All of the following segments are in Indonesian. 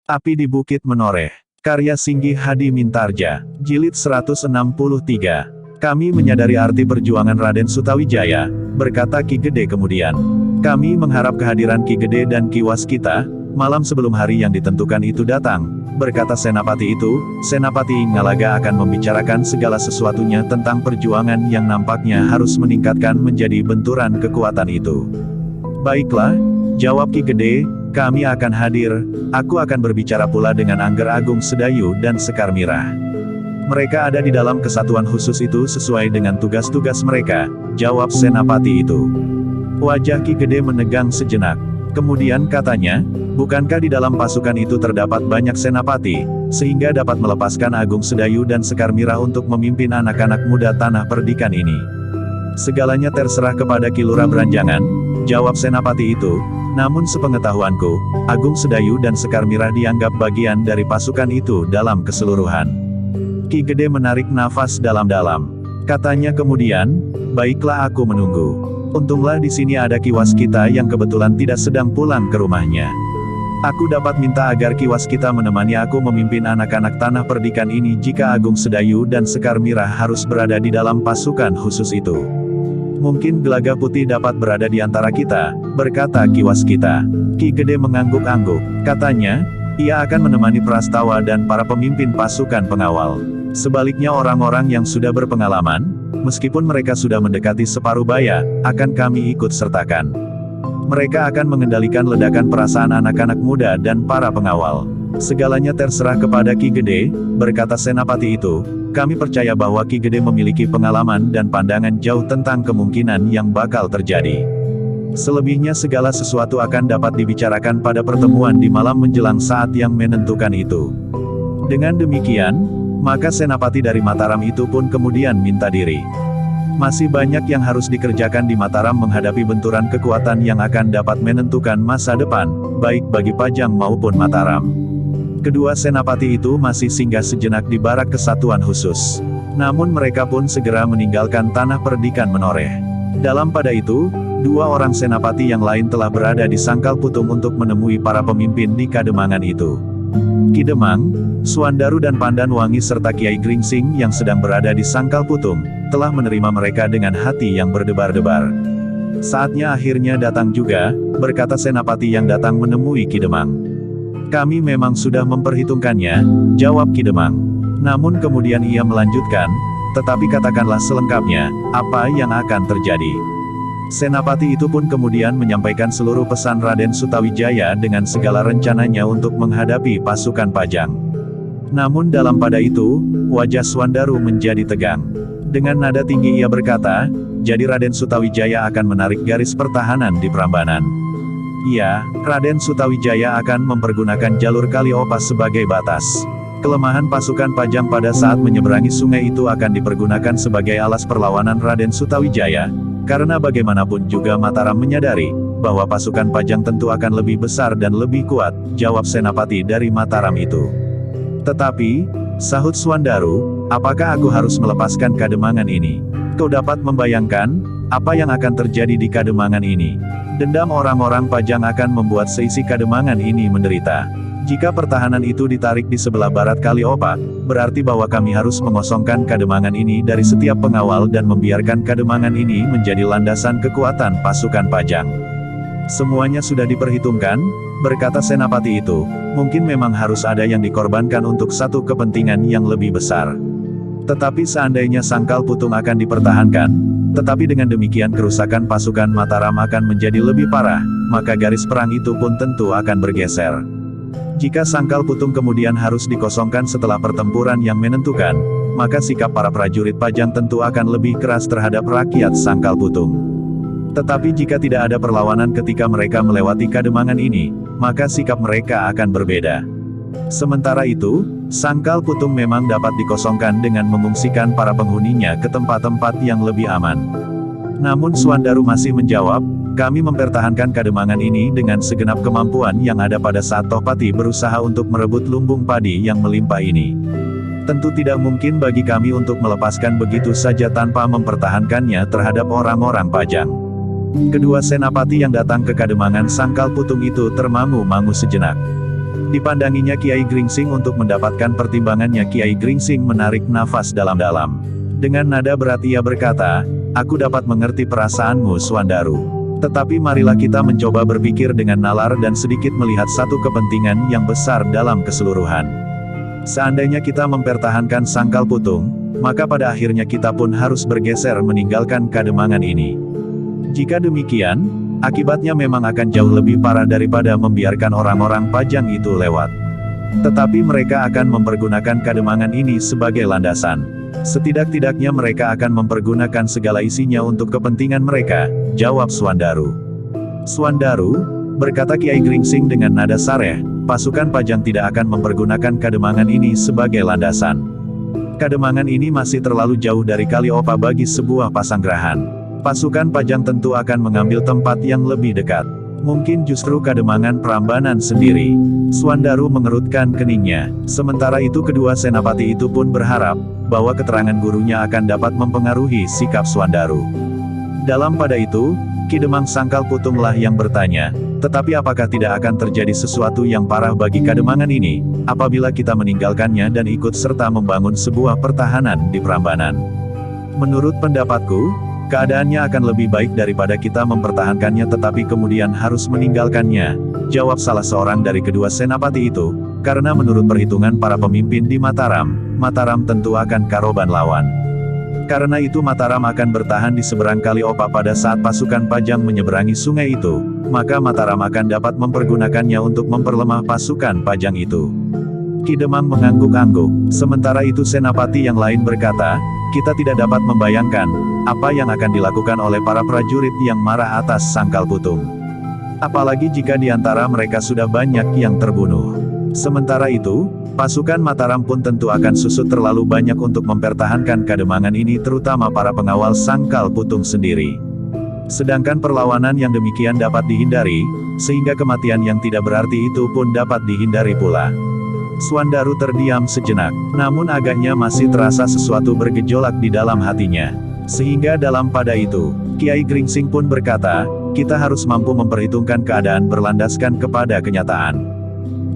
Api di Bukit Menoreh. Karya Singgih Hadi Mintarja. Jilid 163. Kami menyadari arti perjuangan Raden Sutawijaya, berkata Ki Gede kemudian. Kami mengharap kehadiran Ki Gede dan Ki Waskita, malam sebelum hari yang ditentukan itu datang, berkata Senapati itu. Senapati Ngalaga akan membicarakan segala sesuatunya tentang perjuangan yang nampaknya harus meningkatkan menjadi benturan kekuatan itu. Baiklah, jawab Ki Gede, kami akan hadir. Aku akan berbicara pula dengan Angger Agung Sedayu dan Sekar Mirah. Mereka ada di dalam kesatuan khusus itu sesuai dengan tugas-tugas mereka, jawab Senapati itu. Wajah Ki Gede menegang sejenak. Kemudian katanya, bukankah di dalam pasukan itu terdapat banyak senapati, sehingga dapat melepaskan Agung Sedayu dan Sekar Mirah untuk memimpin anak-anak muda tanah perdikan ini? Segalanya terserah kepada Ki Lurah Beranjangan, jawab Senapati itu. Namun sepengetahuanku, Agung Sedayu dan Sekar Mirah dianggap bagian dari pasukan itu dalam keseluruhan. Ki Gede menarik nafas dalam-dalam. Katanya kemudian, baiklah aku menunggu. Untunglah di sini ada Ki Waskita yang kebetulan tidak sedang pulang ke rumahnya. Aku dapat minta agar Ki Waskita menemani aku memimpin anak-anak tanah perdikan ini jika Agung Sedayu dan Sekar Mirah harus berada di dalam pasukan khusus itu. Mungkin Gelaga Putih dapat berada di antara kita, berkata Ki Waskita. Ki Gede mengangguk-angguk. Katanya, ia akan menemani Prastawa dan para pemimpin pasukan pengawal. Sebaliknya orang-orang yang sudah berpengalaman, meskipun mereka sudah mendekati separuh baya, akan kami ikut sertakan. Mereka akan mengendalikan ledakan perasaan anak-anak muda dan para pengawal. Segalanya terserah kepada Ki Gede, berkata Senapati itu. Kami percaya bahwa Ki Gede memiliki pengalaman dan pandangan jauh tentang kemungkinan yang bakal terjadi. Selebihnya segala sesuatu akan dapat dibicarakan pada pertemuan di malam menjelang saat yang menentukan itu. Dengan demikian, maka Senapati dari Mataram itu pun kemudian minta diri. Masih banyak yang harus dikerjakan di Mataram menghadapi benturan kekuatan yang akan dapat menentukan masa depan, baik bagi Pajang maupun Mataram. Kedua Senapati itu masih singgah sejenak di barak kesatuan khusus. Namun mereka pun segera meninggalkan tanah perdikan Menoreh. Dalam pada itu, dua orang Senapati yang lain telah berada di Sangkal Putung untuk menemui para pemimpin di Kademangan itu. Ki Demang, Suandaru dan Pandanwangi serta Kiai Gringsing yang sedang berada di Sangkal Putung, telah menerima mereka dengan hati yang berdebar-debar. Saatnya akhirnya datang juga, berkata Senapati yang datang menemui Ki Demang. Kami memang sudah memperhitungkannya, jawab Ki Demang. Namun kemudian ia melanjutkan, tetapi katakanlah selengkapnya, apa yang akan terjadi. Senapati itu pun kemudian menyampaikan seluruh pesan Raden Sutawijaya dengan segala rencananya untuk menghadapi pasukan Pajang. Namun dalam pada itu, wajah Suandaru menjadi tegang. Dengan nada tinggi ia berkata, jadi Raden Sutawijaya akan menarik garis pertahanan di Prambanan. Iya, Raden Sutawijaya akan mempergunakan jalur Kaliopas sebagai batas. Kelemahan pasukan Pajang pada saat menyeberangi sungai itu akan dipergunakan sebagai alas perlawanan Raden Sutawijaya. Karena bagaimanapun juga Mataram menyadari, bahwa pasukan Pajang tentu akan lebih besar dan lebih kuat, jawab Senapati dari Mataram itu. Tetapi, sahut Suandaru, apakah aku harus melepaskan Kademangan ini? Kau dapat membayangkan, apa yang akan terjadi di Kademangan ini? Dendam orang-orang Pajang akan membuat seisi Kademangan ini menderita. Jika pertahanan itu ditarik di sebelah barat Kaliopa, berarti bahwa kami harus mengosongkan Kademangan ini dari setiap pengawal dan membiarkan Kademangan ini menjadi landasan kekuatan pasukan Pajang. Semuanya sudah diperhitungkan, berkata Senapati itu. Mungkin memang harus ada yang dikorbankan untuk satu kepentingan yang lebih besar. Tetapi seandainya Sangkal Putung akan dipertahankan, tetapi dengan demikian kerusakan pasukan Mataram akan menjadi lebih parah, maka garis perang itu pun tentu akan bergeser. Jika Sangkal Putung kemudian harus dikosongkan setelah pertempuran yang menentukan, maka sikap para prajurit Pajang tentu akan lebih keras terhadap rakyat Sangkal Putung. Tetapi jika tidak ada perlawanan ketika mereka melewati Kademangan ini, maka sikap mereka akan berbeda. Sementara itu, Sangkal Putung memang dapat dikosongkan dengan mengungsikan para penghuninya ke tempat-tempat yang lebih aman. Namun Suandaru masih menjawab, kami mempertahankan Kademangan ini dengan segenap kemampuan yang ada pada saat Tohpati berusaha untuk merebut lumbung padi yang melimpah ini. Tentu tidak mungkin bagi kami untuk melepaskan begitu saja tanpa mempertahankannya terhadap orang-orang Pajang. Kedua senapati yang datang ke Kademangan Sangkal Putung itu termangu-mangu sejenak. Dipandanginya Kiai Gringsing untuk mendapatkan pertimbangannya. Kiai Gringsing menarik nafas dalam-dalam. Dengan nada berat ia berkata, "Aku dapat mengerti perasaanmu, Swandaru. Tetapi marilah kita mencoba berpikir dengan nalar dan sedikit melihat satu kepentingan yang besar dalam keseluruhan. Seandainya kita mempertahankan Sangkal Putung, maka pada akhirnya kita pun harus bergeser meninggalkan Kademangan ini. Jika demikian, akibatnya memang akan jauh lebih parah daripada membiarkan orang-orang Pajang itu lewat. Tetapi mereka akan mempergunakan Kademangan ini sebagai landasan. Setidak-tidaknya mereka akan mempergunakan segala isinya untuk kepentingan mereka," jawab Swandaru. "Swandaru," berkata Kiai Gringsing dengan nada sareh, "pasukan Pajang tidak akan mempergunakan Kademangan ini sebagai landasan. Kademangan ini masih terlalu jauh dari Kaliopa bagi sebuah pasanggrahan. Pasukan Pajang tentu akan mengambil tempat yang lebih dekat. Mungkin justru Kademangan Prambanan sendiri." Swandaru mengerutkan keningnya. Sementara itu kedua senapati itu pun berharap bahwa keterangan gurunya akan dapat mempengaruhi sikap Swandaru. Dalam pada itu, Ki Demang Sangkal Putunglah yang bertanya, "Tetapi apakah tidak akan terjadi sesuatu yang parah bagi Kademangan ini, apabila kita meninggalkannya dan ikut serta membangun sebuah pertahanan di Prambanan? Menurut pendapatku, keadaannya akan lebih baik daripada kita mempertahankannya tetapi kemudian harus meninggalkannya," jawab salah seorang dari kedua senapati itu, "karena menurut perhitungan para pemimpin di Mataram, Mataram tentu akan karoban lawan. Karena itu Mataram akan bertahan di seberang Kaliopa pada saat pasukan Pajang menyeberangi sungai itu, maka Mataram akan dapat mempergunakannya untuk memperlemah pasukan Pajang itu." Ki Demang mengangguk-angguk. Sementara itu senapati yang lain berkata, "Kita tidak dapat membayangkan apa yang akan dilakukan oleh para prajurit yang marah atas Sangkal Putung. Apalagi jika di antara mereka sudah banyak yang terbunuh. Sementara itu, pasukan Mataram pun tentu akan susut terlalu banyak untuk mempertahankan Kademangan ini terutama para pengawal Sangkal Putung sendiri. Sedangkan perlawanan yang demikian dapat dihindari, sehingga kematian yang tidak berarti itu pun dapat dihindari pula." Swandaru terdiam sejenak, namun agaknya masih terasa sesuatu bergejolak di dalam hatinya. Sehingga dalam pada itu, Kiai Gringsing pun berkata, "Kita harus mampu memperhitungkan keadaan berlandaskan kepada kenyataan.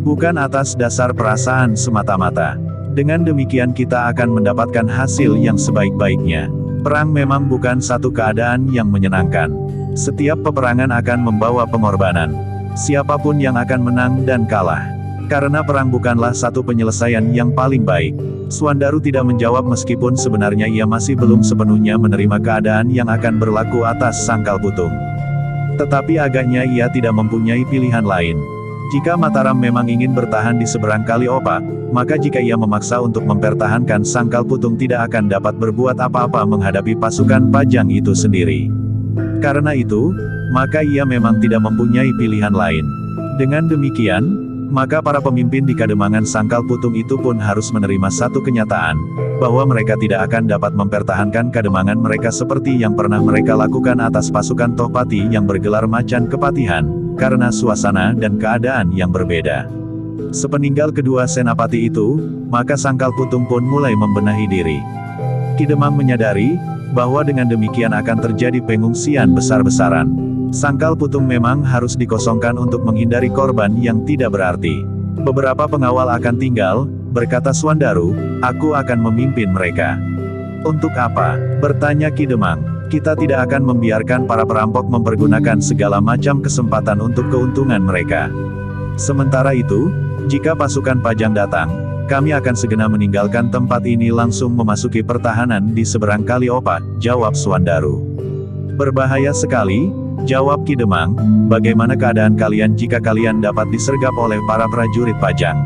Bukan atas dasar perasaan semata-mata. Dengan demikian kita akan mendapatkan hasil yang sebaik-baiknya. Perang memang bukan satu keadaan yang menyenangkan. Setiap peperangan akan membawa pengorbanan. Siapapun yang akan menang dan kalah. Karena perang bukanlah satu penyelesaian yang paling baik." Swandaru tidak menjawab meskipun sebenarnya ia masih belum sepenuhnya menerima keadaan yang akan berlaku atas Sangkal Putung. Tetapi agaknya ia tidak mempunyai pilihan lain. Jika Mataram memang ingin bertahan di seberang Kaliopa, maka jika ia memaksa untuk mempertahankan Sangkal Putung tidak akan dapat berbuat apa-apa menghadapi pasukan Pajang itu sendiri. Karena itu, maka ia memang tidak mempunyai pilihan lain. Dengan demikian, maka para pemimpin di Kademangan Sangkal Putung itu pun harus menerima satu kenyataan, bahwa mereka tidak akan dapat mempertahankan Kademangan mereka seperti yang pernah mereka lakukan atas pasukan Tohpati yang bergelar macan kepatihan, karena suasana dan keadaan yang berbeda. Sepeninggal kedua senapati itu, maka Sangkal Putung pun mulai membenahi diri. Ki Demang menyadari, bahwa dengan demikian akan terjadi pengungsian besar-besaran. Sangkal Putung memang harus dikosongkan untuk menghindari korban yang tidak berarti. "Beberapa pengawal akan tinggal," berkata Swandaru, "aku akan memimpin mereka." "Untuk apa?" bertanya Ki Demang. "Kita tidak akan membiarkan para perampok mempergunakan segala macam kesempatan untuk keuntungan mereka. Sementara itu, jika pasukan Pajang datang, kami akan segera meninggalkan tempat ini langsung memasuki pertahanan di seberang Kaliopa," jawab Swandaru. "Berbahaya sekali," jawab Ki Demang, "bagaimana keadaan kalian jika kalian dapat disergap oleh para prajurit Pajang?"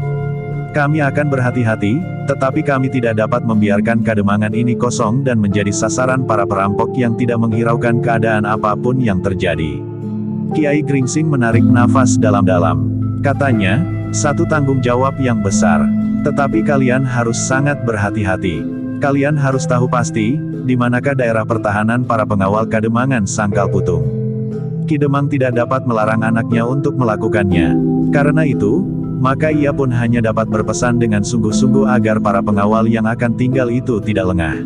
"Kami akan berhati-hati, tetapi kami tidak dapat membiarkan Kademangan ini kosong dan menjadi sasaran para perampok yang tidak menghiraukan keadaan apapun yang terjadi." Kiai Gringsing menarik nafas dalam-dalam. Katanya, "Satu tanggung jawab yang besar. Tetapi kalian harus sangat berhati-hati. Kalian harus tahu pasti, di manakah daerah pertahanan para pengawal Kademangan Sangkal Putung." Ki Demang tidak dapat melarang anaknya untuk melakukannya. Karena itu, maka ia pun hanya dapat berpesan dengan sungguh-sungguh agar para pengawal yang akan tinggal itu tidak lengah.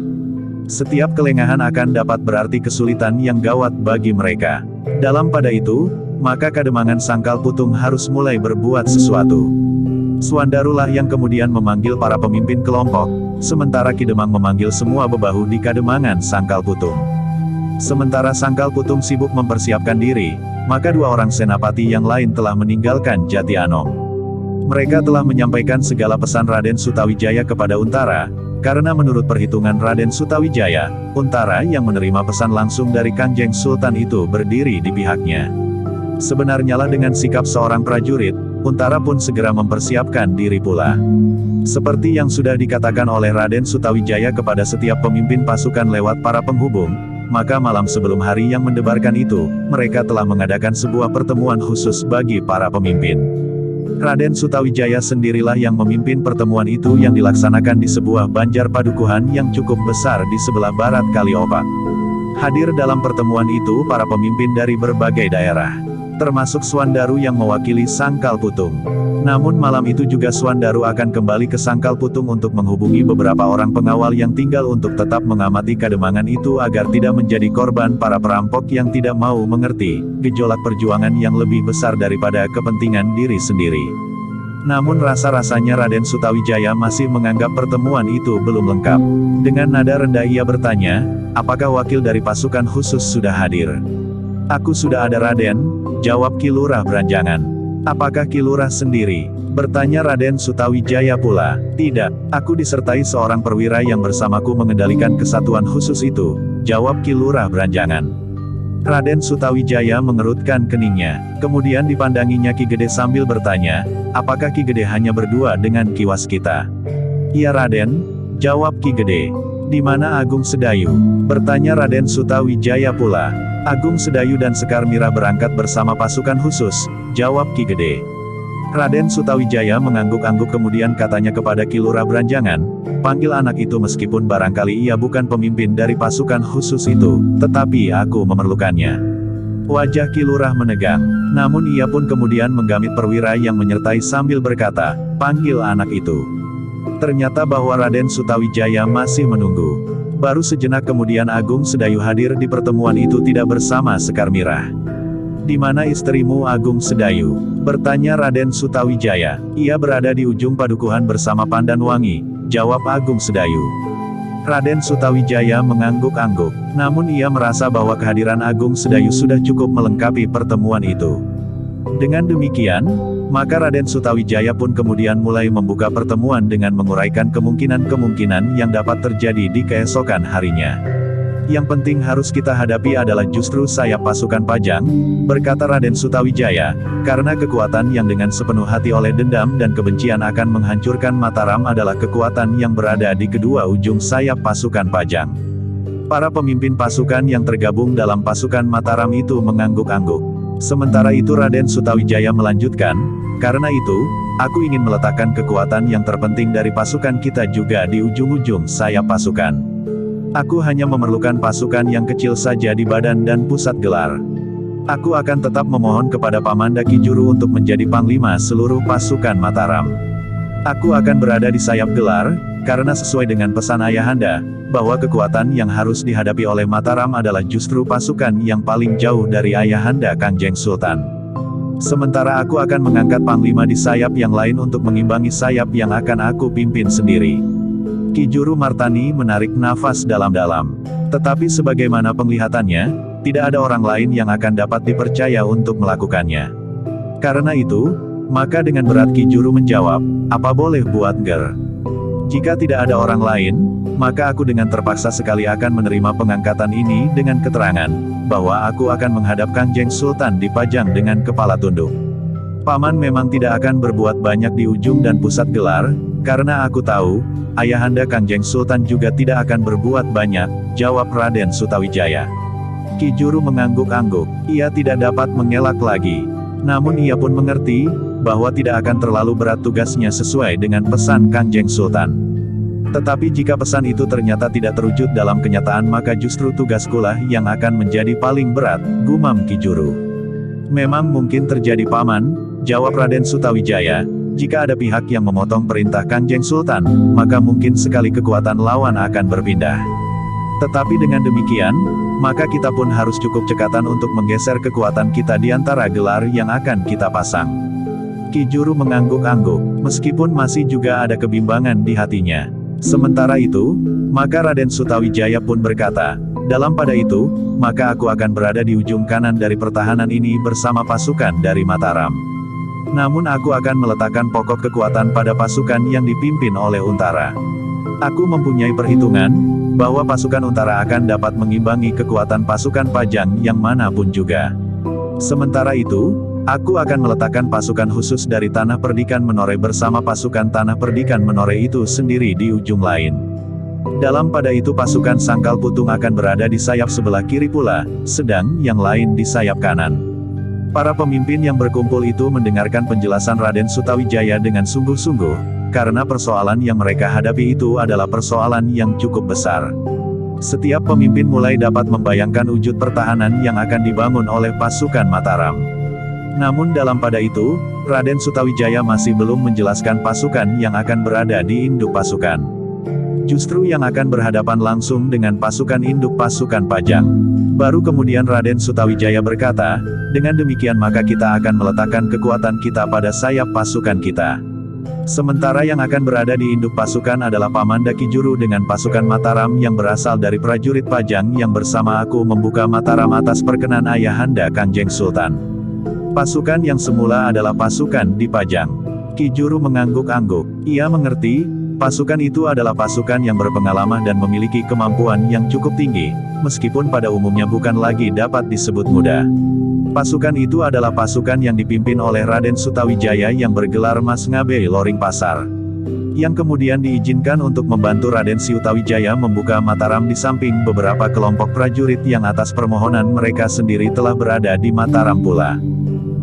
Setiap kelengahan akan dapat berarti kesulitan yang gawat bagi mereka. Dalam pada itu, maka Kademangan Sangkal Putung harus mulai berbuat sesuatu. Suandarulah yang kemudian memanggil para pemimpin kelompok, sementara Ki Demang memanggil semua bebahu di Kademangan Sangkal Putung. Sementara Sangkal Putung sibuk mempersiapkan diri, maka dua orang senapati yang lain telah meninggalkan Jati Anom. Mereka telah menyampaikan segala pesan Raden Sutawijaya kepada Untara, karena menurut perhitungan Raden Sutawijaya, Untara yang menerima pesan langsung dari Kanjeng Sultan itu berdiri di pihaknya. Sebenarnya lah dengan sikap seorang prajurit, Untara pun segera mempersiapkan diri pula. Seperti yang sudah dikatakan oleh Raden Sutawijaya kepada setiap pemimpin pasukan lewat para penghubung, maka malam sebelum hari yang mendebarkan itu, mereka telah mengadakan sebuah pertemuan khusus bagi para pemimpin. Raden Sutawijaya sendirilah yang memimpin pertemuan itu yang dilaksanakan di sebuah banjar padukuhan yang cukup besar di sebelah barat Kali Opak. Hadir dalam pertemuan itu para pemimpin dari berbagai daerah, termasuk Suandaru yang mewakili Sangkal Putung. Namun malam itu juga Suandaru akan kembali ke Sangkal Putung untuk menghubungi beberapa orang pengawal yang tinggal untuk tetap mengamati Kademangan itu agar tidak menjadi korban para perampok yang tidak mau mengerti gejolak perjuangan yang lebih besar daripada kepentingan diri sendiri. Namun rasa-rasanya Raden Sutawijaya masih menganggap pertemuan itu belum lengkap. Dengan nada rendah ia bertanya, apakah wakil dari pasukan khusus sudah hadir? Aku sudah ada Raden, jawab Ki Lurah Beranjangan. Apakah Ki Lurah sendiri? Bertanya Raden Sutawijaya pula. Tidak, aku disertai seorang perwira yang bersamaku mengendalikan kesatuan khusus itu, jawab Ki Lurah Beranjangan. Raden Sutawijaya mengerutkan keningnya, kemudian dipandanginya Ki Gede sambil bertanya, apakah Ki Gede hanya berdua dengan Ki Waskita? Iya Raden, jawab Ki Gede. Di mana Agung Sedayu? Bertanya Raden Sutawijaya pula. Agung Sedayu dan Sekar Mirah berangkat bersama pasukan khusus, jawab Ki Gede. Raden Sutawijaya mengangguk-angguk kemudian katanya kepada Ki Lurah Beranjangan, panggil anak itu meskipun barangkali ia bukan pemimpin dari pasukan khusus itu, tetapi aku memerlukannya. Wajah Ki Lurah menegang, namun ia pun kemudian menggamit perwira yang menyertai sambil berkata, panggil anak itu. Ternyata bahwa Raden Sutawijaya masih menunggu. Baru sejenak kemudian Agung Sedayu hadir di pertemuan itu tidak bersama Sekar Mirah. Di mana istrimu Agung Sedayu? Bertanya Raden Sutawijaya. Ia berada di ujung padukuhan bersama Pandan Wangi, jawab Agung Sedayu. Raden Sutawijaya mengangguk-angguk, namun ia merasa bahwa kehadiran Agung Sedayu sudah cukup melengkapi pertemuan itu. Dengan demikian, maka Raden Sutawijaya pun kemudian mulai membuka pertemuan dengan menguraikan kemungkinan-kemungkinan yang dapat terjadi di keesokan harinya. Yang penting harus kita hadapi adalah justru sayap pasukan Pajang, berkata Raden Sutawijaya, karena kekuatan yang dengan sepenuh hati oleh dendam dan kebencian akan menghancurkan Mataram adalah kekuatan yang berada di kedua ujung sayap pasukan Pajang. Para pemimpin pasukan yang tergabung dalam pasukan Mataram itu mengangguk-angguk. Sementara itu Raden Sutawijaya melanjutkan, karena itu, aku ingin meletakkan kekuatan yang terpenting dari pasukan kita juga di ujung-ujung sayap pasukan. Aku hanya memerlukan pasukan yang kecil saja di badan dan pusat gelar. Aku akan tetap memohon kepada Pamanda Ki Juru untuk menjadi panglima seluruh pasukan Mataram. Aku akan berada di sayap gelar, karena sesuai dengan pesan Ayahanda, bahwa kekuatan yang harus dihadapi oleh Mataram adalah justru pasukan yang paling jauh dari Ayahanda Kanjeng Sultan. Sementara aku akan mengangkat panglima di sayap yang lain untuk mengimbangi sayap yang akan aku pimpin sendiri. Ki Juru Martani menarik nafas dalam-dalam. Tetapi sebagaimana penglihatannya, tidak ada orang lain yang akan dapat dipercaya untuk melakukannya. Karena itu, maka dengan berat Ki Juru menjawab, apa boleh buat Ger? Jika tidak ada orang lain, maka aku dengan terpaksa sekali akan menerima pengangkatan ini dengan keterangan, bahwa aku akan menghadap Kanjeng Sultan di Pajang dengan kepala tunduk. Paman memang tidak akan berbuat banyak di ujung dan pusat gelar, karena aku tahu, Ayahanda Kanjeng Sultan juga tidak akan berbuat banyak, jawab Raden Sutawijaya. Ki Juru mengangguk-angguk, ia tidak dapat mengelak lagi. Namun ia pun mengerti, bahwa tidak akan terlalu berat tugasnya sesuai dengan pesan Kanjeng Sultan. Tetapi jika pesan itu ternyata tidak terwujud dalam kenyataan maka justru tugaskulah yang akan menjadi paling berat, gumam Ki Juru. Memang mungkin terjadi Paman, jawab Raden Sutawijaya, jika ada pihak yang memotong perintah Kanjeng Sultan, maka mungkin sekali kekuatan lawan akan berpindah. Tetapi dengan demikian, maka kita pun harus cukup cekatan untuk menggeser kekuatan kita di antara gelar yang akan kita pasang. Ki Juru mengangguk-angguk, meskipun masih juga ada kebimbangan di hatinya. Sementara itu, maka Raden Sutawijaya pun berkata, dalam pada itu, maka aku akan berada di ujung kanan dari pertahanan ini bersama pasukan dari Mataram. Namun aku akan meletakkan pokok kekuatan pada pasukan yang dipimpin oleh Untara. Aku mempunyai perhitungan, bahwa pasukan Untara akan dapat mengimbangi kekuatan pasukan Pajang yang manapun juga. Sementara itu, aku akan meletakkan pasukan khusus dari Tanah Perdikan Menore bersama pasukan Tanah Perdikan Menore itu sendiri di ujung lain. Dalam pada itu pasukan Sangkal Putung akan berada di sayap sebelah kiri pula, sedang yang lain di sayap kanan. Para pemimpin yang berkumpul itu mendengarkan penjelasan Raden Sutawijaya dengan sungguh-sungguh, karena persoalan yang mereka hadapi itu adalah persoalan yang cukup besar. Setiap pemimpin mulai dapat membayangkan wujud pertahanan yang akan dibangun oleh pasukan Mataram. Namun dalam pada itu, Raden Sutawijaya masih belum menjelaskan pasukan yang akan berada di induk pasukan. Justru yang akan berhadapan langsung dengan pasukan induk pasukan Pajang. Baru kemudian Raden Sutawijaya berkata, dengan demikian maka kita akan meletakkan kekuatan kita pada sayap pasukan kita. Sementara yang akan berada di induk pasukan adalah Pamanda Ki Juru dengan pasukan Mataram yang berasal dari prajurit Pajang yang bersama aku membuka Mataram atas perkenan Ayahanda Kangjeng Sultan. Pasukan yang semula adalah pasukan di Pajang. Ki Juru mengangguk-angguk. Ia mengerti, pasukan itu adalah pasukan yang berpengalaman dan memiliki kemampuan yang cukup tinggi, meskipun pada umumnya bukan lagi dapat disebut muda. Pasukan itu adalah pasukan yang dipimpin oleh Raden Sutawijaya yang bergelar Mas Ngabe Loring Pasar, yang kemudian diizinkan untuk membantu Raden Sutawijaya membuka Mataram di samping beberapa kelompok prajurit yang atas permohonan mereka sendiri telah berada di Mataram pula.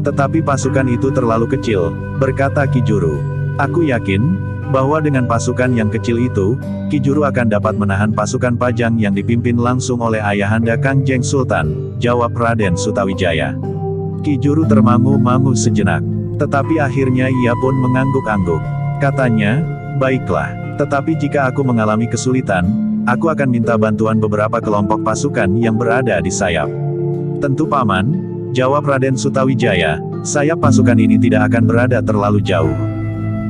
Tetapi pasukan itu terlalu kecil, berkata Ki Juru. Aku yakin, bahwa dengan pasukan yang kecil itu, Ki Juru akan dapat menahan pasukan Pajang yang dipimpin langsung oleh Ayahanda Kangjeng Sultan, jawab Raden Sutawijaya. Ki Juru termangu-mangu sejenak, tetapi akhirnya ia pun mengangguk-angguk. Katanya, baiklah, tetapi jika aku mengalami kesulitan, aku akan minta bantuan beberapa kelompok pasukan yang berada di sayap. Tentu Paman, jawab Raden Sutawijaya, sayap pasukan ini tidak akan berada terlalu jauh.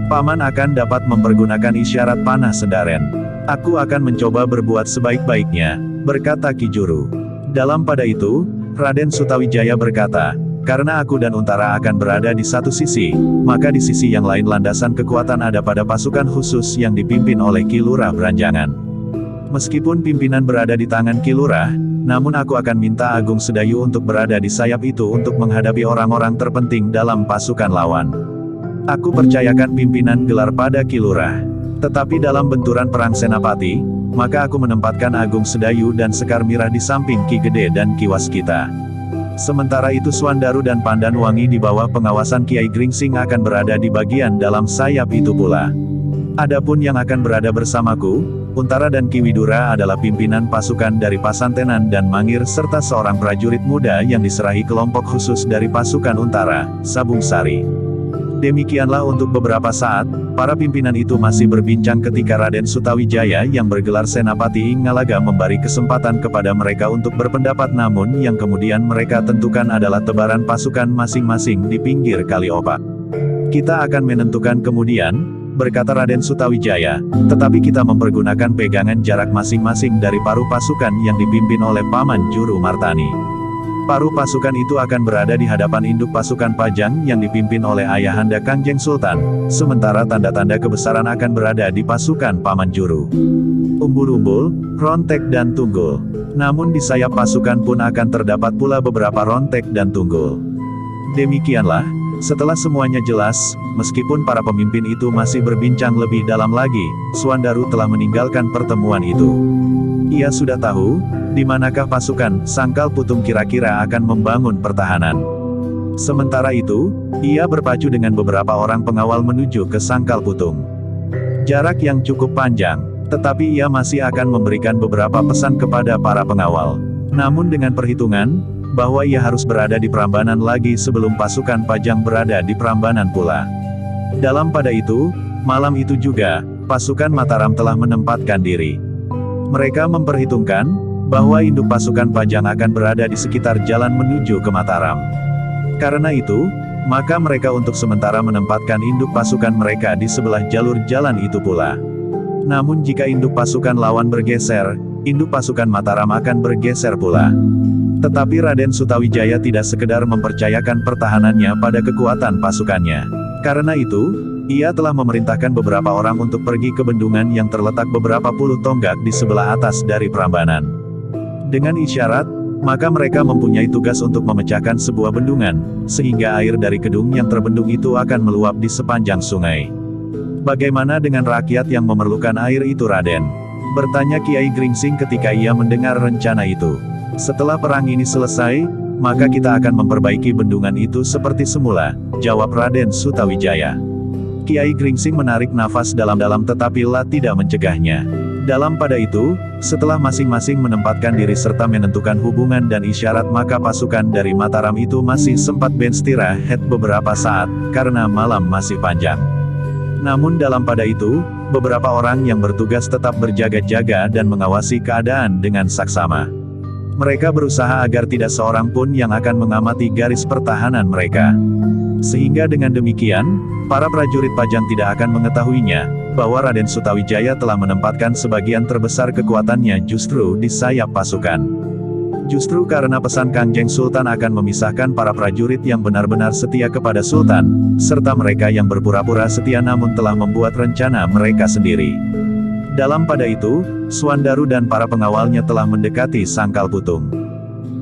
Paman akan dapat mempergunakan isyarat panah sendaren. Aku akan mencoba berbuat sebaik-baiknya, berkata Ki Juru. Dalam pada itu, Raden Sutawijaya berkata, karena aku dan Untara akan berada di satu sisi, maka di sisi yang lain landasan kekuatan ada pada pasukan khusus yang dipimpin oleh Ki Lurah Beranjangan. Meskipun pimpinan berada di tangan Ki Lurah, namun aku akan minta Agung Sedayu untuk berada di sayap itu untuk menghadapi orang-orang terpenting dalam pasukan lawan. Aku percayakan pimpinan gelar pada Ki Lurah. Tetapi dalam benturan perang Senapati, maka aku menempatkan Agung Sedayu dan Sekar Mirah di samping Ki Gede dan Ki Waskita. Sementara itu Swandaru dan Pandanwangi di bawah pengawasan Kiai Gringsing akan berada di bagian dalam sayap itu pula. Adapun yang akan berada bersamaku, Untara dan Ki Widura adalah pimpinan pasukan dari Pasantenan dan Mangir serta seorang prajurit muda yang diserahi kelompok khusus dari pasukan Untara, Sabung Sari. Demikianlah untuk beberapa saat, para pimpinan itu masih berbincang ketika Raden Sutawijaya yang bergelar Senapati Ngalaga memberi kesempatan kepada mereka untuk berpendapat namun yang kemudian mereka tentukan adalah tebaran pasukan masing-masing di pinggir Kali Opak. Kita akan menentukan kemudian, berkata Raden Sutawijaya, tetapi kita mempergunakan pegangan jarak masing-masing dari paruh pasukan yang dipimpin oleh Paman Juru Martani. Paruh pasukan itu akan berada di hadapan induk pasukan Pajang yang dipimpin oleh Ayahanda Kangjeng Sultan, sementara tanda-tanda kebesaran akan berada di pasukan Paman Juru. Umbul-umbul, Rontek dan Tunggul. Namun di sayap pasukan pun akan terdapat pula beberapa Rontek dan Tunggul. Demikianlah, setelah semuanya jelas, meskipun para pemimpin itu masih berbincang lebih dalam lagi, Swandaru telah meninggalkan pertemuan itu. Ia sudah tahu, di manakah pasukan Sangkal Putung kira-kira akan membangun pertahanan. Sementara itu, ia berpacu dengan beberapa orang pengawal menuju ke Sangkal Putung. Jarak yang cukup panjang, tetapi ia masih akan memberikan beberapa pesan kepada para pengawal. Namun dengan perhitungan, bahwa ia harus berada di Prambanan lagi sebelum pasukan Pajang berada di Prambanan pula. Dalam pada itu, malam itu juga, pasukan Mataram telah menempatkan diri. Mereka memperhitungkan, bahwa induk pasukan Pajang akan berada di sekitar jalan menuju ke Mataram. Karena itu, maka mereka untuk sementara menempatkan induk pasukan mereka di sebelah jalur jalan itu pula. Namun jika induk pasukan lawan bergeser, induk pasukan Mataram akan bergeser pula. Tetapi Raden Sutawijaya tidak sekedar mempercayakan pertahanannya pada kekuatan pasukannya. Karena itu, ia telah memerintahkan beberapa orang untuk pergi ke bendungan yang terletak beberapa puluh tonggak di sebelah atas dari Prambanan. Dengan isyarat, maka mereka mempunyai tugas untuk memecahkan sebuah bendungan, sehingga air dari kedung yang terbendung itu akan meluap di sepanjang sungai. Bagaimana dengan rakyat yang memerlukan air itu, Raden? Bertanya Kiai Gringsing ketika ia mendengar rencana itu. Setelah perang ini selesai, maka kita akan memperbaiki bendungan itu seperti semula, jawab Raden Sutawijaya. Kiai Gringsing menarik nafas dalam-dalam tetapi lah tidak mencegahnya. Dalam pada itu, setelah masing-masing menempatkan diri serta menentukan hubungan dan isyarat, maka pasukan dari Mataram itu masih sempat beristirahat beberapa saat, karena malam masih panjang. Namun dalam pada itu, beberapa orang yang bertugas tetap berjaga-jaga dan mengawasi keadaan dengan saksama. Mereka berusaha agar tidak seorang pun yang akan mengamati garis pertahanan mereka. Sehingga dengan demikian, para prajurit Pajang tidak akan mengetahuinya, bahwa Raden Sutawijaya telah menempatkan sebagian terbesar kekuatannya justru di sayap pasukan. Justru karena pesan Kangjeng Sultan akan memisahkan para prajurit yang benar-benar setia kepada Sultan, serta mereka yang berpura-pura setia namun telah membuat rencana mereka sendiri. Dalam pada itu, Suandaru dan para pengawalnya telah mendekati Sangkal Putung.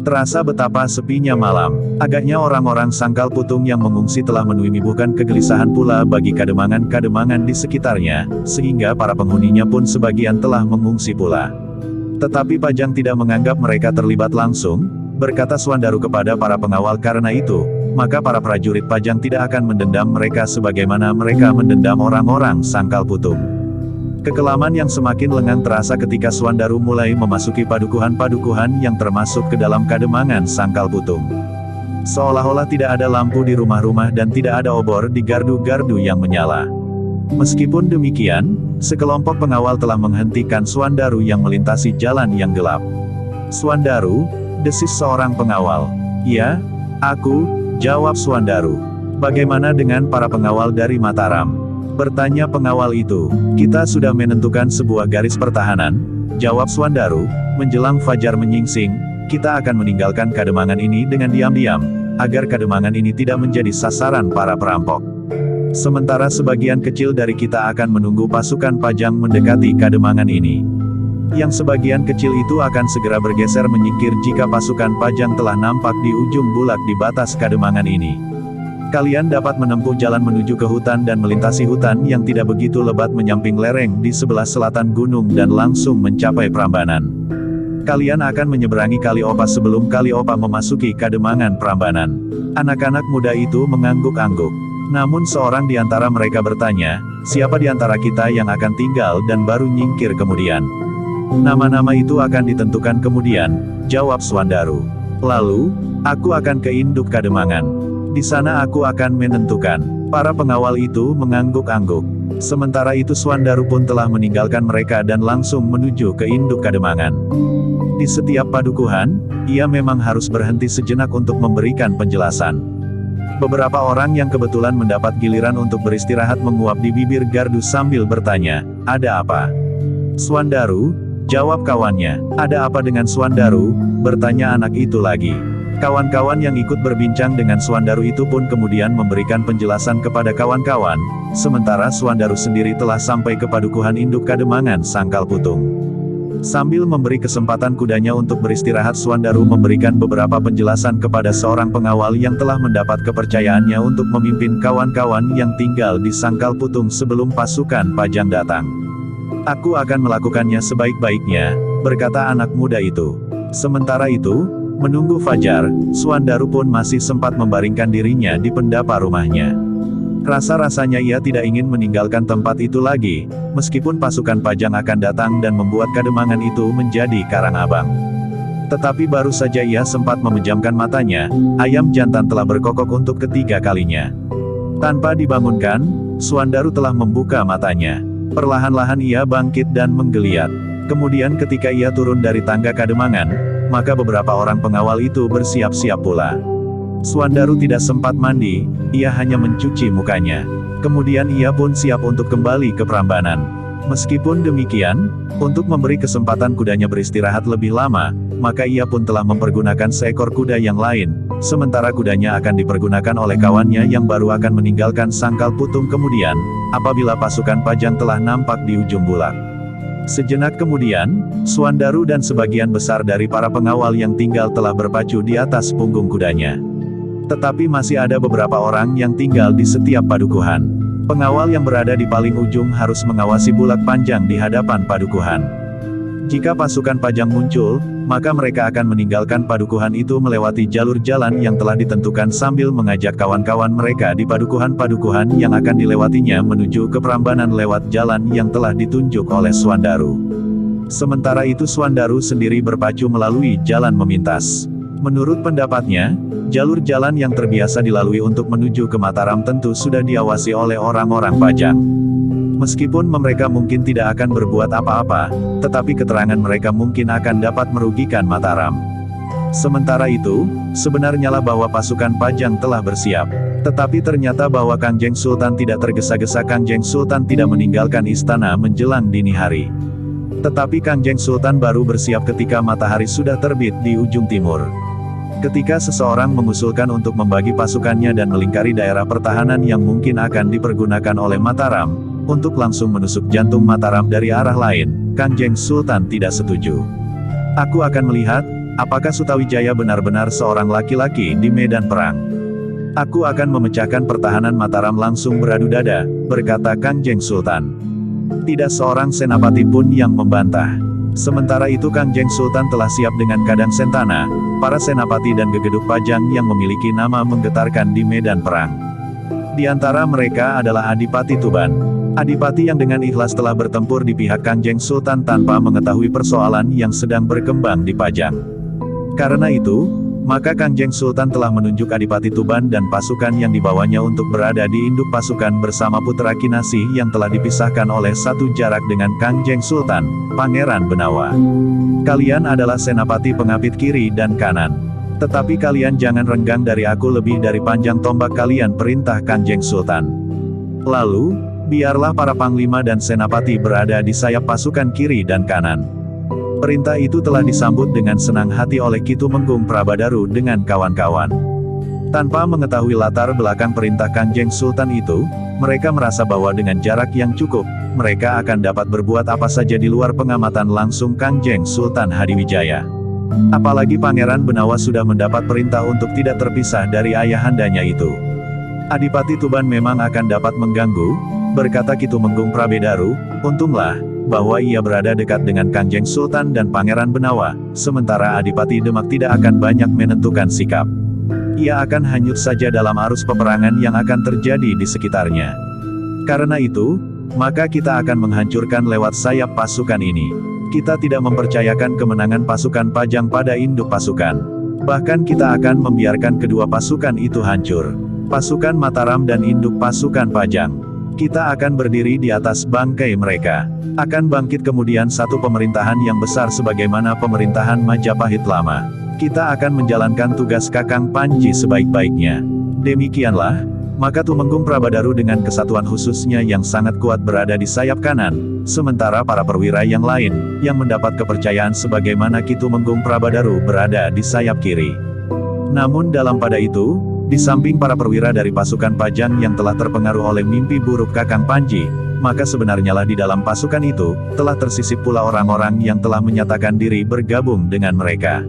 Terasa betapa sepinya malam, agaknya orang-orang Sangkal Putung yang mengungsi telah menyuguhkan kegelisahan pula bagi kademangan-kademangan di sekitarnya, sehingga para penghuninya pun sebagian telah mengungsi pula. Tetapi Pajang tidak menganggap mereka terlibat langsung, berkata Suandaru kepada para pengawal, karena itu, maka para prajurit Pajang tidak akan mendendam mereka sebagaimana mereka mendendam orang-orang Sangkal Putung. Kekelaman yang semakin lengang terasa ketika Suandaru mulai memasuki padukuhan-padukuhan yang termasuk ke dalam kademangan Sangkal Putung. Seolah-olah tidak ada lampu di rumah-rumah dan tidak ada obor di gardu-gardu yang menyala. Meskipun demikian, sekelompok pengawal telah menghentikan Suandaru yang melintasi jalan yang gelap. "Suandaru," desis seorang pengawal. "Ya, aku," jawab Suandaru. "Bagaimana dengan para pengawal dari Mataram?" bertanya pengawal itu. "Kita sudah menentukan sebuah garis pertahanan," jawab Suandaru. "Menjelang fajar menyingsing, kita akan meninggalkan kademangan ini dengan diam-diam, agar kademangan ini tidak menjadi sasaran para perampok. Sementara sebagian kecil dari kita akan menunggu pasukan Pajang mendekati kademangan ini. Yang sebagian kecil itu akan segera bergeser menyingkir jika pasukan Pajang telah nampak di ujung bulak di batas kademangan ini. Kalian dapat menempuh jalan menuju ke hutan dan melintasi hutan yang tidak begitu lebat menyamping lereng di sebelah selatan gunung dan langsung mencapai Prambanan. Kalian akan menyeberangi Kali Opa sebelum Kali Opa memasuki kademangan Prambanan." Anak-anak muda itu mengangguk-angguk. Namun seorang di antara mereka bertanya, "Siapa di antara kita yang akan tinggal dan baru nyingkir kemudian?" "Nama-nama itu akan ditentukan kemudian," jawab Suandaru. "Lalu, aku akan ke induk kademangan. Di sana aku akan menentukan." Para pengawal itu mengangguk-angguk. Sementara itu Suandaru pun telah meninggalkan mereka dan langsung menuju ke induk kademangan. Di setiap padukuhan, ia memang harus berhenti sejenak untuk memberikan penjelasan. Beberapa orang yang kebetulan mendapat giliran untuk beristirahat menguap di bibir gardu sambil bertanya, "Ada apa?" "Suandaru," jawab kawannya. "Ada apa dengan Suandaru?" bertanya anak itu lagi. Kawan-kawan yang ikut berbincang dengan Suandaru itu pun kemudian memberikan penjelasan kepada kawan-kawan, sementara Suandaru sendiri telah sampai ke padukuhan induk kademangan Sangkal Putung. Sambil memberi kesempatan kudanya untuk beristirahat, Suandaru memberikan beberapa penjelasan kepada seorang pengawal yang telah mendapat kepercayaannya untuk memimpin kawan-kawan yang tinggal di Sangkal Putung sebelum pasukan Pajang datang. "Aku akan melakukannya sebaik-baiknya," berkata anak muda itu. Sementara itu, menunggu fajar, Suandaru pun masih sempat membaringkan dirinya di pendapa rumahnya. Rasa-rasanya ia tidak ingin meninggalkan tempat itu lagi, meskipun pasukan Pajang akan datang dan membuat kademangan itu menjadi karang-abang. Tetapi baru saja ia sempat memejamkan matanya, ayam jantan telah berkokok untuk ketiga kalinya. Tanpa dibangunkan, Suandaru telah membuka matanya. Perlahan-lahan ia bangkit dan menggeliat. Kemudian ketika ia turun dari tangga kademangan, maka beberapa orang pengawal itu bersiap-siap pula. Suandaru tidak sempat mandi, ia hanya mencuci mukanya. Kemudian ia pun siap untuk kembali ke Prambanan. Meskipun demikian, untuk memberi kesempatan kudanya beristirahat lebih lama, maka ia pun telah mempergunakan seekor kuda yang lain, sementara kudanya akan dipergunakan oleh kawannya yang baru akan meninggalkan Sangkal Putung kemudian, apabila pasukan Pajang telah nampak di ujung bulak. Sejenak kemudian, Suandaru dan sebagian besar dari para pengawal yang tinggal telah berpacu di atas punggung kudanya. Tetapi masih ada beberapa orang yang tinggal di setiap padukuhan. Pengawal yang berada di paling ujung harus mengawasi bulak panjang di hadapan padukuhan. Jika pasukan Pajang muncul, maka mereka akan meninggalkan padukuhan itu melewati jalur jalan yang telah ditentukan sambil mengajak kawan-kawan mereka di padukuhan-padukuhan yang akan dilewatinya menuju ke Prambanan lewat jalan yang telah ditunjuk oleh Suandaru. Sementara itu Suandaru sendiri berpacu melalui jalan memintas. Menurut pendapatnya, jalur jalan yang terbiasa dilalui untuk menuju ke Mataram tentu sudah diawasi oleh orang-orang Pajang. Meskipun mereka mungkin tidak akan berbuat apa-apa, tetapi keterangan mereka mungkin akan dapat merugikan Mataram. Sementara itu, sebenarnya lah bahwa pasukan Pajang telah bersiap. Tetapi ternyata bahwa Kangjeng Sultan tidak tergesa-gesa. Kangjeng Sultan tidak meninggalkan istana menjelang dini hari. Tetapi Kangjeng Sultan baru bersiap ketika matahari sudah terbit di ujung timur. Ketika seseorang mengusulkan untuk membagi pasukannya dan melingkari daerah pertahanan yang mungkin akan dipergunakan oleh Mataram, untuk langsung menusuk jantung Mataram dari arah lain, Kangjeng Sultan tidak setuju. Aku akan melihat, apakah Sutawijaya benar-benar seorang laki-laki di medan perang. Aku akan memecahkan pertahanan Mataram langsung beradu dada, berkata Kangjeng Sultan. Tidak seorang senapati pun yang membantah. Sementara itu Kangjeng Sultan telah siap dengan kadang sentana, para senapati dan gegeduk Pajang yang memiliki nama menggetarkan di medan perang. Di antara mereka adalah Adipati Tuban. Adipati yang dengan ikhlas telah bertempur di pihak Kangjeng Sultan tanpa mengetahui persoalan yang sedang berkembang di Pajang. Karena itu, maka Kangjeng Sultan telah menunjuk Adipati Tuban dan pasukan yang dibawanya untuk berada di induk pasukan bersama Putra Kinasih yang telah dipisahkan oleh satu jarak dengan Kangjeng Sultan, Pangeran Benawa. Kalian adalah senapati pengapit kiri dan kanan. Tetapi kalian jangan renggang dari aku lebih dari panjang tombak kalian, perintah Kangjeng Sultan. Lalu, biarlah para panglima dan senapati berada di sayap pasukan kiri dan kanan. Perintah itu telah disambut dengan senang hati oleh Kitumenggung Prabadaru dengan kawan-kawan. Tanpa mengetahui latar belakang perintah Kangjeng Sultan itu, mereka merasa bahwa dengan jarak yang cukup, mereka akan dapat berbuat apa saja di luar pengamatan langsung Kangjeng Sultan Hadiwijaya. Apalagi Pangeran Benawa sudah mendapat perintah untuk tidak terpisah dari ayahandanya itu. Adipati Tuban memang akan dapat mengganggu, berkata Kitumenggung Prabadaru, untunglah bahwa ia berada dekat dengan Kangjeng Sultan dan Pangeran Benawa, sementara Adipati Demak tidak akan banyak menentukan sikap. Ia akan hanyut saja dalam arus peperangan yang akan terjadi di sekitarnya. Karena itu, maka kita akan menghancurkan lewat sayap pasukan ini. Kita tidak mempercayakan kemenangan pasukan Pajang pada induk pasukan. Bahkan kita akan membiarkan kedua pasukan itu hancur. Pasukan Mataram dan induk pasukan Pajang. Kita akan berdiri di atas bangkai mereka. Akan bangkit kemudian satu pemerintahan yang besar sebagaimana pemerintahan Majapahit lama. Kita akan menjalankan tugas Kakang Panji sebaik-baiknya. Demikianlah, maka Tumenggung Prabadaru dengan kesatuan khususnya yang sangat kuat berada di sayap kanan, sementara para perwira yang lain, yang mendapat kepercayaan sebagaimana Ki Tumenggung Prabadaru berada di sayap kiri. Namun dalam pada itu, di samping para perwira dari pasukan Pajang yang telah terpengaruh oleh mimpi buruk Kakang Panji, maka sebenarnya lah di dalam pasukan itu, telah tersisip pula orang-orang yang telah menyatakan diri bergabung dengan mereka.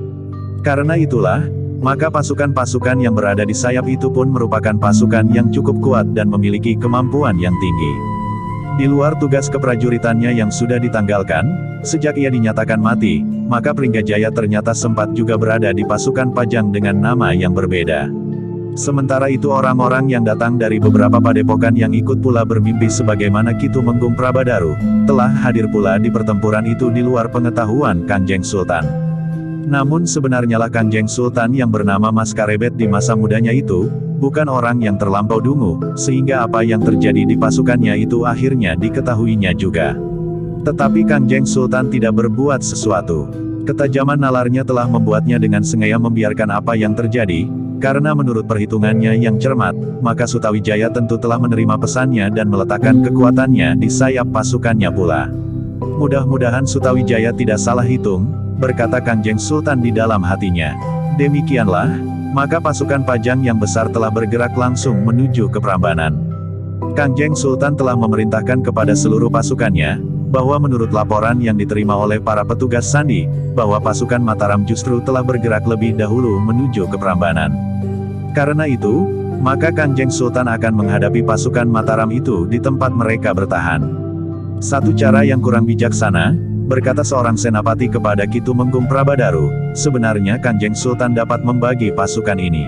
Karena itulah, maka pasukan-pasukan yang berada di sayap itu pun merupakan pasukan yang cukup kuat dan memiliki kemampuan yang tinggi. Di luar tugas keprajuritannya yang sudah ditanggalkan, sejak ia dinyatakan mati, maka Pringgajaya ternyata sempat juga berada di pasukan Pajang dengan nama yang berbeda. Sementara itu orang-orang yang datang dari beberapa padepokan yang ikut pula bermimpi sebagaimana Ki Tumenggung Prabadaru, telah hadir pula di pertempuran itu di luar pengetahuan Kangjeng Sultan. Namun sebenarnya lah Kangjeng Sultan yang bernama Mas Karebet di masa mudanya itu, bukan orang yang terlampau dungu, sehingga apa yang terjadi di pasukannya itu akhirnya diketahuinya juga. Tetapi Kangjeng Sultan tidak berbuat sesuatu. Ketajaman nalarnya telah membuatnya dengan sengaja membiarkan apa yang terjadi, Karena menurut perhitungannya yang cermat, maka Sutawijaya tentu telah menerima pesannya dan meletakkan kekuatannya di sayap pasukannya pula. Mudah-mudahan Sutawijaya tidak salah hitung, berkata Kangjeng Sultan di dalam hatinya. Demikianlah, maka pasukan Pajang yang besar telah bergerak langsung menuju ke Prambanan. Kangjeng Sultan telah memerintahkan kepada seluruh pasukannya, bahwa menurut laporan yang diterima oleh para petugas sandi, bahwa pasukan Mataram justru telah bergerak lebih dahulu menuju ke Prambanan. Karena itu, maka Kangjeng Sultan akan menghadapi pasukan Mataram itu di tempat mereka bertahan. Satu cara yang kurang bijaksana, berkata seorang senapati kepada Ki Tumenggung Prabadaru, sebenarnya Kangjeng Sultan dapat membagi pasukan ini.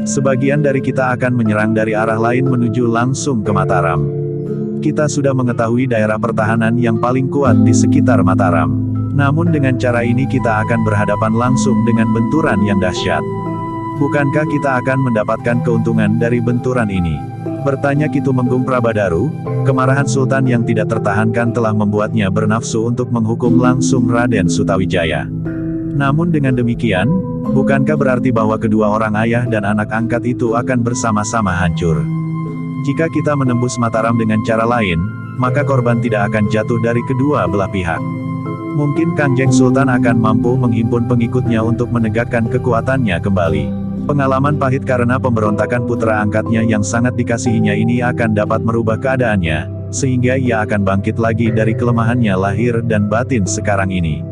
Sebagian dari kita akan menyerang dari arah lain menuju langsung ke Mataram. Kita sudah mengetahui daerah pertahanan yang paling kuat di sekitar Mataram. Namun dengan cara ini kita akan berhadapan langsung dengan benturan yang dahsyat. Bukankah kita akan mendapatkan keuntungan dari benturan ini? Bertanya Ki Tumenggung Prabadaru, kemarahan Sultan yang tidak tertahankan telah membuatnya bernafsu untuk menghukum langsung Raden Sutawijaya. Namun dengan demikian, bukankah berarti bahwa kedua orang ayah dan anak angkat itu akan bersama-sama hancur? Jika kita menembus Mataram dengan cara lain, maka korban tidak akan jatuh dari kedua belah pihak. Mungkin Kangjeng Sultan akan mampu menghimpun pengikutnya untuk menegakkan kekuatannya kembali. Pengalaman pahit karena pemberontakan putra angkatnya yang sangat dikasihinya ini akan dapat merubah keadaannya, sehingga ia akan bangkit lagi dari kelemahannya lahir dan batin sekarang ini.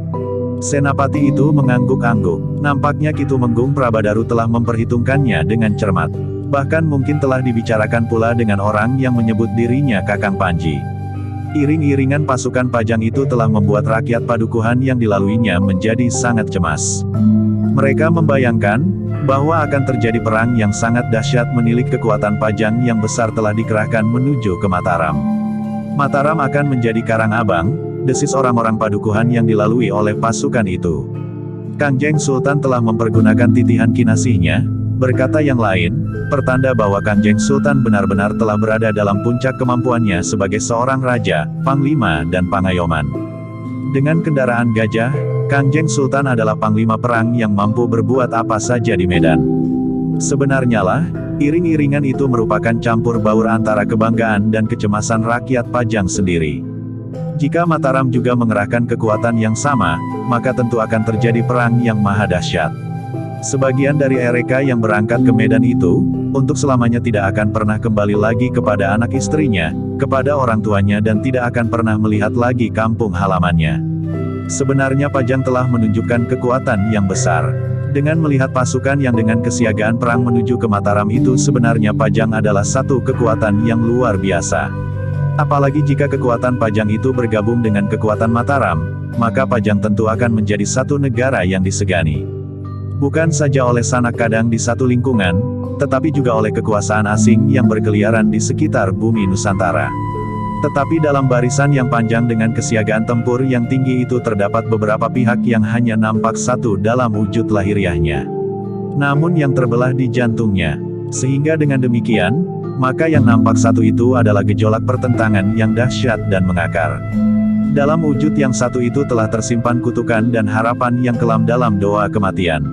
Senapati itu mengangguk-angguk. Nampaknya Ki Tumenggung Prabadaru telah memperhitungkannya dengan cermat. Bahkan mungkin telah dibicarakan pula dengan orang yang menyebut dirinya Kakang Panji. Iring-iringan pasukan Pajang itu telah membuat rakyat padukuhan yang dilaluinya menjadi sangat cemas. Mereka membayangkan, bahwa akan terjadi perang yang sangat dahsyat menilik kekuatan Pajang yang besar telah dikerahkan menuju ke Mataram. Mataram akan menjadi karang abang, desis orang-orang padukuhan yang dilalui oleh pasukan itu. Kangjeng Sultan telah mempergunakan titihan kinasihnya, berkata yang lain, pertanda bahwa Kangjeng Sultan benar-benar telah berada dalam puncak kemampuannya sebagai seorang raja, panglima dan pangayoman. Dengan kendaraan gajah, Kangjeng Sultan adalah panglima perang yang mampu berbuat apa saja di medan. Sebenarnya lah, iring-iringan itu merupakan campur baur antara kebanggaan dan kecemasan rakyat Pajang sendiri. Jika Mataram juga mengerahkan kekuatan yang sama, maka tentu akan terjadi perang yang maha dahsyat. Sebagian dari mereka yang berangkat ke medan itu, untuk selamanya tidak akan pernah kembali lagi kepada anak istrinya, kepada orang tuanya dan tidak akan pernah melihat lagi kampung halamannya. Sebenarnya Pajang telah menunjukkan kekuatan yang besar. Dengan melihat pasukan yang dengan kesiagaan perang menuju ke Mataram itu sebenarnya Pajang adalah satu kekuatan yang luar biasa. Apalagi jika kekuatan Pajang itu bergabung dengan kekuatan Mataram, maka Pajang tentu akan menjadi satu negara yang disegani. Bukan saja oleh sanak kadang di satu lingkungan, tetapi juga oleh kekuasaan asing yang berkeliaran di sekitar bumi Nusantara. Tetapi dalam barisan yang panjang dengan kesiagaan tempur yang tinggi itu terdapat beberapa pihak yang hanya nampak satu dalam wujud lahiriahnya, namun yang terbelah di jantungnya. Sehingga dengan demikian, maka yang nampak satu itu adalah gejolak pertentangan yang dahsyat dan mengakar. Dalam wujud yang satu itu telah tersimpan kutukan dan harapan yang kelam dalam doa kematian.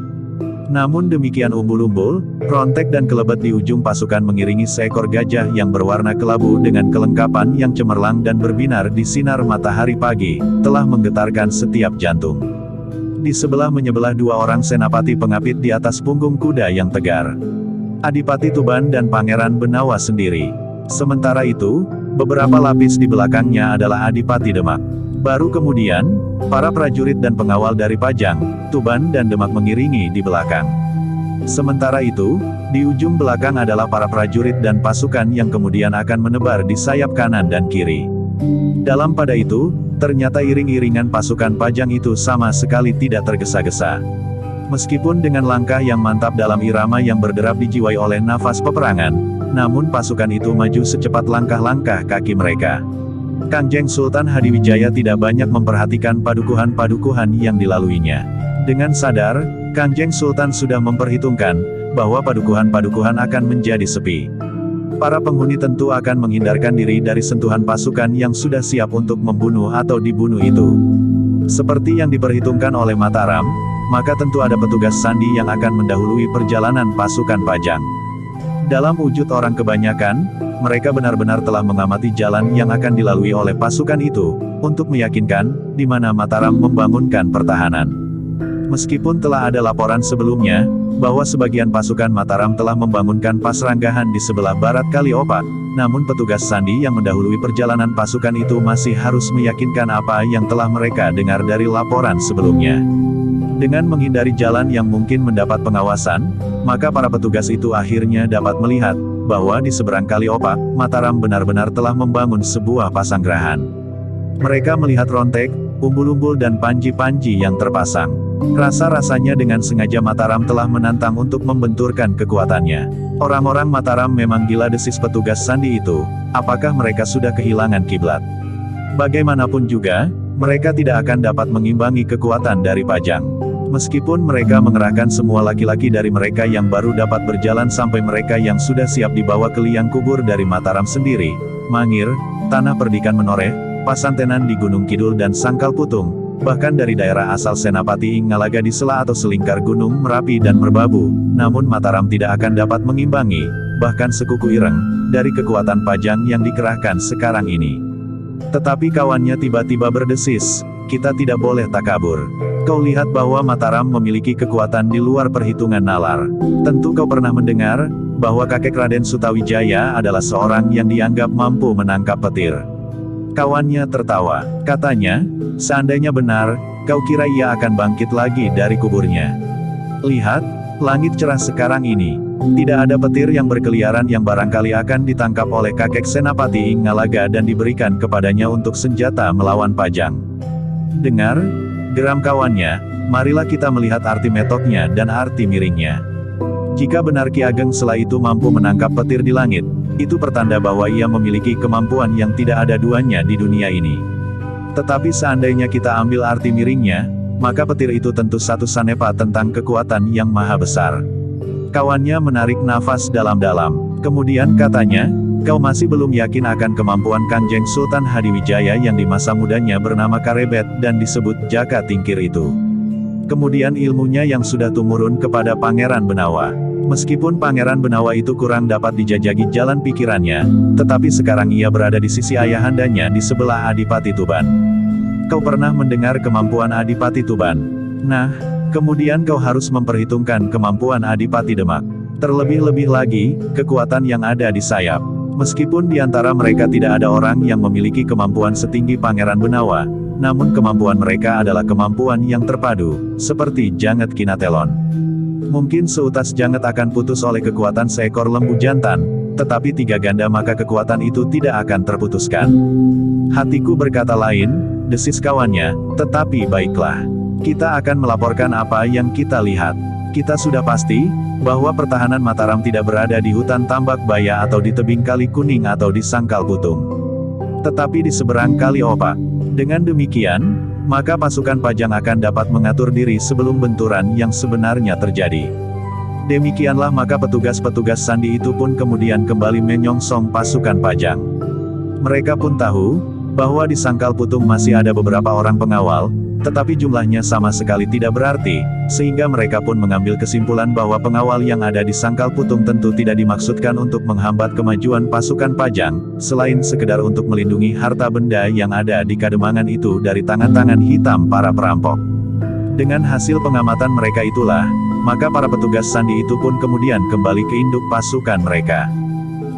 Namun demikian umbul-umbul, rontek dan kelebet di ujung pasukan mengiringi seekor gajah yang berwarna kelabu dengan kelengkapan yang cemerlang dan berbinar di sinar matahari pagi, telah menggetarkan setiap jantung. Di sebelah menyebelah dua orang senapati pengapit di atas punggung kuda yang tegar. Adipati Tuban dan Pangeran Benawa sendiri. Sementara itu, beberapa lapis di belakangnya adalah Adipati Demak. Baru kemudian, para prajurit dan pengawal dari Pajang, Tuban dan Demak mengiringi di belakang. Sementara itu, di ujung belakang adalah para prajurit dan pasukan yang kemudian akan menebar di sayap kanan dan kiri. Dalam pada itu, ternyata iring-iringan pasukan Pajang itu sama sekali tidak tergesa-gesa. Meskipun dengan langkah yang mantap dalam irama yang berderap dijiwai oleh nafas peperangan, namun pasukan itu maju secepat langkah-langkah kaki mereka. Kangjeng Sultan Hadiwijaya tidak banyak memperhatikan padukuhan-padukuhan yang dilaluinya. Dengan sadar, Kangjeng Sultan sudah memperhitungkan, bahwa padukuhan-padukuhan akan menjadi sepi. Para penghuni tentu akan menghindarkan diri dari sentuhan pasukan yang sudah siap untuk membunuh atau dibunuh itu. Seperti yang diperhitungkan oleh Mataram, maka tentu ada petugas sandi yang akan mendahului perjalanan pasukan Pajang. Dalam wujud orang kebanyakan, mereka benar-benar telah mengamati jalan yang akan dilalui oleh pasukan itu, untuk meyakinkan, di mana Mataram membangunkan pertahanan. Meskipun telah ada laporan sebelumnya, bahwa sebagian pasukan Mataram telah membangunkan pasranggahan di sebelah barat Kaliopak, namun petugas sandi yang mendahului perjalanan pasukan itu masih harus meyakinkan apa yang telah mereka dengar dari laporan sebelumnya. Dengan menghindari jalan yang mungkin mendapat pengawasan, maka para petugas itu akhirnya dapat melihat, bahwa di seberang Kaliopak, Mataram benar-benar telah membangun sebuah pasanggrahan. Mereka melihat rontek, umbul-umbul dan panji-panji yang terpasang. Rasa-rasanya dengan sengaja Mataram telah menantang untuk membenturkan kekuatannya. Orang-orang Mataram memang gila, desis petugas sandi itu. Apakah mereka sudah kehilangan kiblat? Bagaimanapun juga, mereka tidak akan dapat mengimbangi kekuatan dari Pajang. Meskipun mereka mengerahkan semua laki-laki dari mereka yang baru dapat berjalan sampai mereka yang sudah siap dibawa ke liang kubur dari Mataram sendiri, Mangir, Tanah Perdikan Menoreh, Pasantenan di Gunung Kidul dan Sangkal Putung, bahkan dari daerah asal Senapati Inggalaga di sela atau selingkar Gunung Merapi dan Merbabu, namun Mataram tidak akan dapat mengimbangi, bahkan sekuku Ireng, dari kekuatan Pajang yang dikerahkan sekarang ini. Tetapi kawannya tiba-tiba berdesis, kita tidak boleh takabur. Kau lihat bahwa Mataram memiliki kekuatan di luar perhitungan nalar. Tentu kau pernah mendengar, bahwa kakek Raden Sutawijaya adalah seorang yang dianggap mampu menangkap petir. Kawannya tertawa, katanya, seandainya benar, kau kira ia akan bangkit lagi dari kuburnya. Lihat, langit cerah sekarang ini. Tidak ada petir yang berkeliaran yang barangkali akan ditangkap oleh kakek Senapati Inggalaga dan diberikan kepadanya untuk senjata melawan Pajang. Dengar, geram kawannya, marilah kita melihat arti metoknya dan arti miringnya. Jika benar Ki Ageng Sela itu mampu menangkap petir di langit, itu pertanda bahwa ia memiliki kemampuan yang tidak ada duanya di dunia ini. Tetapi seandainya kita ambil arti miringnya, maka petir itu tentu satu sanepa tentang kekuatan yang maha besar. Kawannya menarik nafas dalam-dalam, kemudian katanya, kau masih belum yakin akan kemampuan Kanjeng Sultan Hadiwijaya yang di masa mudanya bernama Karebet dan disebut Jaka Tingkir itu. Kemudian ilmunya yang sudah tumurun kepada Pangeran Benawa. Meskipun Pangeran Benawa itu kurang dapat dijajaki jalan pikirannya, tetapi sekarang ia berada di sisi ayahandanya di sebelah Adipati Tuban. Kau pernah mendengar kemampuan Adipati Tuban? Nah, kemudian kau harus memperhitungkan kemampuan Adipati Demak. Terlebih-lebih lagi, kekuatan yang ada di sayap. Meskipun di antara mereka tidak ada orang yang memiliki kemampuan setinggi Pangeran Benawa, namun kemampuan mereka adalah kemampuan yang terpadu, seperti Janget Kinatelon. Mungkin seutas Janget akan putus oleh kekuatan seekor lembu jantan, tetapi tiga ganda maka kekuatan itu tidak akan terputuskan. Hatiku berkata lain, desis kawannya, tetapi baiklah. Kita akan melaporkan apa yang kita lihat. Kita sudah pasti, bahwa pertahanan Mataram tidak berada di hutan Tambak Baya atau di tebing Kali Kuning atau di Sangkal Putung. Tetapi di seberang Kaliopak. Dengan demikian, maka pasukan Pajang akan dapat mengatur diri sebelum benturan yang sebenarnya terjadi. Demikianlah maka petugas-petugas sandi itu pun kemudian kembali menyongsong pasukan Pajang. Mereka pun tahu, bahwa di Sangkal Putung masih ada beberapa orang pengawal, tetapi jumlahnya sama sekali tidak berarti, sehingga mereka pun mengambil kesimpulan bahwa pengawal yang ada di Sangkal Putung tentu tidak dimaksudkan untuk menghambat kemajuan pasukan Pajang, selain sekedar untuk melindungi harta benda yang ada di Kademangan itu dari tangan-tangan hitam para perampok. Dengan hasil pengamatan mereka itulah, maka para petugas sandi itu pun kemudian kembali ke induk pasukan mereka.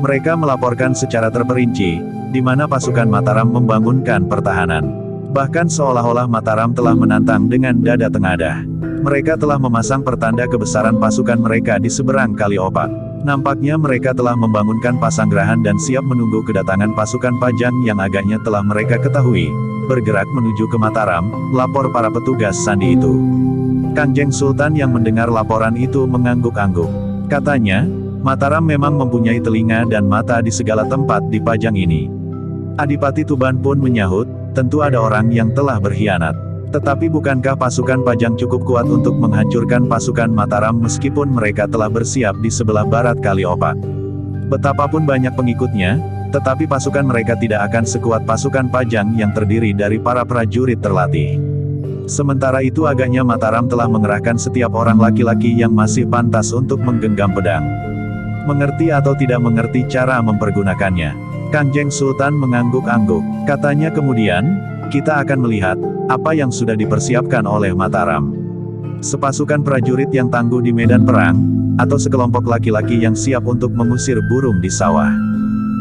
Mereka melaporkan secara terperinci, di mana pasukan Mataram membangunkan pertahanan. Bahkan seolah-olah Mataram telah menantang dengan dada tengadah. Mereka telah memasang pertanda kebesaran pasukan mereka di seberang Kaliopak. Nampaknya mereka telah membangunkan pasanggrahan dan siap menunggu kedatangan pasukan Pajang yang agaknya telah mereka ketahui, bergerak menuju ke Mataram, lapor para petugas sandi itu. Kanjeng Sultan yang mendengar laporan itu mengangguk-angguk. Katanya, Mataram memang mempunyai telinga dan mata di segala tempat di Pajang ini. Adipati Tuban pun menyahut, tentu ada orang yang telah berkhianat. Tetapi bukankah pasukan Pajang cukup kuat untuk menghancurkan pasukan Mataram meskipun mereka telah bersiap di sebelah barat Kaliopak? Betapapun banyak pengikutnya, tetapi pasukan mereka tidak akan sekuat pasukan Pajang yang terdiri dari para prajurit terlatih. Sementara itu agaknya Mataram telah mengerahkan setiap orang laki-laki yang masih pantas untuk menggenggam pedang. Mengerti atau tidak mengerti cara mempergunakannya. Kanjeng Sultan mengangguk-angguk. Katanya kemudian, kita akan melihat apa yang sudah dipersiapkan oleh Mataram. Sepasukan prajurit yang tangguh di medan perang, atau sekelompok laki-laki yang siap untuk mengusir burung di sawah.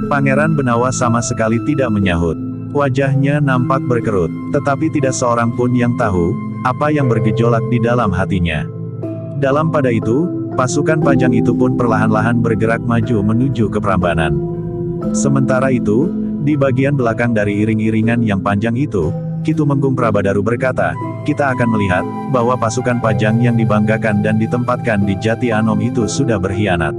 Pangeran Benawa sama sekali tidak menyahut. Wajahnya nampak berkerut, tetapi tidak seorang pun yang tahu apa yang bergejolak di dalam hatinya. Dalam pada itu, pasukan Pajang itu pun perlahan-lahan bergerak maju menuju ke Prambanan. Sementara itu, di bagian belakang dari iring-iringan yang panjang itu, Ki Tumenggung Prabadaru berkata, kita akan melihat bahwa pasukan Pajang yang dibanggakan dan ditempatkan di Jati Anom itu sudah berkhianat.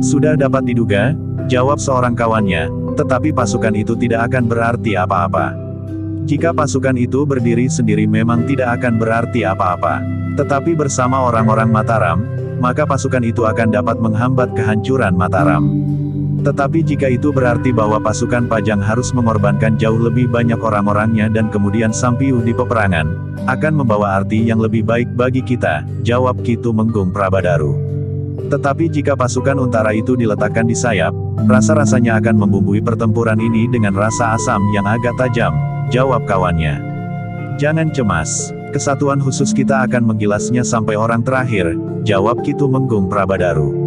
Sudah dapat diduga, jawab seorang kawannya, tetapi pasukan itu tidak akan berarti apa-apa. Jika pasukan itu berdiri sendiri memang tidak akan berarti apa-apa. Tetapi bersama orang-orang Mataram, maka pasukan itu akan dapat menghambat kehancuran Mataram. Tetapi jika itu berarti bahwa pasukan Pajang harus mengorbankan jauh lebih banyak orang-orangnya dan kemudian sampiuh di peperangan, akan membawa arti yang lebih baik bagi kita, jawab Ki Tumenggung Prabadaru. Tetapi jika pasukan Untara itu diletakkan di sayap, rasa-rasanya akan membumbui pertempuran ini dengan rasa asam yang agak tajam, jawab kawannya. Jangan cemas, kesatuan khusus kita akan menggilasnya sampai orang terakhir, jawab Ki Tumenggung Prabadaru.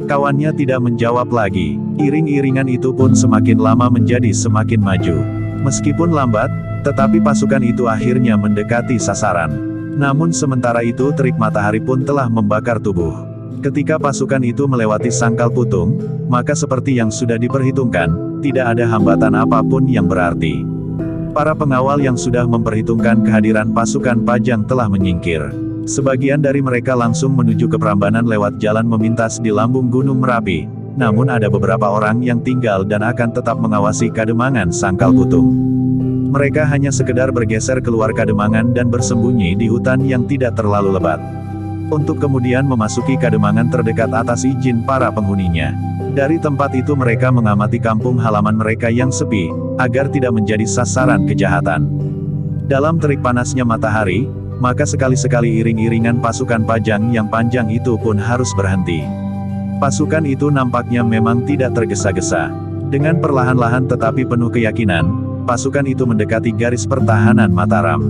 Kawannya tidak menjawab lagi, iring-iringan itu pun semakin lama menjadi semakin maju. Meskipun lambat, tetapi pasukan itu akhirnya mendekati sasaran. Namun sementara itu terik matahari pun telah membakar tubuh. Ketika pasukan itu melewati Sangkal Putung, maka seperti yang sudah diperhitungkan, tidak ada hambatan apapun yang berarti. Para pengawal yang sudah memperhitungkan kehadiran pasukan Pajang telah menyingkir. Sebagian dari mereka langsung menuju ke Prambanan lewat jalan memintas di lambung Gunung Merapi, namun ada beberapa orang yang tinggal dan akan tetap mengawasi Kademangan Sangkal Putung. Mereka hanya sekedar bergeser keluar Kademangan dan bersembunyi di hutan yang tidak terlalu lebat. Untuk kemudian memasuki Kademangan terdekat atas izin para penghuninya. Dari tempat itu mereka mengamati kampung halaman mereka yang sepi, agar tidak menjadi sasaran kejahatan. Dalam terik panasnya matahari, maka sekali-sekali iring-iringan pasukan Pajang yang panjang itu pun harus berhenti. Pasukan itu nampaknya memang tidak tergesa-gesa. Dengan perlahan-lahan tetapi penuh keyakinan, pasukan itu mendekati garis pertahanan Mataram.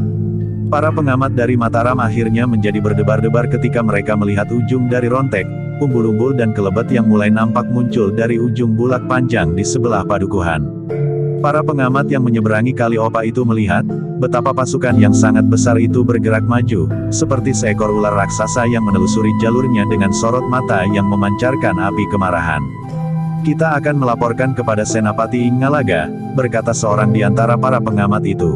Para pengamat dari Mataram akhirnya menjadi berdebar-debar ketika mereka melihat ujung dari rontek, umbul-umbul dan kelebet yang mulai nampak muncul dari ujung bulak panjang di sebelah padukuhan. Para pengamat yang menyeberangi Kali Opa itu melihat betapa pasukan yang sangat besar itu bergerak maju, seperti seekor ular raksasa yang menelusuri jalurnya dengan sorot mata yang memancarkan api kemarahan. Kita akan melaporkan kepada Senapati Inggalaga, berkata seorang di antara para pengamat itu.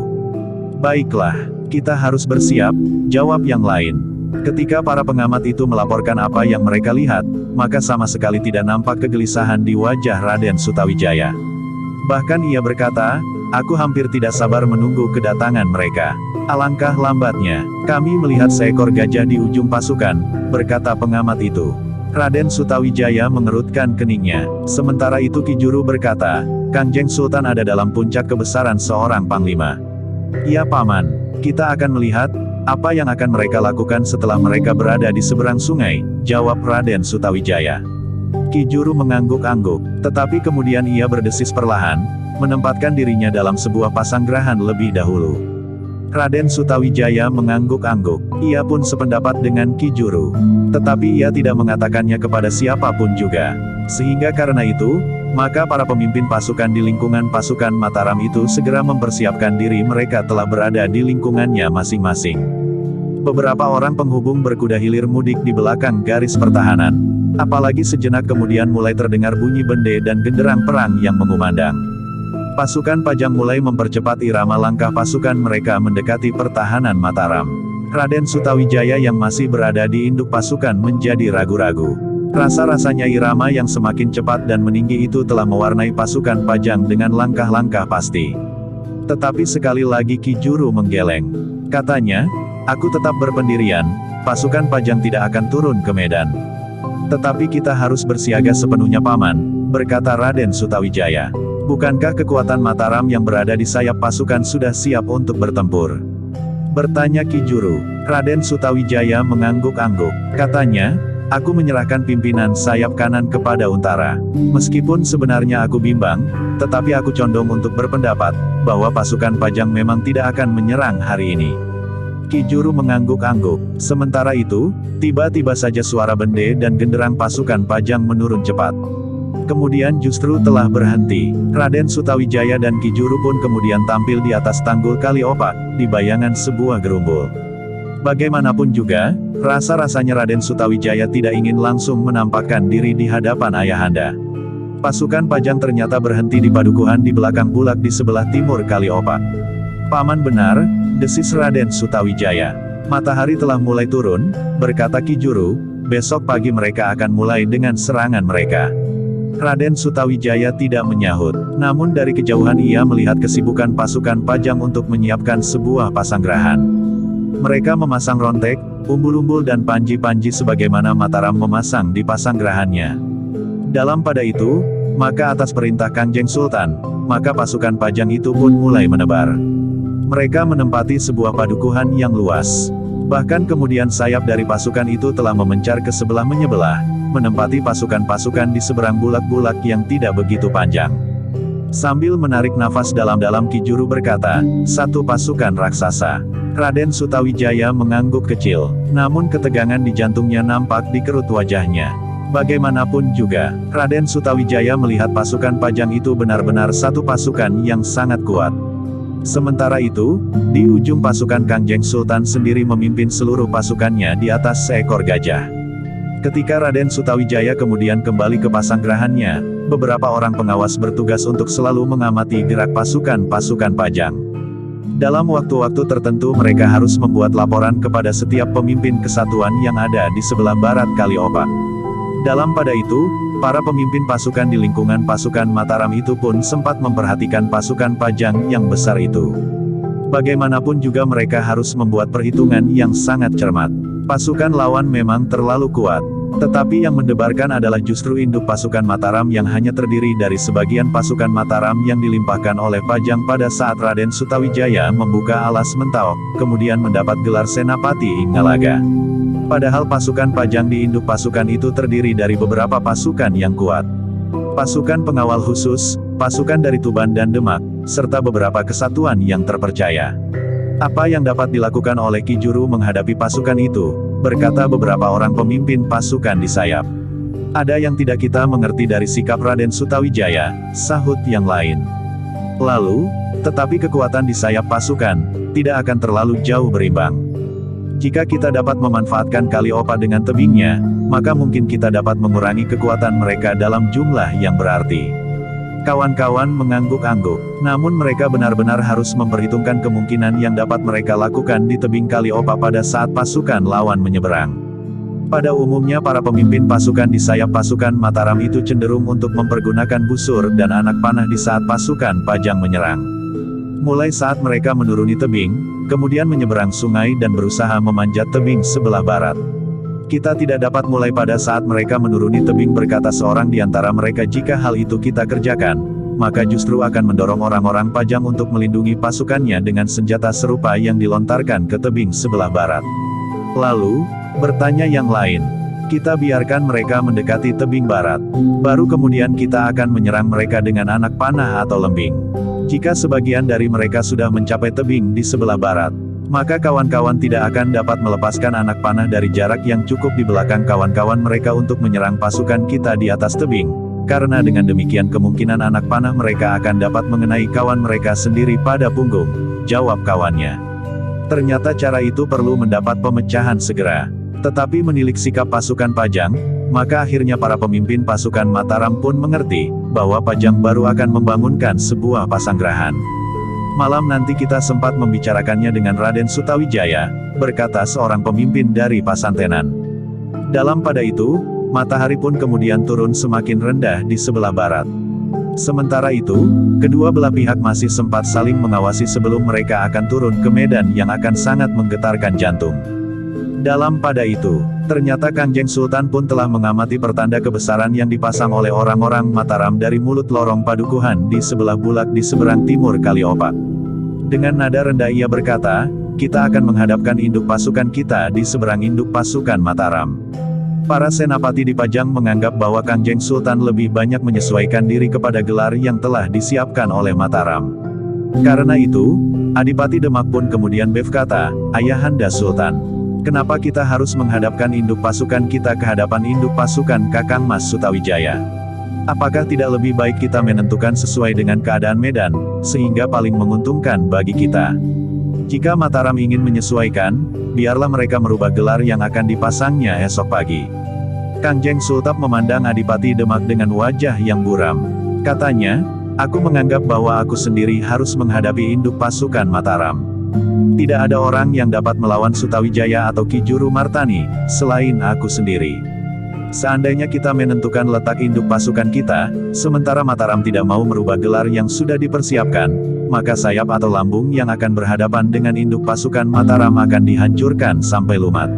Baiklah, kita harus bersiap, jawab yang lain. Ketika para pengamat itu melaporkan apa yang mereka lihat, maka sama sekali tidak nampak kegelisahan di wajah Raden Sutawijaya. Bahkan ia berkata, aku hampir tidak sabar menunggu kedatangan mereka. Alangkah lambatnya, kami melihat seekor gajah di ujung pasukan, berkata pengamat itu. Raden Sutawijaya mengerutkan keningnya. Sementara itu Ki Juru berkata, Kanjeng Sultan ada dalam puncak kebesaran seorang panglima. Ya paman, kita akan melihat apa yang akan mereka lakukan setelah mereka berada di seberang sungai, jawab Raden Sutawijaya. Ki Juru mengangguk-angguk, tetapi kemudian ia berdesis perlahan, menempatkan dirinya dalam sebuah pasanggerahan lebih dahulu. Raden Sutawijaya mengangguk-angguk, ia pun sependapat dengan Ki Juru. Tetapi ia tidak mengatakannya kepada siapapun juga. Sehingga karena itu, maka para pemimpin pasukan di lingkungan pasukan Mataram itu segera mempersiapkan diri mereka telah berada di lingkungannya masing-masing. Beberapa orang penghubung berkuda hilir mudik di belakang garis pertahanan. Apalagi sejenak kemudian mulai terdengar bunyi bende dan genderang perang yang mengumandang. Pasukan Pajang mulai mempercepat irama langkah pasukan mereka mendekati pertahanan Mataram. Raden Sutawijaya yang masih berada di induk pasukan menjadi ragu-ragu. Rasa-rasanya irama yang semakin cepat dan meninggi itu telah mewarnai pasukan Pajang dengan langkah-langkah pasti. Tetapi sekali lagi Ki Juru menggeleng. Katanya, aku tetap berpendirian, pasukan Pajang tidak akan turun ke medan. Tetapi kita harus bersiaga sepenuhnya paman, berkata Raden Sutawijaya. Bukankah kekuatan Mataram yang berada di sayap pasukan sudah siap untuk bertempur? Bertanya Ki Juru. Raden Sutawijaya mengangguk-angguk. Katanya, aku menyerahkan pimpinan sayap kanan kepada Untara. Meskipun sebenarnya aku bimbang, tetapi aku condong untuk berpendapat, bahwa pasukan Pajang memang tidak akan menyerang hari ini. Ki Juru mengangguk-angguk. Sementara itu, tiba-tiba saja suara bende dan genderang pasukan Pajang menurun cepat. Kemudian justru telah berhenti. Raden Sutawijaya dan Ki Juru pun kemudian tampil di atas tanggul Kali Opak, di bayangan sebuah gerumbul. Bagaimanapun juga, rasa-rasanya Raden Sutawijaya tidak ingin langsung menampakkan diri di hadapan ayahanda. Pasukan Pajang ternyata berhenti di padukuhan di belakang bulak di sebelah timur Kali Opak. Paman benar, desis Raden Sutawijaya. Matahari telah mulai turun, berkata Ki Juru, besok pagi mereka akan mulai dengan serangan mereka. Raden Sutawijaya tidak menyahut, namun dari kejauhan ia melihat kesibukan pasukan Pajang untuk menyiapkan sebuah pasanggerahan. Mereka memasang rontek, umbul-umbul dan panji-panji sebagaimana Mataram memasang di pasanggerahannya. Dalam pada itu, maka atas perintah Kangjeng Sultan, maka pasukan Pajang itu pun mulai menebar. Mereka menempati sebuah padukuhan yang luas. Bahkan kemudian sayap dari pasukan itu telah memencar ke sebelah menyebelah, menempati pasukan-pasukan di seberang bulak-bulak yang tidak begitu panjang. Sambil menarik nafas dalam-dalam Ki Juru berkata, satu pasukan raksasa. Raden Sutawijaya mengangguk kecil, namun ketegangan di jantungnya nampak di kerut wajahnya. Bagaimanapun juga, Raden Sutawijaya melihat pasukan Pajang itu benar-benar satu pasukan yang sangat kuat. Sementara itu, di ujung pasukan Kangjeng Sultan sendiri memimpin seluruh pasukannya di atas seekor gajah. Ketika Raden Sutawijaya kemudian kembali ke pasanggerahannya, beberapa orang pengawas bertugas untuk selalu mengamati gerak pasukan-pasukan Pajang. Dalam waktu-waktu tertentu mereka harus membuat laporan kepada setiap pemimpin kesatuan yang ada di sebelah barat Kali Opak. Dalam pada itu, para pemimpin pasukan di lingkungan pasukan Mataram itu pun sempat memperhatikan pasukan Pajang yang besar itu. Bagaimanapun juga mereka harus membuat perhitungan yang sangat cermat. Pasukan lawan memang terlalu kuat. Tetapi yang mendebarkan adalah justru induk pasukan Mataram yang hanya terdiri dari sebagian pasukan Mataram yang dilimpahkan oleh Pajang pada saat Raden Sutawijaya membuka alas Mentaok, kemudian mendapat gelar Senapati Inggalaga. Padahal pasukan Pajang di induk pasukan itu terdiri dari beberapa pasukan yang kuat. Pasukan pengawal khusus, pasukan dari Tuban dan Demak, serta beberapa kesatuan yang terpercaya. Apa yang dapat dilakukan oleh Ki Juru menghadapi pasukan itu? Berkata beberapa orang pemimpin pasukan di sayap. Ada yang tidak kita mengerti dari sikap Raden Sutawijaya, sahut yang lain. Lalu, tetapi kekuatan di sayap pasukan, tidak akan terlalu jauh berimbang. Jika kita dapat memanfaatkan Kali Opak dengan tebingnya, maka mungkin kita dapat mengurangi kekuatan mereka dalam jumlah yang berarti. Kawan-kawan mengangguk-angguk, namun mereka benar-benar harus memperhitungkan kemungkinan yang dapat mereka lakukan di tebing Kali Opak pada saat pasukan lawan menyeberang. Pada umumnya para pemimpin pasukan di sayap pasukan Mataram itu cenderung untuk mempergunakan busur dan anak panah di saat pasukan Pajang menyerang. Mulai saat mereka menuruni tebing, kemudian menyeberang sungai dan berusaha memanjat tebing sebelah barat. Kita tidak dapat mulai pada saat mereka menuruni tebing, berkata seorang di antara mereka. Jika hal itu kita kerjakan, maka justru akan mendorong orang-orang Pajang untuk melindungi pasukannya dengan senjata serupa yang dilontarkan ke tebing sebelah barat. Lalu, bertanya yang lain, kita biarkan mereka mendekati tebing barat. Baru kemudian kita akan menyerang mereka dengan anak panah atau lembing. Jika sebagian dari mereka sudah mencapai tebing di sebelah barat, maka kawan-kawan tidak akan dapat melepaskan anak panah dari jarak yang cukup di belakang kawan-kawan mereka untuk menyerang pasukan kita di atas tebing, karena dengan demikian kemungkinan anak panah mereka akan dapat mengenai kawan mereka sendiri pada punggung, jawab kawannya. Ternyata cara itu perlu mendapat pemecahan segera. Tetapi menilik sikap pasukan Pajang, maka akhirnya para pemimpin pasukan Mataram pun mengerti, bahwa Pajang baru akan membangunkan sebuah pasanggerahan. Malam nanti kita sempat membicarakannya dengan Raden Sutawijaya, berkata seorang pemimpin dari Pasantenan. Dalam pada itu, matahari pun kemudian turun semakin rendah di sebelah barat. Sementara itu, kedua belah pihak masih sempat saling mengawasi sebelum mereka akan turun ke medan yang akan sangat menggetarkan jantung. Dalam pada itu, ternyata Kangjeng Sultan pun telah mengamati pertanda kebesaran yang dipasang oleh orang-orang Mataram dari mulut lorong padukuhan di sebelah bulak di seberang timur Kali Opak. Dengan nada rendah ia berkata, kita akan menghadapkan induk pasukan kita di seberang induk pasukan Mataram. Para senapati di Pajang menganggap bahwa Kangjeng Sultan lebih banyak menyesuaikan diri kepada gelar yang telah disiapkan oleh Mataram. Karena itu, Adipati Demak pun kemudian berkata, "Ayahanda Sultan, kenapa kita harus menghadapkan induk pasukan kita ke hadapan induk pasukan Kakang Mas Sutawijaya? Apakah tidak lebih baik kita menentukan sesuai dengan keadaan medan, sehingga paling menguntungkan bagi kita? Jika Mataram ingin menyesuaikan, biarlah mereka merubah gelar yang akan dipasangnya esok pagi." Kangjeng Sultan memandang Adipati Demak dengan wajah yang buram. Katanya, "Aku menganggap bahwa aku sendiri harus menghadapi induk pasukan Mataram. Tidak ada orang yang dapat melawan Sutawijaya atau Ki Juru Martani, selain aku sendiri. Seandainya kita menentukan letak induk pasukan kita, sementara Mataram tidak mau merubah gelar yang sudah dipersiapkan, maka sayap atau lambung yang akan berhadapan dengan induk pasukan Mataram akan dihancurkan sampai lumat.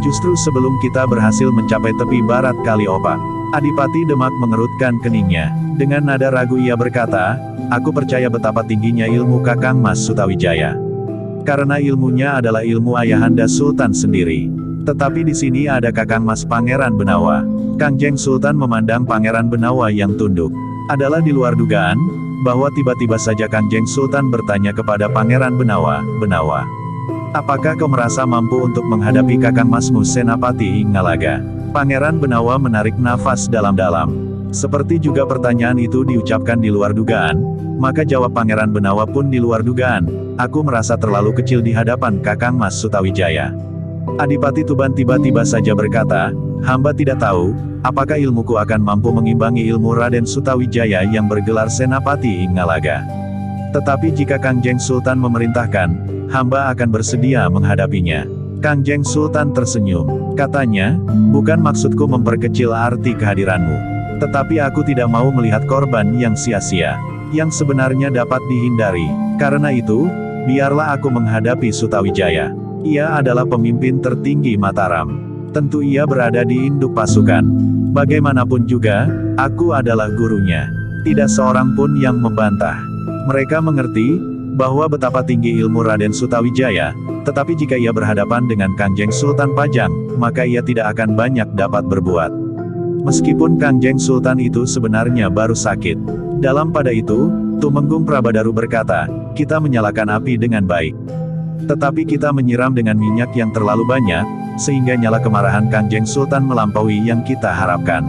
Justru sebelum kita berhasil mencapai tepi barat Kali Opak." Adipati Demak mengerutkan keningnya. Dengan nada ragu ia berkata, "Aku percaya betapa tingginya ilmu Kakang Mas Sutawijaya. Karena ilmunya adalah ilmu Ayahanda Sultan sendiri. Tetapi di sini ada Kakang Mas Pangeran Benawa." Kangjeng Sultan memandang Pangeran Benawa yang tunduk. Adalah di luar dugaan, bahwa tiba-tiba saja Kangjeng Sultan bertanya kepada Pangeran Benawa, "Benawa, apakah kau merasa mampu untuk menghadapi Kakang Masmu Senapati Inggalaga?" Pangeran Benawa menarik nafas dalam-dalam. Seperti juga pertanyaan itu diucapkan di luar dugaan, maka jawab Pangeran Benawa pun di luar dugaan, "Aku merasa terlalu kecil di hadapan Kakang Mas Sutawijaya." Adipati Tuban tiba-tiba saja berkata, "Hamba tidak tahu, apakah ilmuku akan mampu mengimbangi ilmu Raden Sutawijaya yang bergelar Senapati Inggalaga. Tetapi jika Kangjeng Sultan memerintahkan, hamba akan bersedia menghadapinya." Kangjeng Sultan tersenyum. Katanya, "Bukan maksudku memperkecil arti kehadiranmu. Tetapi aku tidak mau melihat korban yang sia-sia, yang sebenarnya dapat dihindari. Karena itu, biarlah aku menghadapi Sutawijaya. Ia adalah pemimpin tertinggi Mataram. Tentu ia berada di induk pasukan. Bagaimanapun juga, aku adalah gurunya." Tidak seorang pun yang membantah. Mereka mengerti bahwa betapa tinggi ilmu Raden Sutawijaya, tetapi jika ia berhadapan dengan Kangjeng Sultan Pajang, maka ia tidak akan banyak dapat berbuat. Meskipun Kangjeng Sultan itu sebenarnya baru sakit. Dalam pada itu, Tumenggung Prabadaru berkata, "Kita menyalakan api dengan baik. Tetapi kita menyiram dengan minyak yang terlalu banyak, sehingga nyala kemarahan Kangjeng Sultan melampaui yang kita harapkan.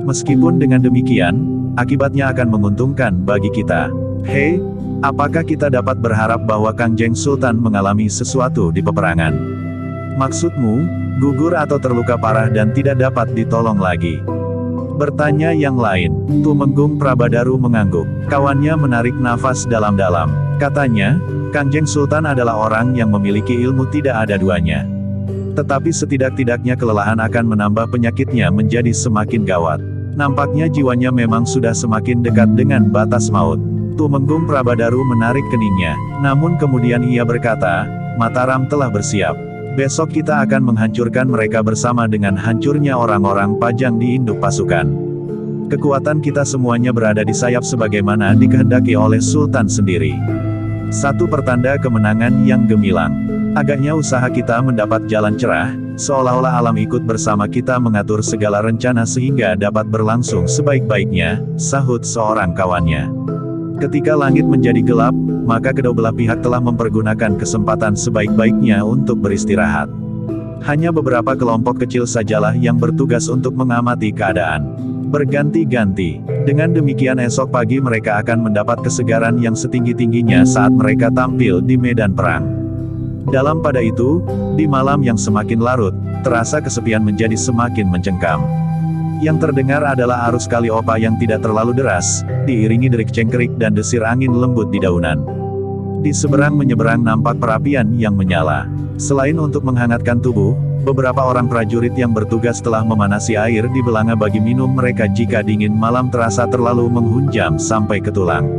Meskipun dengan demikian, akibatnya akan menguntungkan bagi kita. Hei, apakah kita dapat berharap bahwa Kangjeng Sultan mengalami sesuatu di peperangan? Maksudmu, gugur atau terluka parah dan tidak dapat ditolong lagi?" Bertanya yang lain. Tumenggung Prabadaru mengangguk. Kawannya menarik nafas dalam-dalam. Katanya, "Kangjeng Sultan adalah orang yang memiliki ilmu tidak ada duanya. Tetapi setidak-tidaknya kelelahan akan menambah penyakitnya menjadi semakin gawat. Nampaknya jiwanya memang sudah semakin dekat dengan batas maut." Tumenggung Prabadaru menarik keningnya. Namun kemudian ia berkata, "Mataram telah bersiap. Besok kita akan menghancurkan mereka bersama dengan hancurnya orang-orang Pajang di induk pasukan. Kekuatan kita semuanya berada di sayap sebagaimana dikehendaki oleh Sultan sendiri. Satu pertanda kemenangan yang gemilang. Agaknya usaha kita mendapat jalan cerah, seolah-olah alam ikut bersama kita mengatur segala rencana sehingga dapat berlangsung sebaik-baiknya," sahut seorang kawannya. "Ketika langit menjadi gelap, maka kedua belah pihak telah mempergunakan kesempatan sebaik-baiknya untuk beristirahat. Hanya beberapa kelompok kecil sajalah yang bertugas untuk mengamati keadaan. Berganti-ganti. Dengan demikian esok pagi mereka akan mendapat kesegaran yang setinggi-tingginya saat mereka tampil di medan perang." Dalam pada itu, di malam yang semakin larut, terasa kesepian menjadi semakin mencengkam. Yang terdengar adalah arus Kali Opak yang tidak terlalu deras, diiringi derik cengkerik dan desir angin lembut di daunan. Di seberang menyeberang nampak perapian yang menyala. Selain untuk menghangatkan tubuh, beberapa orang prajurit yang bertugas telah memanasi air di belanga bagi minum mereka jika dingin malam terasa terlalu menghunjam sampai ke tulang.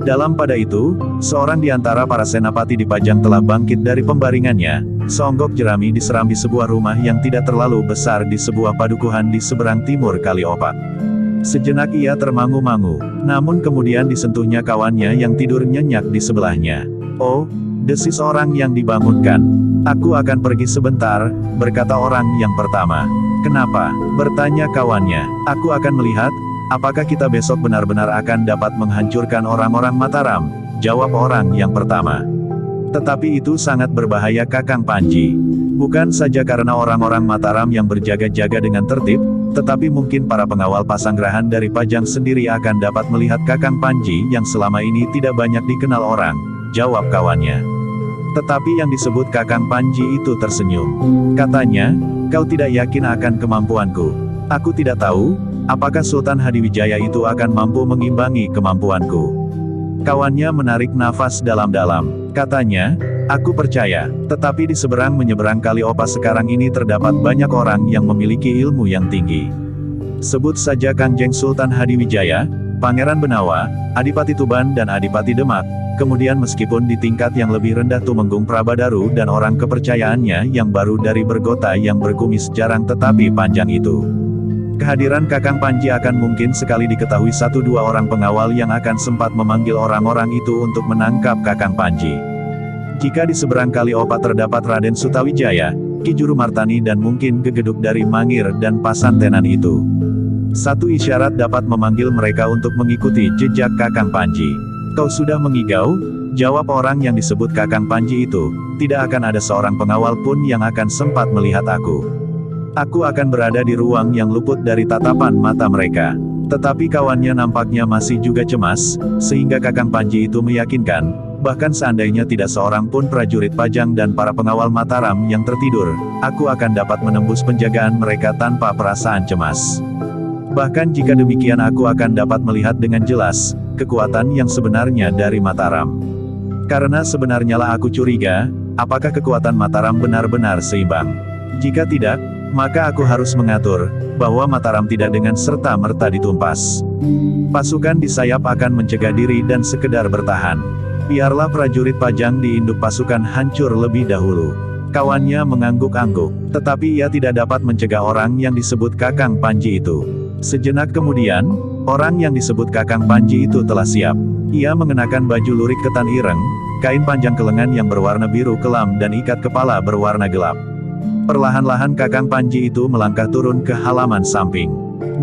Dalam pada itu, seorang di antara para senapati di Pajang telah bangkit dari pembaringannya. Seonggok jerami diserambi sebuah rumah yang tidak terlalu besar di sebuah padukuhan di seberang timur Kali Opak. Sejenak ia termangu-mangu, namun kemudian disentuhnya kawannya yang tidur nyenyak di sebelahnya. "Oh, desis orang yang dibangunkan. Aku akan pergi sebentar, berkata orang yang pertama. Kenapa? Bertanya kawannya. Aku akan melihat, apakah kita besok benar-benar akan dapat menghancurkan orang-orang Mataram, jawab orang yang pertama. Tetapi itu sangat berbahaya Kakang Panji. Bukan saja karena orang-orang Mataram yang berjaga-jaga dengan tertib, tetapi mungkin para pengawal pasanggrahan dari Pajang sendiri akan dapat melihat Kakang Panji yang selama ini tidak banyak dikenal orang, jawab kawannya. Tetapi yang disebut Kakang Panji itu tersenyum. Katanya, kau tidak yakin akan kemampuanku. Aku tidak tahu, apakah Sultan Hadiwijaya itu akan mampu mengimbangi kemampuanku. Kawannya menarik nafas dalam-dalam. Katanya, aku percaya, tetapi di seberang-menyeberang Kaliopas sekarang ini terdapat banyak orang yang memiliki ilmu yang tinggi. Sebut saja Kangjeng Sultan Hadiwijaya, Pangeran Benawa, Adipati Tuban dan Adipati Demak, kemudian meskipun di tingkat yang lebih rendah Tumenggung Prabadaru dan orang kepercayaannya yang baru dari Bergota yang berkumis jarang tetapi panjang itu. Kehadiran Kakang Panji akan mungkin sekali diketahui 1-2 orang pengawal yang akan sempat memanggil orang-orang itu untuk menangkap Kakang Panji. Jika di seberang Kaliopa terdapat Raden Sutawijaya, Ki Juru Martani dan mungkin gegeduk dari Mangir dan Pasantenan itu. Satu isyarat dapat memanggil mereka untuk mengikuti jejak Kakang Panji. Kau sudah mengigau? Jawab orang yang disebut Kakang Panji itu, tidak akan ada seorang pengawal pun yang akan sempat melihat aku. Aku akan berada di ruang yang luput dari tatapan mata mereka. Tetapi kawannya nampaknya masih juga cemas, sehingga Kakang Panji itu meyakinkan, bahkan seandainya tidak seorang pun prajurit Pajang dan para pengawal Mataram yang tertidur, aku akan dapat menembus penjagaan mereka tanpa perasaan cemas. Bahkan jika demikian aku akan dapat melihat dengan jelas, kekuatan yang sebenarnya dari Mataram. Karena sebenarnya lah aku curiga, apakah kekuatan Mataram benar-benar seimbang. Jika tidak, maka aku harus mengatur, bahwa Mataram tidak dengan serta-merta ditumpas. Pasukan di sayap akan mencegah diri dan sekedar bertahan. Biarlah prajurit Pajang di induk pasukan hancur lebih dahulu. Kawannya mengangguk-angguk, tetapi ia tidak dapat mencegah orang yang disebut Kakang Panji itu. Sejenak kemudian, orang yang disebut Kakang Panji itu telah siap. Ia mengenakan baju lurik ketan ireng, kain panjang kelengan yang berwarna biru kelam dan ikat kepala berwarna gelap. Perlahan-lahan Kakang Panji itu melangkah turun ke halaman samping.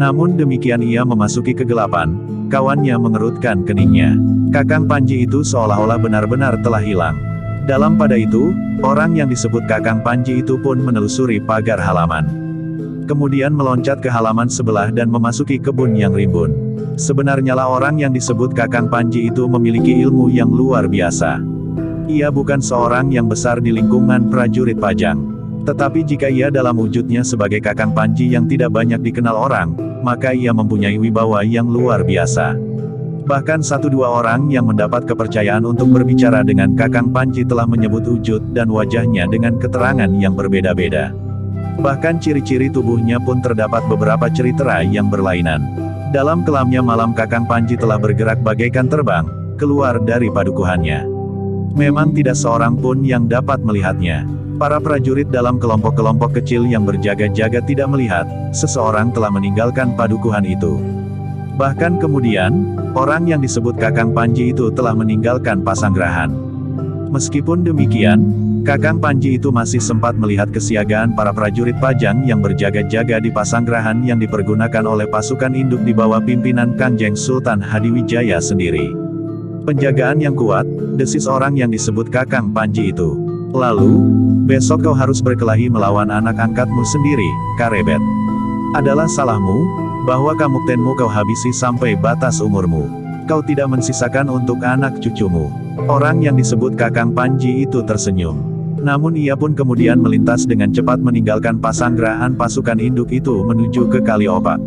Namun demikian ia memasuki kegelapan, kawannya mengerutkan keningnya. Kakang Panji itu seolah-olah benar-benar telah hilang. Dalam pada itu, orang yang disebut Kakang Panji itu pun menelusuri pagar halaman. Kemudian meloncat ke halaman sebelah dan memasuki kebun yang rimbun. Sebenarnya lah orang yang disebut Kakang Panji itu memiliki ilmu yang luar biasa. Ia bukan seorang yang besar di lingkungan prajurit Pajang. Tetapi jika ia dalam wujudnya sebagai Kakang Panji yang tidak banyak dikenal orang, maka ia mempunyai wibawa yang luar biasa. Bahkan 1-2 orang yang mendapat kepercayaan untuk berbicara dengan Kakang Panji telah menyebut wujud dan wajahnya dengan keterangan yang berbeda-beda. Bahkan ciri-ciri tubuhnya pun terdapat beberapa cerita yang berlainan. Dalam kelamnya malam Kakang Panji telah bergerak bagaikan terbang, keluar dari padukuhannya. Memang tidak seorang pun yang dapat melihatnya. Para prajurit dalam kelompok-kelompok kecil yang berjaga-jaga tidak melihat, seseorang telah meninggalkan padukuhan itu. Bahkan kemudian, orang yang disebut Kakang Panji itu telah meninggalkan pasanggrahan. Meskipun demikian, Kakang Panji itu masih sempat melihat kesiagaan para prajurit Pajang yang berjaga-jaga di pasanggrahan yang dipergunakan oleh pasukan induk di bawah pimpinan Kangjeng Sultan Hadiwijaya sendiri. Penjagaan yang kuat, desis orang yang disebut Kakang Panji itu. Lalu, besok kau harus berkelahi melawan anak angkatmu sendiri, Karebet. Adalah salahmu, bahwa kamuktenmu kau habisi sampai batas umurmu. Kau tidak mensisakan untuk anak cucumu. Orang yang disebut Kakang Panji itu tersenyum. Namun ia pun kemudian melintas dengan cepat meninggalkan pasanggrahan pasukan induk itu menuju ke Kaliopak.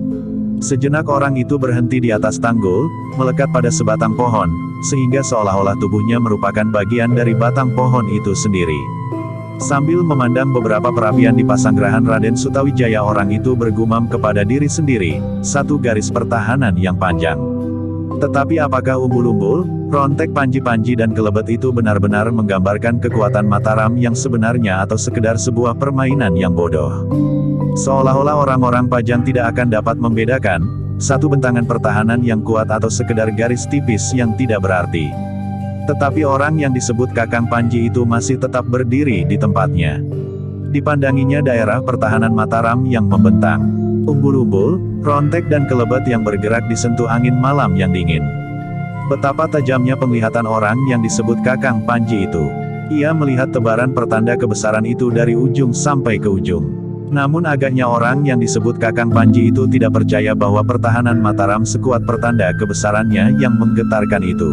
Sejenak orang itu berhenti di atas tanggul, melekat pada sebatang pohon, sehingga seolah-olah tubuhnya merupakan bagian dari batang pohon itu sendiri. Sambil memandang beberapa perapian di pasanggrahan Raden Sutawijaya, orang itu bergumam kepada diri sendiri, satu garis pertahanan yang panjang. Tetapi apakah umbul-umbul, rontek panji-panji dan kelebet itu benar-benar menggambarkan kekuatan Mataram yang sebenarnya atau sekedar sebuah permainan yang bodoh? Seolah-olah orang-orang Pajang tidak akan dapat membedakan, satu bentangan pertahanan yang kuat atau sekedar garis tipis yang tidak berarti. Tetapi orang yang disebut Kakang Panji itu masih tetap berdiri di tempatnya. Dipandanginya daerah pertahanan Mataram yang membentang. Umbul-umbul, rontek dan kelebet yang bergerak disentuh angin malam yang dingin. Betapa tajamnya penglihatan orang yang disebut Kakang Panji itu. Ia melihat tebaran pertanda kebesaran itu dari ujung sampai ke ujung. Namun agaknya orang yang disebut Kakang Panji itu tidak percaya bahwa pertahanan Mataram sekuat pertanda kebesarannya yang menggetarkan itu.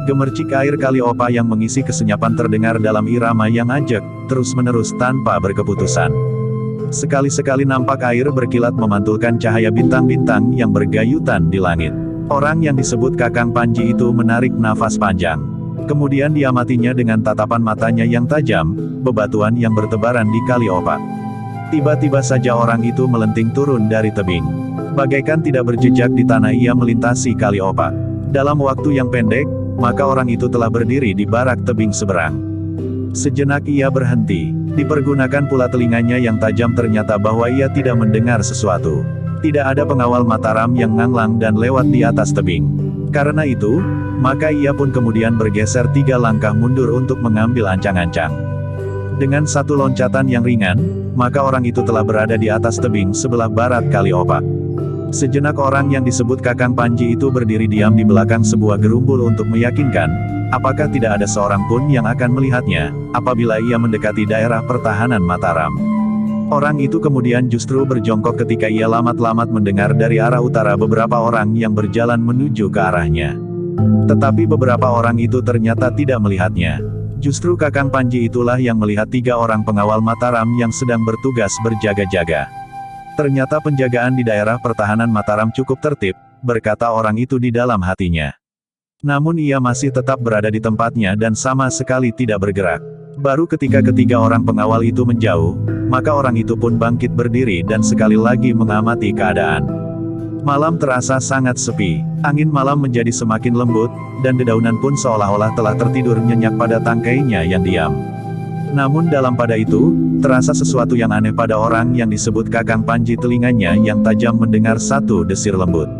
Gemercik air Kali Opa yang mengisi kesenyapan terdengar dalam irama yang ajak, terus-menerus tanpa berkeputusan. Sekali-sekali nampak air berkilat memantulkan cahaya bintang-bintang yang bergayutan di langit. Orang yang disebut Kakang Panji itu menarik nafas panjang. Kemudian diamatinya dengan tatapan matanya yang tajam, bebatuan yang bertebaran di Kali Opa. Tiba-tiba saja orang itu melenting turun dari tebing. Bagaikan tidak berjejak di tanah ia melintasi Kali Opa. Dalam waktu yang pendek, maka orang itu telah berdiri di barak tebing seberang. Sejenak ia berhenti. Dipergunakan pula telinganya yang tajam ternyata bahwa ia tidak mendengar sesuatu. Tidak ada pengawal Mataram yang nganglang dan lewat di atas tebing. Karena itu, maka ia pun kemudian bergeser 3 langkah mundur untuk mengambil ancang-ancang. Dengan satu loncatan yang ringan, maka orang itu telah berada di atas tebing sebelah barat Kali Opa. Sejenak orang yang disebut Kakang Panji itu berdiri diam di belakang sebuah gerumbul untuk meyakinkan, apakah tidak ada seorang pun yang akan melihatnya, apabila ia mendekati daerah pertahanan Mataram. Orang itu kemudian justru berjongkok ketika ia lamat-lamat mendengar dari arah utara beberapa orang yang berjalan menuju ke arahnya. Tetapi beberapa orang itu ternyata tidak melihatnya. Justru Kakang Panji itulah yang melihat 3 orang pengawal Mataram yang sedang bertugas berjaga-jaga. Ternyata penjagaan di daerah pertahanan Mataram cukup tertib, berkata orang itu di dalam hatinya. Namun ia masih tetap berada di tempatnya dan sama sekali tidak bergerak. Baru ketika ketiga orang pengawal itu menjauh, maka orang itu pun bangkit berdiri dan sekali lagi mengamati keadaan. Malam terasa sangat sepi, angin malam menjadi semakin lembut, dan dedaunan pun seolah-olah telah tertidur nyenyak pada tangkainya yang diam. Namun dalam pada itu, terasa sesuatu yang aneh pada orang yang disebut Kakang Panji. Telinganya yang tajam mendengar satu desir lembut.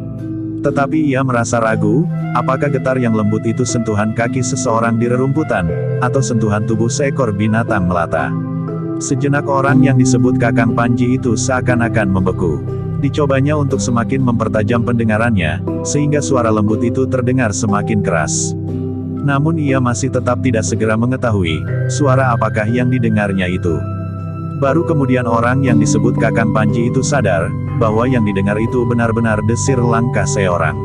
Tetapi ia merasa ragu, apakah getar yang lembut itu sentuhan kaki seseorang di rerumputan, atau sentuhan tubuh seekor binatang melata. Sejenak orang yang disebut Kakang Panji itu seakan-akan membeku. Dicobanya untuk semakin mempertajam pendengarannya, sehingga suara lembut itu terdengar semakin keras. Namun ia masih tetap tidak segera mengetahui, suara apakah yang didengarnya itu. Baru kemudian orang yang disebut Kakang Panji itu sadar, bahwa yang didengar itu benar-benar desir langkah seorang.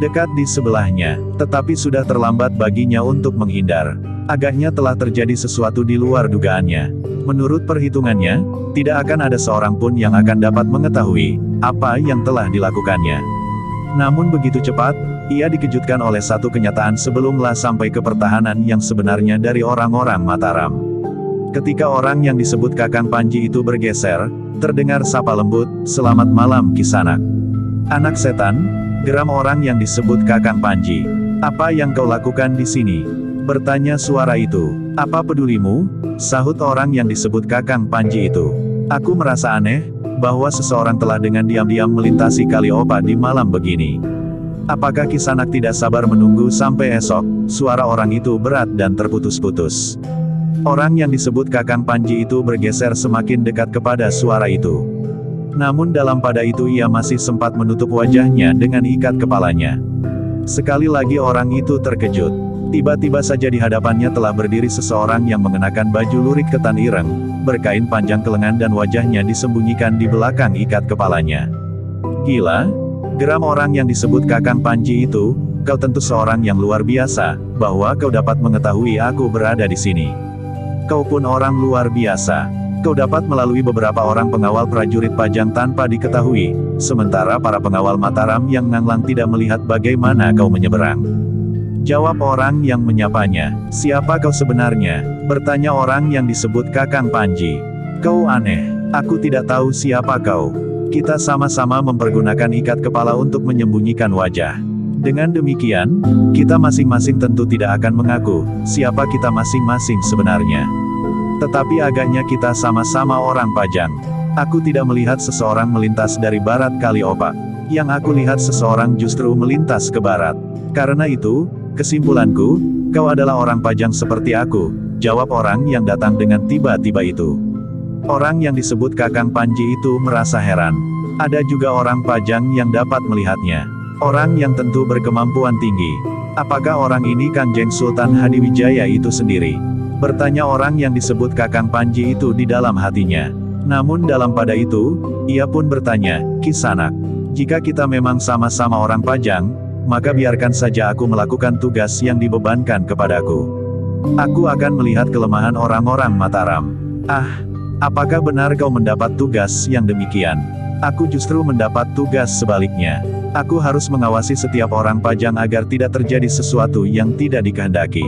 Dekat di sebelahnya, tetapi sudah terlambat baginya untuk menghindar. Agaknya telah terjadi sesuatu di luar dugaannya. Menurut perhitungannya, tidak akan ada seorang pun yang akan dapat mengetahui, apa yang telah dilakukannya. Namun begitu cepat, ia dikejutkan oleh satu kenyataan sebelumlah sampai ke pertahanan yang sebenarnya dari orang-orang Mataram. Ketika orang yang disebut Kakang Panji itu bergeser, terdengar sapa lembut, "Selamat malam Kisanak." "Anak setan," geram orang yang disebut Kakang Panji. "Apa yang kau lakukan di sini?" bertanya suara itu. "Apa pedulimu?" sahut orang yang disebut Kakang Panji itu. "Aku merasa aneh, bahwa seseorang telah dengan diam-diam melintasi Kali Opa di malam begini. Apakah Kisanak tidak sabar menunggu sampai esok?" Suara orang itu berat dan terputus-putus. Orang yang disebut Kakang Panji itu bergeser semakin dekat kepada suara itu. Namun dalam pada itu ia masih sempat menutup wajahnya dengan ikat kepalanya. Sekali lagi orang itu terkejut. Tiba-tiba saja di hadapannya telah berdiri seseorang yang mengenakan baju lurik ketan ireng, berkain panjang ke lengan dan wajahnya disembunyikan di belakang ikat kepalanya. "Gila?" geram orang yang disebut Kakang Panji itu, "Kau tentu seorang yang luar biasa, bahwa kau dapat mengetahui aku berada di sini. Kau pun orang luar biasa. Kau dapat melalui beberapa orang pengawal prajurit Pajang tanpa diketahui, sementara para pengawal Mataram yang nganglang tidak melihat bagaimana kau menyeberang." Jawab orang yang menyapanya. "Siapa kau sebenarnya?" bertanya orang yang disebut Kakang Panji. "Kau aneh. Aku tidak tahu siapa kau. Kita sama-sama mempergunakan ikat kepala untuk menyembunyikan wajah. Dengan demikian, kita masing-masing tentu tidak akan mengaku siapa kita masing-masing sebenarnya. Tetapi agaknya kita sama-sama orang Pajang. Aku tidak melihat seseorang melintas dari barat Kali Opa. Yang aku lihat seseorang justru melintas ke barat. Karena itu, kesimpulanku, Kau adalah orang pajang seperti aku, jawab orang yang datang dengan tiba-tiba itu. Orang yang disebut Kakang Panji itu merasa heran. Ada juga orang pajang yang dapat melihatnya. Orang yang tentu berkemampuan tinggi. Apakah orang ini Kanjeng Sultan Hadiwijaya itu sendiri? Bertanya orang yang disebut Kakang Panji itu di dalam hatinya. Namun dalam pada itu, ia pun bertanya, Kisanak, jika kita memang sama-sama orang pajang, maka biarkan saja aku melakukan tugas yang dibebankan kepadaku. Aku akan melihat kelemahan orang-orang Mataram. Ah, apakah benar kau mendapat tugas yang demikian? Aku justru mendapat tugas sebaliknya. Aku harus mengawasi setiap orang pajang agar tidak terjadi sesuatu yang tidak dikehendaki.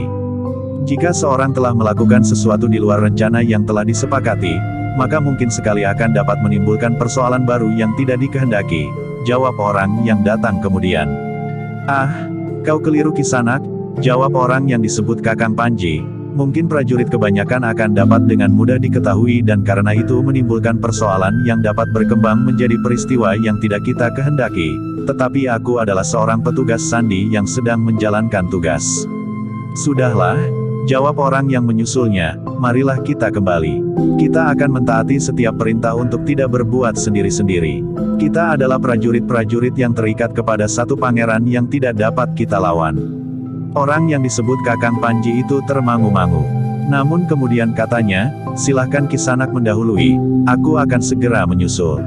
Jika seorang telah melakukan sesuatu di luar rencana yang telah disepakati, maka mungkin sekali akan dapat menimbulkan persoalan baru yang tidak dikehendaki, jawab orang yang datang kemudian. Ah, kau keliru Kisanak, jawab orang yang disebut Kakang Panji. Mungkin prajurit kebanyakan akan dapat dengan mudah diketahui dan karena itu menimbulkan persoalan yang dapat berkembang menjadi peristiwa yang tidak kita kehendaki. Tetapi aku adalah seorang petugas sandi yang sedang menjalankan tugas. Sudahlah, jawab orang yang menyusulnya, marilah kita kembali. Kita akan mentaati setiap perintah untuk tidak berbuat sendiri-sendiri. Kita adalah prajurit-prajurit yang terikat kepada satu pangeran yang tidak dapat kita lawan. Orang yang disebut Kakang Panji itu termangu-mangu. Namun kemudian katanya, silahkan Kisanak mendahului, aku akan segera menyusul.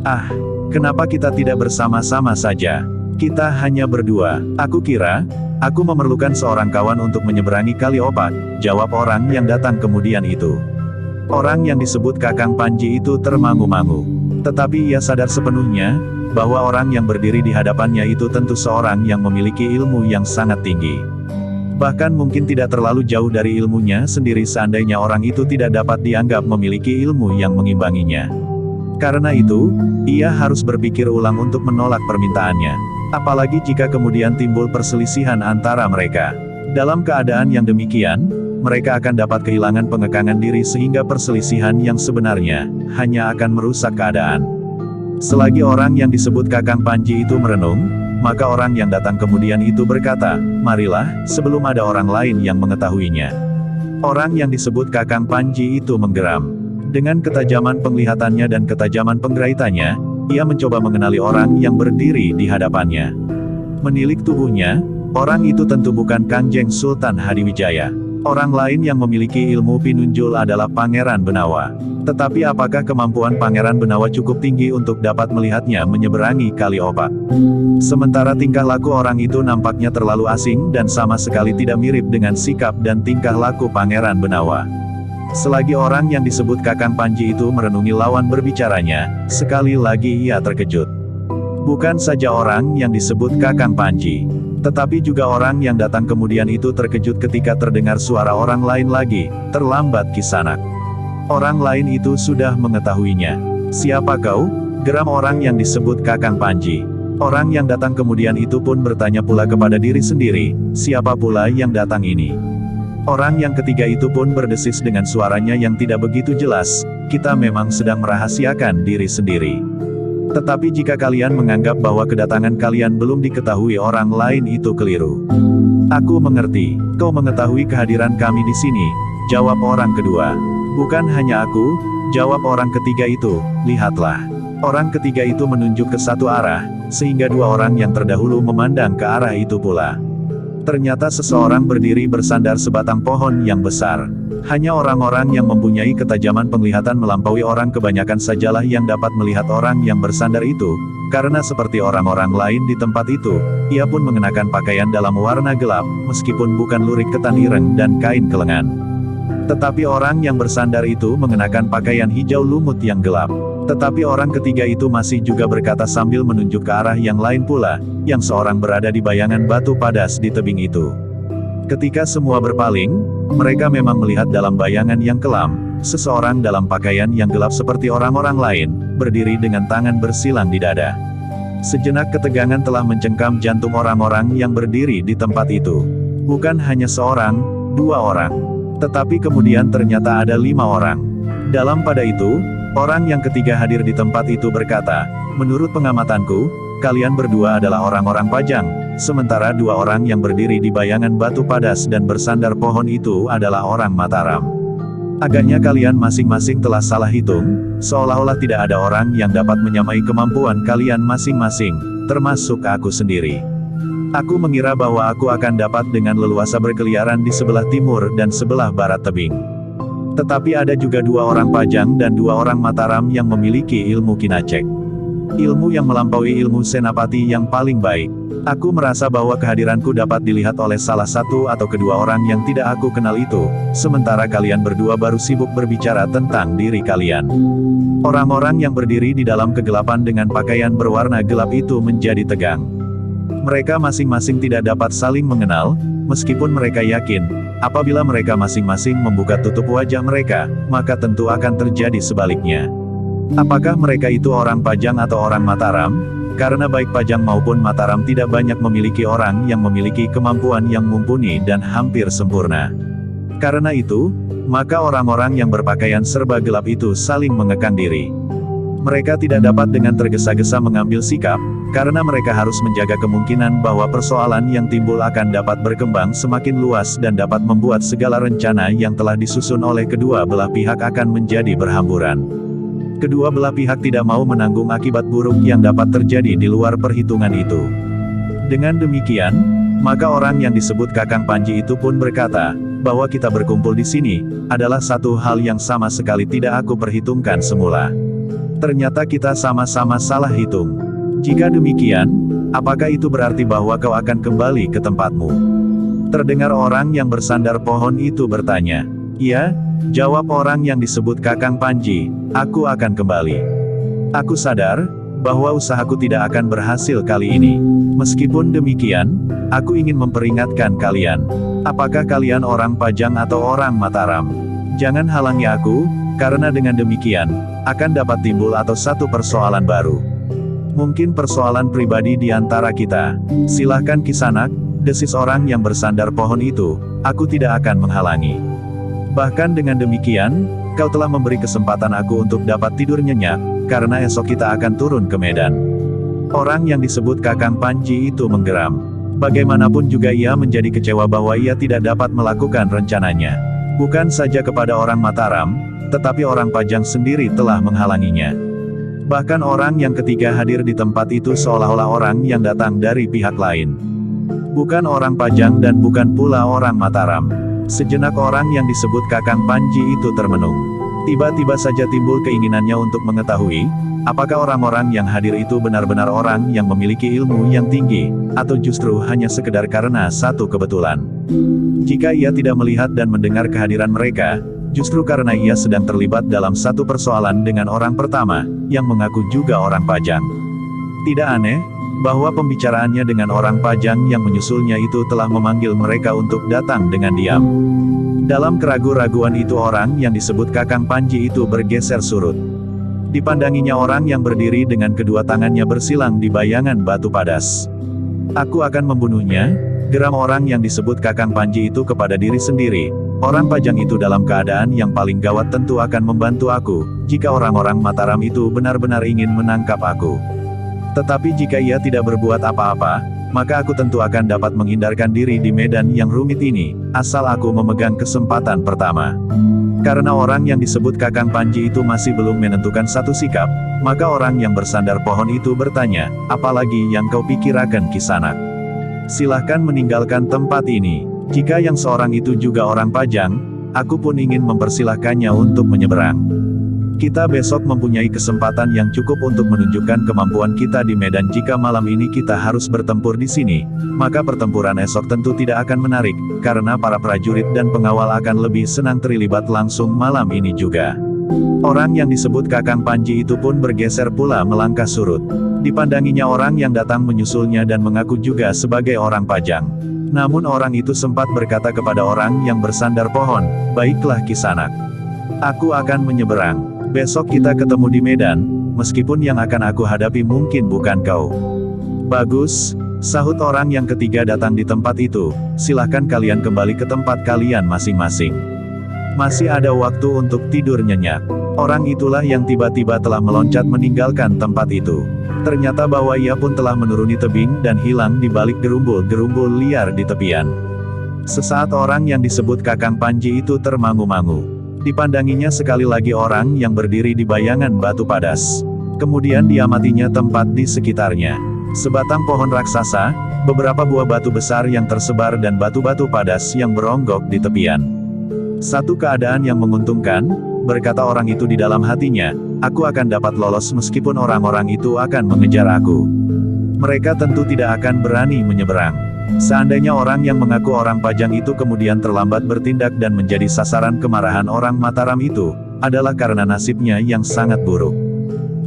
Ah, kenapa kita tidak bersama-sama saja? Kita hanya berdua. Aku kira, aku memerlukan seorang kawan untuk menyeberangi Kali Opak, jawab orang yang datang kemudian itu. Orang yang disebut Kakang Panji itu termangu-mangu. Tetapi ia sadar sepenuhnya, bahwa orang yang berdiri di hadapannya itu tentu seorang yang memiliki ilmu yang sangat tinggi. Bahkan mungkin tidak terlalu jauh dari ilmunya sendiri seandainya orang itu tidak dapat dianggap memiliki ilmu yang mengimbanginya. Karena itu, ia harus berpikir ulang untuk menolak permintaannya. Apalagi jika kemudian timbul perselisihan antara mereka. Dalam keadaan yang demikian, mereka akan dapat kehilangan pengekangan diri sehingga perselisihan yang sebenarnya, hanya akan merusak keadaan. Selagi orang yang disebut Kakang Panji itu merenung, maka orang yang datang kemudian itu berkata, marilah, sebelum ada orang lain yang mengetahuinya. Orang yang disebut Kakang Panji itu menggeram. Dengan ketajaman penglihatannya dan ketajaman penggerahitannya, ia mencoba mengenali orang yang berdiri di hadapannya. Menilik tubuhnya, orang itu tentu bukan Kanjeng Sultan Hadiwijaya. Orang lain yang memiliki ilmu pinunjul adalah Pangeran Benawa. Tetapi apakah kemampuan Pangeran Benawa cukup tinggi untuk dapat melihatnya menyeberangi Kali Opak? Sementara tingkah laku orang itu nampaknya terlalu asing dan sama sekali tidak mirip dengan sikap dan tingkah laku Pangeran Benawa. Selagi orang yang disebut Kakang Panji itu merenungi lawan berbicaranya, sekali lagi ia terkejut. Bukan saja orang yang disebut Kakang Panji, tetapi juga orang yang datang kemudian itu terkejut ketika terdengar suara orang lain lagi, terlambat Kisanak. Orang lain itu sudah mengetahuinya. Siapa kau? Geram orang yang disebut Kakang Panji. Orang yang datang kemudian itu pun bertanya pula kepada diri sendiri, siapa pula yang datang ini? Orang yang ketiga itu pun berdesis dengan suaranya yang tidak begitu jelas, kita memang sedang merahasiakan diri sendiri. Tetapi jika kalian menganggap bahwa kedatangan kalian belum diketahui orang lain itu keliru. Aku mengerti, kau mengetahui kehadiran kami di sini, jawab orang kedua. Bukan hanya aku, jawab orang ketiga itu, lihatlah. Orang ketiga itu menunjuk ke satu arah, sehingga dua orang yang terdahulu memandang ke arah itu pula. Ternyata seseorang berdiri bersandar sebatang pohon yang besar. Hanya orang-orang yang mempunyai ketajaman penglihatan melampaui orang kebanyakan sajalah yang dapat melihat orang yang bersandar itu, karena seperti orang-orang lain di tempat itu, ia pun mengenakan pakaian dalam warna gelap, meskipun bukan lurik ketan ireng dan kain kelengan. Tetapi orang yang bersandar itu mengenakan pakaian hijau lumut yang gelap. Tetapi orang ketiga itu masih juga berkata sambil menunjuk ke arah yang lain pula, yang seorang berada di bayangan batu padas di tebing itu. Ketika semua berpaling, mereka memang melihat dalam bayangan yang kelam, seseorang dalam pakaian yang gelap seperti orang-orang lain, berdiri dengan tangan bersilang di dada. Sejenak ketegangan telah mencengkam jantung orang-orang yang berdiri di tempat itu. Bukan hanya seorang, dua orang. Tetapi kemudian ternyata ada 5 orang. Dalam pada itu, orang yang ketiga hadir di tempat itu berkata, menurut pengamatanku, kalian berdua adalah orang-orang pajang, sementara dua orang yang berdiri di bayangan batu padas dan bersandar pohon itu adalah orang Mataram. Agaknya kalian masing-masing telah salah hitung, seolah-olah tidak ada orang yang dapat menyamai kemampuan kalian masing-masing, termasuk aku sendiri. Aku mengira bahwa aku akan dapat dengan leluasa berkeliaran di sebelah timur dan sebelah barat tebing. Tetapi ada juga dua orang Pajang dan dua orang Mataram yang memiliki ilmu kinacek. Ilmu yang melampaui ilmu senapati yang paling baik. Aku merasa bahwa kehadiranku dapat dilihat oleh salah satu atau kedua orang yang tidak aku kenal itu, sementara kalian berdua baru sibuk berbicara tentang diri kalian. Orang-orang yang berdiri di dalam kegelapan dengan pakaian berwarna gelap itu menjadi tegang. Mereka masing-masing tidak dapat saling mengenal, meskipun mereka yakin, apabila mereka masing-masing membuka tutup wajah mereka, maka tentu akan terjadi sebaliknya. Apakah mereka itu orang Pajang atau orang Mataram? Karena baik Pajang maupun Mataram tidak banyak memiliki orang yang memiliki kemampuan yang mumpuni dan hampir sempurna. Karena itu, maka orang-orang yang berpakaian serba gelap itu saling mengekang diri. Mereka tidak dapat dengan tergesa-gesa mengambil sikap, karena mereka harus menjaga kemungkinan bahwa persoalan yang timbul akan dapat berkembang semakin luas dan dapat membuat segala rencana yang telah disusun oleh kedua belah pihak akan menjadi berhamburan. Kedua belah pihak tidak mau menanggung akibat buruk yang dapat terjadi di luar perhitungan itu. Dengan demikian, maka orang yang disebut Kakang Panji itu pun berkata, bahwa kita berkumpul di sini, adalah satu hal yang sama sekali tidak aku perhitungkan semula. Ternyata kita sama-sama salah hitung. Jika demikian, apakah itu berarti bahwa kau akan kembali ke tempatmu? Terdengar orang yang bersandar pohon itu bertanya. Iya, jawab orang yang disebut Kakang Panji, aku akan kembali. Aku sadar, bahwa usahaku tidak akan berhasil kali ini. Meskipun demikian, aku ingin memperingatkan kalian. Apakah kalian orang Pajang atau orang Mataram? Jangan halangi aku, karena dengan demikian, akan dapat timbul atau satu persoalan baru. Mungkin persoalan pribadi di antara kita. Silahkan Kisanak, desis orang yang bersandar pohon itu, aku tidak akan menghalangi. Bahkan dengan demikian, kau telah memberi kesempatan aku untuk dapat tidur nyenyak, karena esok kita akan turun ke medan. Orang yang disebut Kakang Panji itu menggeram. Bagaimanapun juga ia menjadi kecewa bahwa ia tidak dapat melakukan rencananya. Bukan saja kepada orang Mataram, tetapi orang Pajang sendiri telah menghalanginya. Bahkan orang yang ketiga hadir di tempat itu seolah-olah orang yang datang dari pihak lain. Bukan orang Pajang dan bukan pula orang Mataram. Sejenak orang yang disebut Kakang Panji itu termenung. Tiba-tiba saja timbul keinginannya untuk mengetahui, apakah orang-orang yang hadir itu benar-benar orang yang memiliki ilmu yang tinggi, atau justru hanya sekedar karena satu kebetulan. Jika ia tidak melihat dan mendengar kehadiran mereka, justru karena ia sedang terlibat dalam satu persoalan dengan orang pertama, yang mengaku juga orang Pajang. Tidak aneh, bahwa pembicaraannya dengan orang Pajang yang menyusulnya itu telah memanggil mereka untuk datang dengan diam. Dalam keraguan-raguan itu orang yang disebut Kakang Panji itu bergeser surut. Dipandanginya orang yang berdiri dengan kedua tangannya bersilang di bayangan batu padas. Aku akan membunuhnya, geram orang yang disebut Kakang Panji itu kepada diri sendiri. Orang Pajang itu dalam keadaan yang paling gawat tentu akan membantu aku, jika orang-orang Mataram itu benar-benar ingin menangkap aku. Tetapi jika ia tidak berbuat apa-apa, maka aku tentu akan dapat menghindarkan diri di medan yang rumit ini, asal aku memegang kesempatan pertama. Karena orang yang disebut Kakang Panji itu masih belum menentukan satu sikap, maka orang yang bersandar pohon itu bertanya, apalagi yang kau pikirkan Kisanak? Silahkan meninggalkan tempat ini. Jika yang seorang itu juga orang Pajang, aku pun ingin mempersilahkannya untuk menyeberang. Kita besok mempunyai kesempatan yang cukup untuk menunjukkan kemampuan kita di medan. Jika malam ini kita harus bertempur di sini, maka pertempuran esok tentu tidak akan menarik, karena para prajurit dan pengawal akan lebih senang terlibat langsung malam ini juga. Orang yang disebut Kakang Panji itu pun bergeser pula melangkah surut. Dipandanginya orang yang datang menyusulnya dan mengaku juga sebagai orang Pajang. Namun orang itu sempat berkata kepada orang yang bersandar pohon, baiklah Kisanak. Aku akan menyeberang. Besok kita ketemu di medan, meskipun yang akan aku hadapi mungkin bukan kau. Bagus, sahut orang yang ketiga datang di tempat itu, silahkan kalian kembali ke tempat kalian masing-masing. Masih ada waktu untuk tidur nyenyak. Orang itulah yang tiba-tiba telah meloncat meninggalkan tempat itu. Ternyata bahwa ia pun telah menuruni tebing dan hilang di balik gerumbul-gerumbul liar di tepian. Sesaat orang yang disebut Kakang Panji itu termangu-mangu. Dipandanginya sekali lagi orang yang berdiri di bayangan batu padas. Kemudian diamatinya tempat di sekitarnya. Sebatang pohon raksasa, beberapa buah batu besar yang tersebar dan batu-batu padas yang beronggok di tepian. Satu keadaan yang menguntungkan, berkata orang itu di dalam hatinya, aku akan dapat lolos meskipun orang-orang itu akan mengejar aku. Mereka tentu tidak akan berani menyeberang. Seandainya orang yang mengaku orang Pajang itu kemudian terlambat bertindak dan menjadi sasaran kemarahan orang Mataram itu, adalah karena nasibnya yang sangat buruk.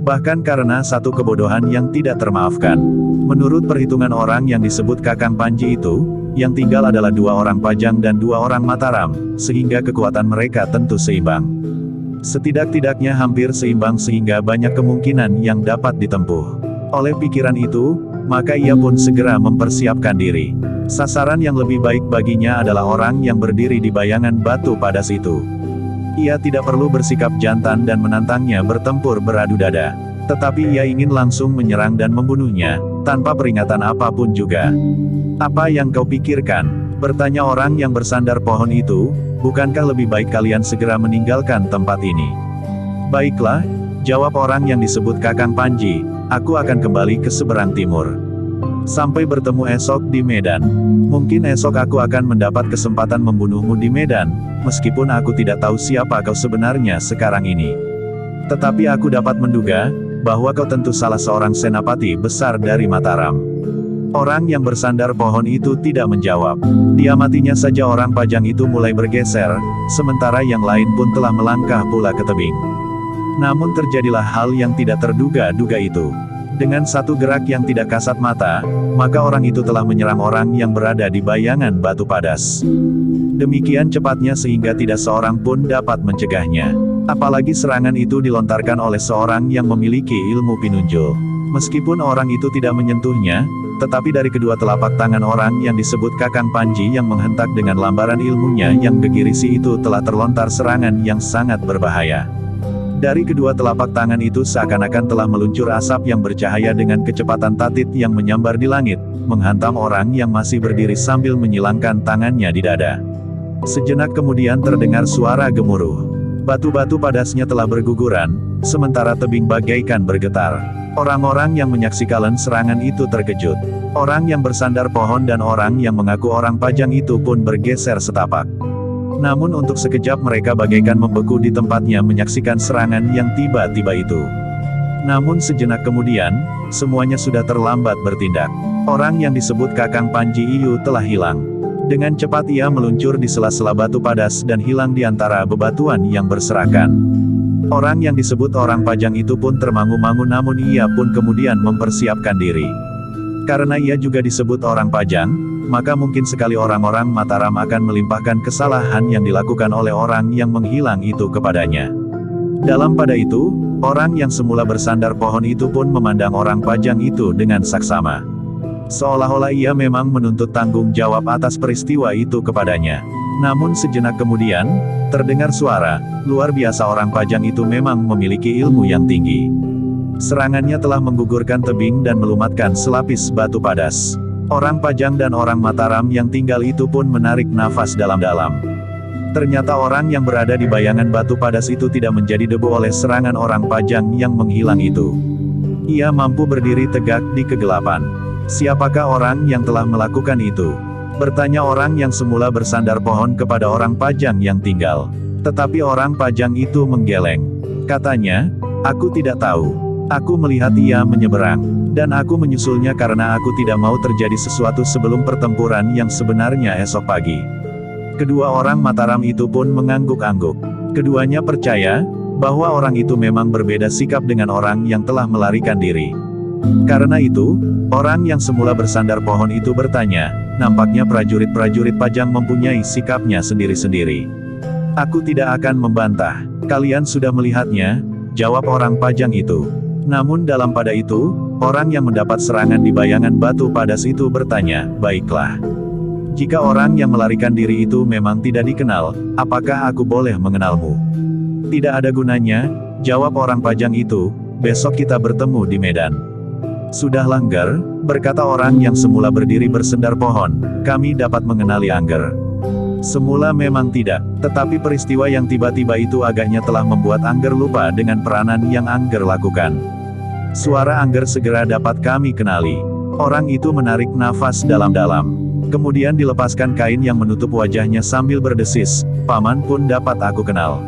Bahkan karena satu kebodohan yang tidak termaafkan. Menurut perhitungan orang yang disebut Kakang Panji itu, yang tinggal adalah 2 orang Pajang dan 2 orang Mataram, sehingga kekuatan mereka tentu seimbang. Setidak-tidaknya hampir seimbang sehingga banyak kemungkinan yang dapat ditempuh. Oleh pikiran itu, maka ia pun segera mempersiapkan diri. Sasaran yang lebih baik baginya adalah orang yang berdiri di bayangan batu padas itu. Ia tidak perlu bersikap jantan dan menantangnya bertempur beradu dada. Tetapi ia ingin langsung menyerang dan membunuhnya, tanpa peringatan apapun juga. Apa yang kau pikirkan? Bertanya orang yang bersandar pohon itu, bukankah lebih baik kalian segera meninggalkan tempat ini? Baiklah, jawab orang yang disebut Kakang Panji, aku akan kembali ke seberang timur. Sampai bertemu esok di Medan. Mungkin esok aku akan mendapat kesempatan membunuhmu di Medan, meskipun aku tidak tahu siapa kau sebenarnya sekarang ini. Tetapi aku dapat menduga, bahwa kau tentu salah seorang senapati besar dari Mataram. Orang yang bersandar pohon itu tidak menjawab. Diamatinya saja orang Pajang itu mulai bergeser, sementara yang lain pun telah melangkah pula ke tebing. Namun terjadilah hal yang tidak terduga-duga itu. Dengan satu gerak yang tidak kasat mata, maka orang itu telah menyerang orang yang berada di bayangan batu padas. Demikian cepatnya sehingga tidak seorang pun dapat mencegahnya. Apalagi serangan itu dilontarkan oleh seorang yang memiliki ilmu pinunjul. Meskipun orang itu tidak menyentuhnya, tetapi dari kedua telapak tangan orang yang disebut Kakang Panji yang menghentak dengan lambaran ilmunya yang gegirisi itu telah terlontar serangan yang sangat berbahaya. Dari kedua telapak tangan itu seakan-akan telah meluncur asap yang bercahaya dengan kecepatan tatit yang menyambar di langit, menghantam orang yang masih berdiri sambil menyilangkan tangannya di dada. Sejenak kemudian terdengar suara gemuruh. Batu-batu padasnya telah berguguran, sementara tebing bagaikan bergetar. Orang-orang yang menyaksikan serangan itu terkejut. Orang yang bersandar pohon dan orang yang mengaku orang Pajang itu pun bergeser setapak. Namun untuk sekejap mereka bagaikan membeku di tempatnya menyaksikan serangan yang tiba-tiba itu. Namun sejenak kemudian, semuanya sudah terlambat bertindak. Orang yang disebut Kakang Panji Iyu telah hilang. Dengan cepat ia meluncur di sela-sela batu padas dan hilang di antara bebatuan yang berserakan. Orang yang disebut orang Pajang itu pun termangu-mangu namun ia pun kemudian mempersiapkan diri. Karena ia juga disebut orang Pajang, maka mungkin sekali orang-orang Mataram akan melimpahkan kesalahan yang dilakukan oleh orang yang menghilang itu kepadanya. Dalam pada itu, orang yang semula bersandar pohon itu pun memandang orang Pajang itu dengan saksama. Seolah-olah ia memang menuntut tanggung jawab atas peristiwa itu kepadanya. Namun sejenak kemudian, terdengar suara, luar biasa orang Pajang itu memang memiliki ilmu yang tinggi. Serangannya telah menggugurkan tebing dan melumatkan selapis batu padas. Orang Pajang dan orang Mataram yang tinggal itu pun menarik nafas dalam-dalam. Ternyata orang yang berada di bayangan batu padas itu tidak menjadi debu oleh serangan orang Pajang yang menghilang itu. Ia mampu berdiri tegak di kegelapan. Siapakah orang yang telah melakukan itu? Bertanya orang yang semula bersandar pohon kepada orang Pajang yang tinggal. Tetapi orang Pajang itu menggeleng. Katanya, aku tidak tahu. Aku melihat ia menyeberang. Dan aku menyusulnya karena aku tidak mau terjadi sesuatu sebelum pertempuran yang sebenarnya esok pagi. Kedua orang Mataram itu pun mengangguk-angguk. Keduanya percaya, bahwa orang itu memang berbeda sikap dengan orang yang telah melarikan diri. Karena itu, orang yang semula bersandar pohon itu bertanya, nampaknya prajurit-prajurit Pajang mempunyai sikapnya sendiri-sendiri. Aku tidak akan membantah. Kalian sudah melihatnya, jawab orang Pajang itu. Namun dalam pada itu, orang yang mendapat serangan di bayangan batu padas itu bertanya, baiklah. Jika orang yang melarikan diri itu memang tidak dikenal, apakah aku boleh mengenalmu? Tidak ada gunanya, jawab orang pajang itu, besok kita bertemu di medan. Sudah Angger, berkata orang yang semula berdiri bersendar pohon, kami dapat mengenali Angger. Semula memang tidak, tetapi peristiwa yang tiba-tiba itu agaknya telah membuat Angger lupa dengan peranan yang Angger lakukan. Suara Angger segera dapat kami kenali. Orang itu menarik nafas dalam-dalam. Kemudian dilepaskan kain yang menutup wajahnya sambil berdesis, paman pun dapat aku kenal.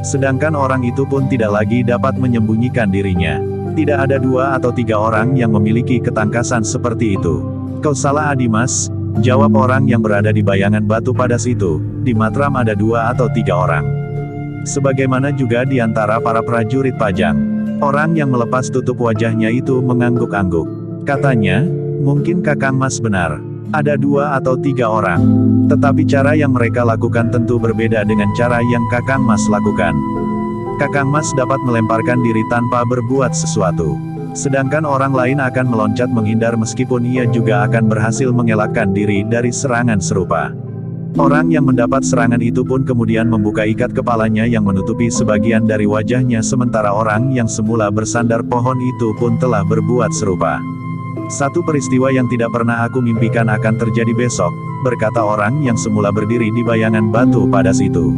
Sedangkan orang itu pun tidak lagi dapat menyembunyikan dirinya. Tidak ada 2 atau 3 orang yang memiliki ketangkasan seperti itu. Kau salah Adimas, jawab orang yang berada di bayangan batu padas itu, di Matram ada 2 atau 3 orang. Sebagaimana juga di antara para prajurit pajang. Orang yang melepas tutup wajahnya itu mengangguk-angguk. Katanya, mungkin Kakang Mas benar. Ada 2 atau 3 orang. Tetapi cara yang mereka lakukan tentu berbeda dengan cara yang Kakang Mas lakukan. Kakang Mas dapat melemparkan diri tanpa berbuat sesuatu. Sedangkan orang lain akan meloncat menghindar meskipun ia juga akan berhasil mengelakkan diri dari serangan serupa. Orang yang mendapat serangan itu pun kemudian membuka ikat kepalanya yang menutupi sebagian dari wajahnya sementara orang yang semula bersandar pohon itu pun telah berbuat serupa. Satu peristiwa yang tidak pernah aku mimpikan akan terjadi besok, berkata orang yang semula berdiri di bayangan batu padas itu.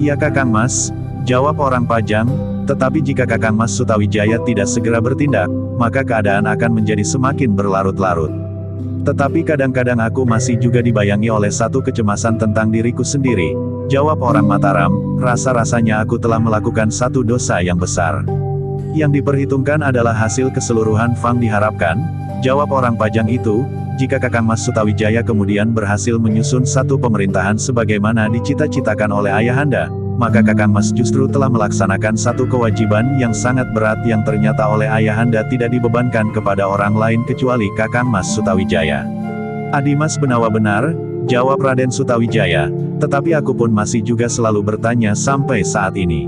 Ya Kakang Mas, jawab orang pajang, tetapi jika Kakang Mas Sutawijaya tidak segera bertindak, maka keadaan akan menjadi semakin berlarut-larut. Tetapi kadang-kadang aku masih juga dibayangi oleh satu kecemasan tentang diriku sendiri, jawab orang Mataram, rasa-rasanya aku telah melakukan satu dosa yang besar. Yang diperhitungkan adalah hasil keseluruhan Fang diharapkan, jawab orang pajang itu, jika Kakang Mas Sutawijaya kemudian berhasil menyusun satu pemerintahan sebagaimana dicita-citakan oleh ayahanda, maka Kakang Mas justru telah melaksanakan satu kewajiban yang sangat berat yang ternyata oleh ayahanda tidak dibebankan kepada orang lain kecuali Kakang Mas Sutawijaya. Adimas Benawa benar, jawab Raden Sutawijaya, tetapi aku pun masih juga selalu bertanya sampai saat ini.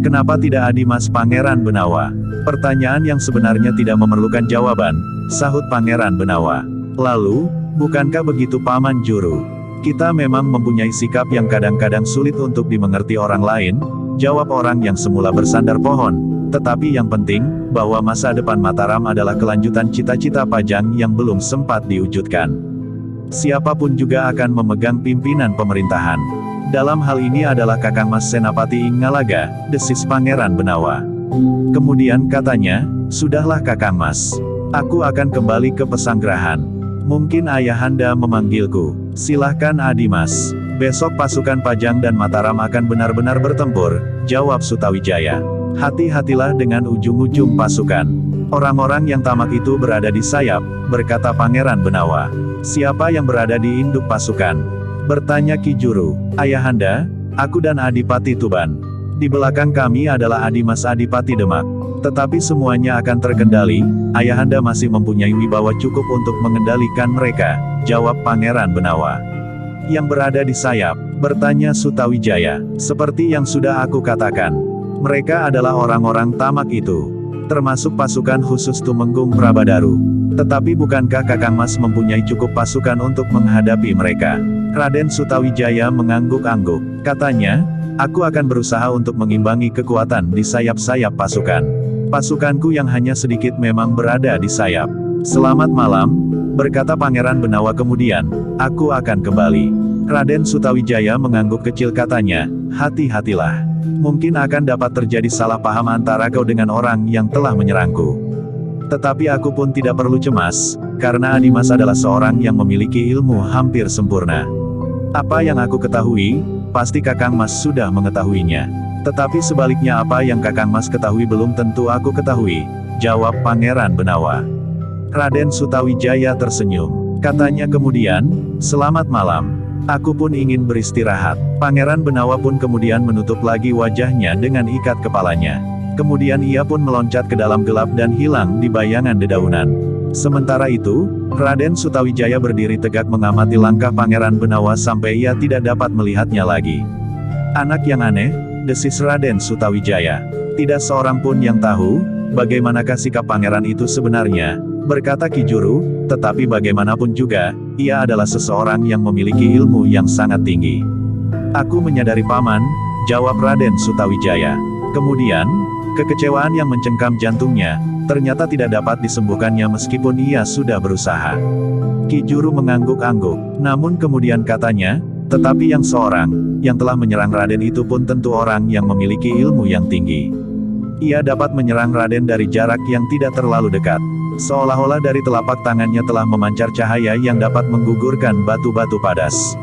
Kenapa tidak Adimas Pangeran Benawa? Pertanyaan yang sebenarnya tidak memerlukan jawaban, sahut Pangeran Benawa. Lalu, bukankah begitu Paman Juru? Kita memang mempunyai sikap yang kadang-kadang sulit untuk dimengerti orang lain, jawab orang yang semula bersandar pohon. Tetapi yang penting, bahwa masa depan Mataram adalah kelanjutan cita-cita pajang yang belum sempat diwujudkan. Siapapun juga akan memegang pimpinan pemerintahan. Dalam hal ini adalah Kakang Mas Senapati Inggalaga, desis Pangeran Benawa. Kemudian katanya, sudahlah Kakang Mas. Aku akan kembali ke Pesanggerahan. Mungkin ayahanda memanggilku. Silahkan Adimas. Besok pasukan Pajang dan Mataram akan benar-benar bertempur, jawab Sutawijaya. Hati-hatilah dengan ujung-ujung pasukan. Orang-orang yang tamak itu berada di sayap, berkata Pangeran Benawa. Siapa yang berada di induk pasukan? Bertanya Ki Juru. Ayahanda, aku dan Adipati Tuban. Di belakang kami adalah Adimas Adipati Demak. Tetapi semuanya akan terkendali, ayahanda masih mempunyai wibawa cukup untuk mengendalikan mereka, jawab Pangeran Benawa. Yang berada di sayap, bertanya Sutawijaya. Seperti yang sudah aku katakan, mereka adalah orang-orang tamak itu, termasuk pasukan khusus Tumenggung Prabadaru. Tetapi bukankah Kakang Mas mempunyai cukup pasukan untuk menghadapi mereka? Raden Sutawijaya mengangguk-angguk. Katanya, aku akan berusaha untuk mengimbangi kekuatan di sayap-sayap pasukan. Pasukanku yang hanya sedikit memang berada di sayap. Selamat malam, berkata Pangeran Benawa kemudian, aku akan kembali. Raden Sutawijaya mengangguk kecil katanya, hati-hatilah. Mungkin akan dapat terjadi salah paham antara kau dengan orang yang telah menyerangku. Tetapi aku pun tidak perlu cemas, karena Adimas adalah seorang yang memiliki ilmu hampir sempurna. Apa yang aku ketahui, pasti Kakang Mas sudah mengetahuinya. Tetapi sebaliknya apa yang Kakang Mas ketahui belum tentu aku ketahui, jawab Pangeran Benawa. Raden Sutawijaya tersenyum. Katanya kemudian, selamat malam. Aku pun ingin beristirahat. Pangeran Benawa pun kemudian menutup lagi wajahnya dengan ikat kepalanya. Kemudian ia pun meloncat ke dalam gelap dan hilang di bayangan dedaunan. Sementara itu, Raden Sutawijaya berdiri tegak mengamati langkah Pangeran Benawa sampai ia tidak dapat melihatnya lagi. Anak yang aneh, desis Raden Sutawijaya. Tidak seorang pun yang tahu, bagaimanakah sikap pangeran itu sebenarnya, berkata Ki Juru, tetapi bagaimanapun juga, ia adalah seseorang yang memiliki ilmu yang sangat tinggi. Aku menyadari Paman, jawab Raden Sutawijaya. Kemudian, kekecewaan yang mencengkam jantungnya, ternyata tidak dapat disembuhkannya meskipun ia sudah berusaha. Ki Juru mengangguk-angguk, namun kemudian katanya, tetapi yang seorang, yang telah menyerang Raden itu pun tentu orang yang memiliki ilmu yang tinggi. Ia dapat menyerang Raden dari jarak yang tidak terlalu dekat. Seolah-olah dari telapak tangannya telah memancar cahaya yang dapat menggugurkan batu-batu padas.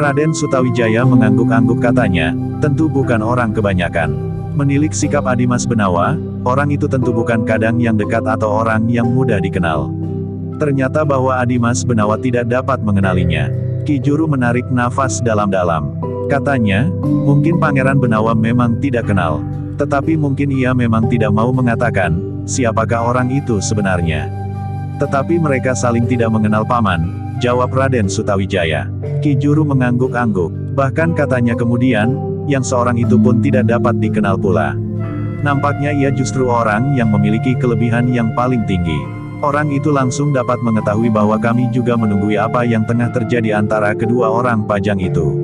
Raden Sutawijaya mengangguk-angguk katanya, tentu bukan orang kebanyakan. Menilik sikap Adimas Benawa, orang itu tentu bukan kadang yang dekat atau orang yang mudah dikenal. Ternyata bahwa Adimas Benawa tidak dapat mengenalinya. Ki Juru menarik nafas dalam-dalam. Katanya, mungkin Pangeran Benawa memang tidak kenal. Tetapi mungkin ia memang tidak mau mengatakan, siapakah orang itu sebenarnya. Tetapi mereka saling tidak mengenal paman, jawab Raden Sutawijaya. Ki Juru mengangguk-angguk, bahkan katanya kemudian, yang seorang itu pun tidak dapat dikenal pula. Nampaknya ia justru orang yang memiliki kelebihan yang paling tinggi. Orang itu langsung dapat mengetahui bahwa kami juga menunggui apa yang tengah terjadi antara kedua orang pajang itu.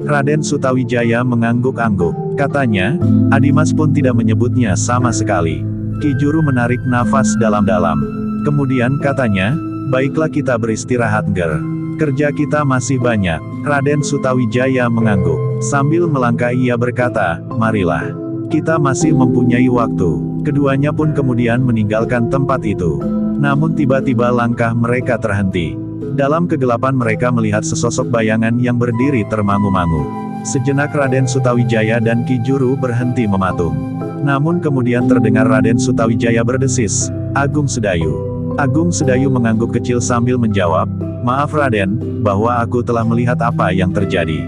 Raden Sutawijaya mengangguk-angguk. Katanya, Adimas pun tidak menyebutnya sama sekali. Ki Juru menarik nafas dalam-dalam. Kemudian katanya, baiklah kita beristirahat Ger. Kerja kita masih banyak. Raden Sutawijaya mengangguk. Sambil melangkah ia berkata, marilah. Kita masih mempunyai waktu. Keduanya pun kemudian meninggalkan tempat itu. Namun tiba-tiba langkah mereka terhenti. Dalam kegelapan mereka melihat sesosok bayangan yang berdiri termangu-mangu. Sejenak Raden Sutawijaya dan Ki Juru berhenti mematung. Namun kemudian terdengar Raden Sutawijaya berdesis, Agung Sedayu. Agung Sedayu mengangguk kecil sambil menjawab, maaf Raden, bahwa aku telah melihat apa yang terjadi.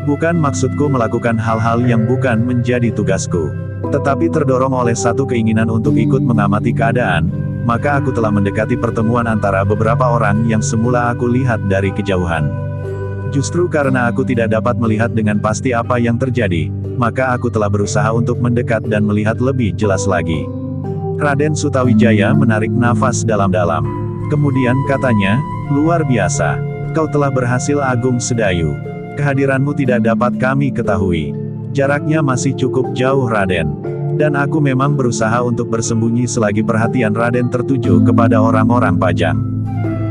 Bukan maksudku melakukan hal-hal yang bukan menjadi tugasku. Tetapi terdorong oleh satu keinginan untuk ikut mengamati keadaan, maka aku telah mendekati pertemuan antara beberapa orang yang semula aku lihat dari kejauhan. Justru karena aku tidak dapat melihat dengan pasti apa yang terjadi, maka aku telah berusaha untuk mendekat dan melihat lebih jelas lagi. Raden Sutawijaya menarik nafas dalam-dalam. Kemudian katanya, luar biasa. Kau telah berhasil Agung Sedayu. Kehadiranmu tidak dapat kami ketahui. Jaraknya masih cukup jauh Raden. Dan aku memang berusaha untuk bersembunyi selagi perhatian Raden tertuju kepada orang-orang pajang.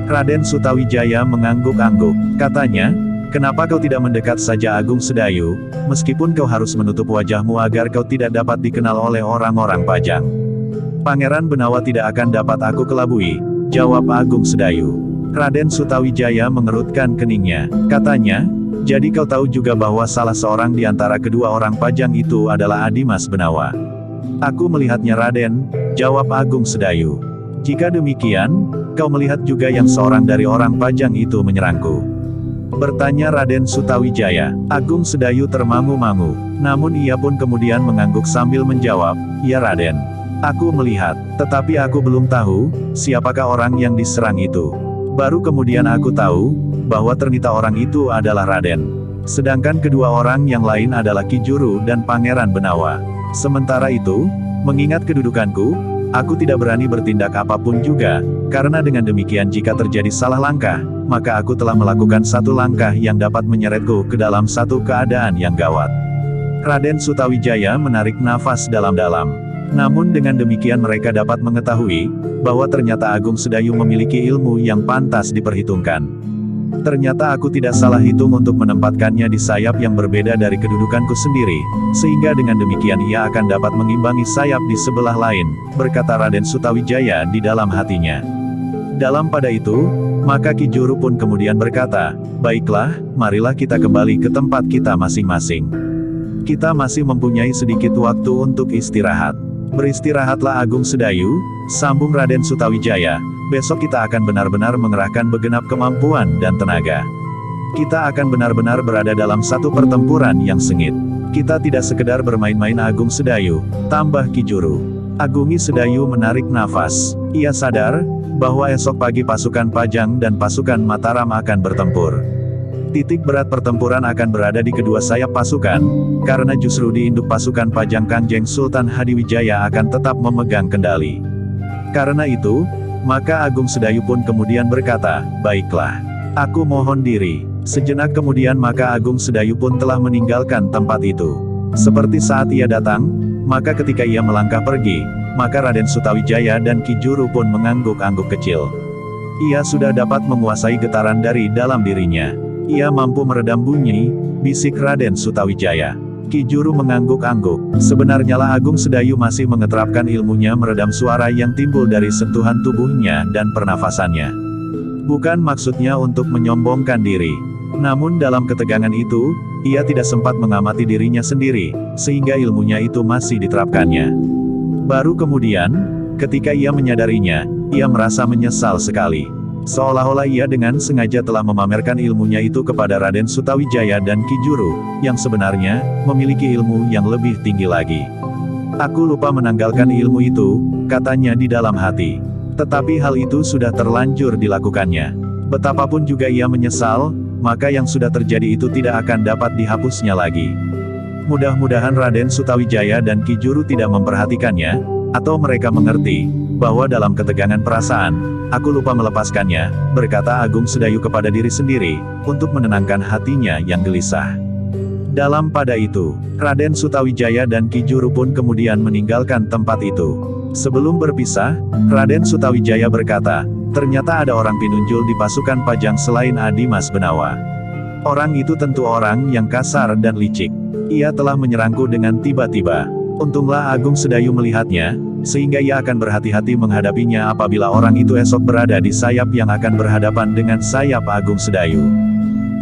Raden Sutawijaya mengangguk-angguk. Katanya, kenapa kau tidak mendekat saja Agung Sedayu, meskipun kau harus menutup wajahmu agar kau tidak dapat dikenal oleh orang-orang pajang. Pangeran Benawa tidak akan dapat aku kelabui, jawab Agung Sedayu. Raden Sutawijaya mengerutkan keningnya. Katanya, jadi kau tahu juga bahwa salah seorang di antara kedua orang pajang itu adalah Adimas Benawa. Aku melihatnya Raden, jawab Agung Sedayu. Jika demikian, kau melihat juga yang seorang dari orang pajang itu menyerangku? Bertanya Raden Sutawijaya. Agung Sedayu termangu-mangu. Namun ia pun kemudian mengangguk sambil menjawab, ya Raden. Aku melihat, tetapi aku belum tahu, siapakah orang yang diserang itu. Baru kemudian aku tahu, bahwa ternyata orang itu adalah Raden. Sedangkan kedua orang yang lain adalah Ki Juru dan Pangeran Benawa. Sementara itu, mengingat kedudukanku, aku tidak berani bertindak apapun juga, karena dengan demikian jika terjadi salah langkah, maka aku telah melakukan satu langkah yang dapat menyeretku ke dalam satu keadaan yang gawat. Raden Sutawijaya menarik nafas dalam-dalam. Namun dengan demikian mereka dapat mengetahui, bahwa ternyata Agung Sedayu memiliki ilmu yang pantas diperhitungkan. Ternyata aku tidak salah hitung untuk menempatkannya di sayap yang berbeda dari kedudukanku sendiri, sehingga dengan demikian ia akan dapat mengimbangi sayap di sebelah lain, berkata Raden Sutawijaya di dalam hatinya. Dalam pada itu, maka Ki Juru pun kemudian berkata, baiklah, marilah kita kembali ke tempat kita masing-masing. Kita masih mempunyai sedikit waktu untuk istirahat. Beristirahatlah Agung Sedayu, sambung Raden Sutawijaya, besok kita akan benar-benar mengerahkan segenap kemampuan dan tenaga. Kita akan benar-benar berada dalam satu pertempuran yang sengit. Kita tidak sekedar bermain-main Agung Sedayu, tambah Ki Juru. Agungi Sedayu menarik nafas. Ia sadar, bahwa esok pagi pasukan Pajang dan pasukan Mataram akan bertempur. Titik berat pertempuran akan berada di kedua sayap pasukan, karena justru di induk pasukan Pajang Kanjeng Sultan Hadiwijaya akan tetap memegang kendali. Karena itu, maka Agung Sedayu pun kemudian berkata, baiklah. Aku mohon diri. Sejenak kemudian maka Agung Sedayu pun telah meninggalkan tempat itu. Seperti saat ia datang, maka ketika ia melangkah pergi, maka Raden Sutawijaya dan Ki Juru pun mengangguk-angguk kecil. Ia sudah dapat menguasai getaran dari dalam dirinya. Ia mampu meredam bunyi, bisik Raden Sutawijaya. Ki Juru mengangguk-angguk. Sebenarnya lah Agung Sedayu masih mengeterapkan ilmunya meredam suara yang timbul dari sentuhan tubuhnya dan pernafasannya. Bukan maksudnya untuk menyombongkan diri. Namun dalam ketegangan itu, ia tidak sempat mengamati dirinya sendiri, sehingga ilmunya itu masih diterapkannya. Baru kemudian, ketika ia menyadarinya, ia merasa menyesal sekali. Seolah-olah ia dengan sengaja telah memamerkan ilmunya itu kepada Raden Sutawijaya dan Ki Juru, yang sebenarnya memiliki ilmu yang lebih tinggi lagi. Aku lupa menanggalkan ilmu itu, katanya di dalam hati. Tetapi hal itu sudah terlanjur dilakukannya. Betapapun juga ia menyesal, maka yang sudah terjadi itu tidak akan dapat dihapusnya lagi. Mudah-mudahan Raden Sutawijaya dan Ki Juru tidak memperhatikannya, atau mereka mengerti, bahwa dalam ketegangan perasaan, aku lupa melepaskannya, berkata Agung Sedayu kepada diri sendiri, untuk menenangkan hatinya yang gelisah. Dalam pada itu, Raden Sutawijaya dan Ki Juru pun kemudian meninggalkan tempat itu. Sebelum berpisah, Raden Sutawijaya berkata, ternyata ada orang pinunjul di pasukan Pajang selain Adimas Benawa. Orang itu tentu orang yang kasar dan licik. Ia telah menyerangku dengan tiba-tiba. Untunglah Agung Sedayu melihatnya, sehingga ia akan berhati-hati menghadapinya apabila orang itu esok berada di sayap yang akan berhadapan dengan sayap Agung Sedayu.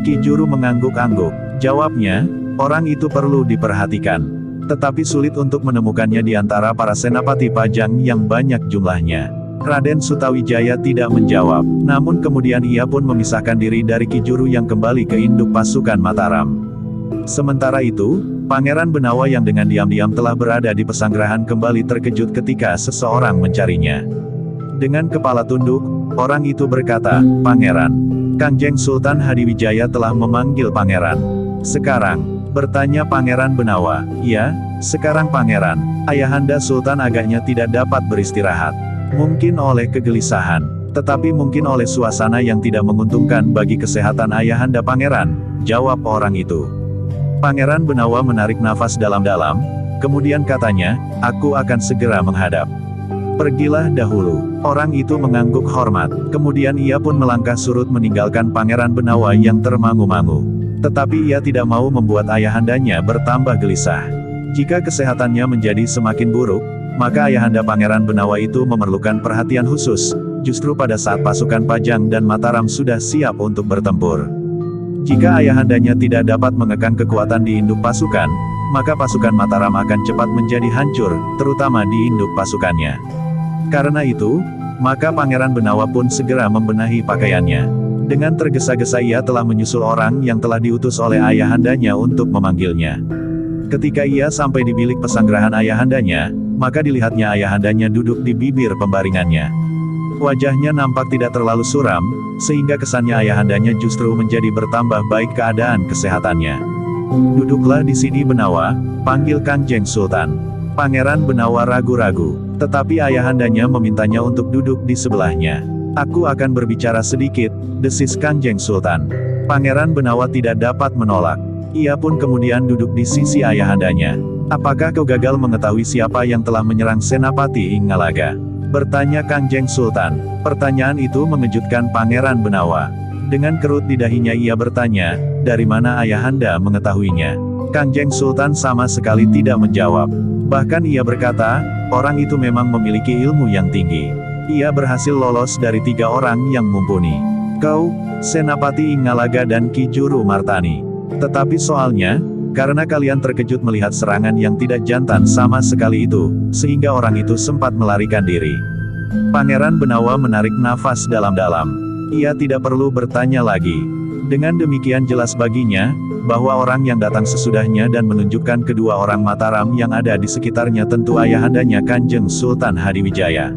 Ki Juru mengangguk-angguk. Jawabnya, orang itu perlu diperhatikan. Tetapi sulit untuk menemukannya di antara para senapati Pajang yang banyak jumlahnya. Raden Sutawijaya tidak menjawab, namun kemudian ia pun memisahkan diri dari Ki Juru yang kembali ke induk pasukan Mataram. Sementara itu, Pangeran Benawa yang dengan diam-diam telah berada di pesanggerahan kembali terkejut ketika seseorang mencarinya. Dengan kepala tunduk, orang itu berkata, "Pangeran, Kanjeng Sultan Hadiwijaya telah memanggil Pangeran." "Sekarang?" bertanya Pangeran Benawa. "Ya, sekarang Pangeran. Ayahanda Sultan agaknya tidak dapat beristirahat. Mungkin oleh kegelisahan, tetapi mungkin oleh suasana yang tidak menguntungkan bagi kesehatan Ayahanda Pangeran," jawab orang itu. Pangeran Benawa menarik nafas dalam-dalam, kemudian katanya, "Aku akan segera menghadap." "Pergilah dahulu." Orang itu mengangguk hormat, kemudian ia pun melangkah surut meninggalkan Pangeran Benawa yang termangu-mangu. Tetapi ia tidak mau membuat ayahandanya bertambah gelisah. Jika kesehatannya menjadi semakin buruk, maka ayahanda Pangeran Benawa itu memerlukan perhatian khusus, justru pada saat pasukan Pajang dan Mataram sudah siap untuk bertempur. Jika ayahandanya tidak dapat mengekang kekuatan di induk pasukan, maka pasukan Mataram akan cepat menjadi hancur, terutama di induk pasukannya. Karena itu, maka Pangeran Benawa pun segera membenahi pakaiannya. Dengan tergesa-gesa ia telah menyusul orang yang telah diutus oleh ayahandanya untuk memanggilnya. Ketika ia sampai di bilik pesanggerahan ayahandanya, maka dilihatnya ayahandanya duduk di bibir pembaringannya. Wajahnya nampak tidak terlalu suram, sehingga kesannya ayahandanya justru menjadi bertambah baik keadaan kesehatannya. "Duduklah di sini Benawa," panggil Kanjeng Sultan. Pangeran Benawa ragu-ragu, tetapi ayahandanya memintanya untuk duduk di sebelahnya. "Aku akan berbicara sedikit," desis Kanjeng Sultan. Pangeran Benawa tidak dapat menolak. Ia pun kemudian duduk di sisi ayahandanya. "Apakah kau gagal mengetahui siapa yang telah menyerang Senapati Inggalaga?" bertanya Kanjeng Sultan. Pertanyaan itu mengejutkan Pangeran Benawa. Dengan kerut di dahinya ia bertanya, "Dari mana ayahanda mengetahuinya?" Kanjeng Sultan sama sekali tidak menjawab. Bahkan ia berkata, orang itu memang memiliki ilmu yang tinggi. Ia berhasil lolos dari 3 orang yang mumpuni. "Kau, Senapati Inggalaga dan Ki Juru Martani. Tetapi soalnya, karena kalian terkejut melihat serangan yang tidak jantan sama sekali itu, sehingga orang itu sempat melarikan diri." Pangeran Benawa menarik nafas dalam-dalam. Ia tidak perlu bertanya lagi. Dengan demikian jelas baginya, bahwa orang yang datang sesudahnya dan menunjukkan kedua orang Mataram yang ada di sekitarnya tentu ayahandanya Kanjeng Sultan Hadiwijaya.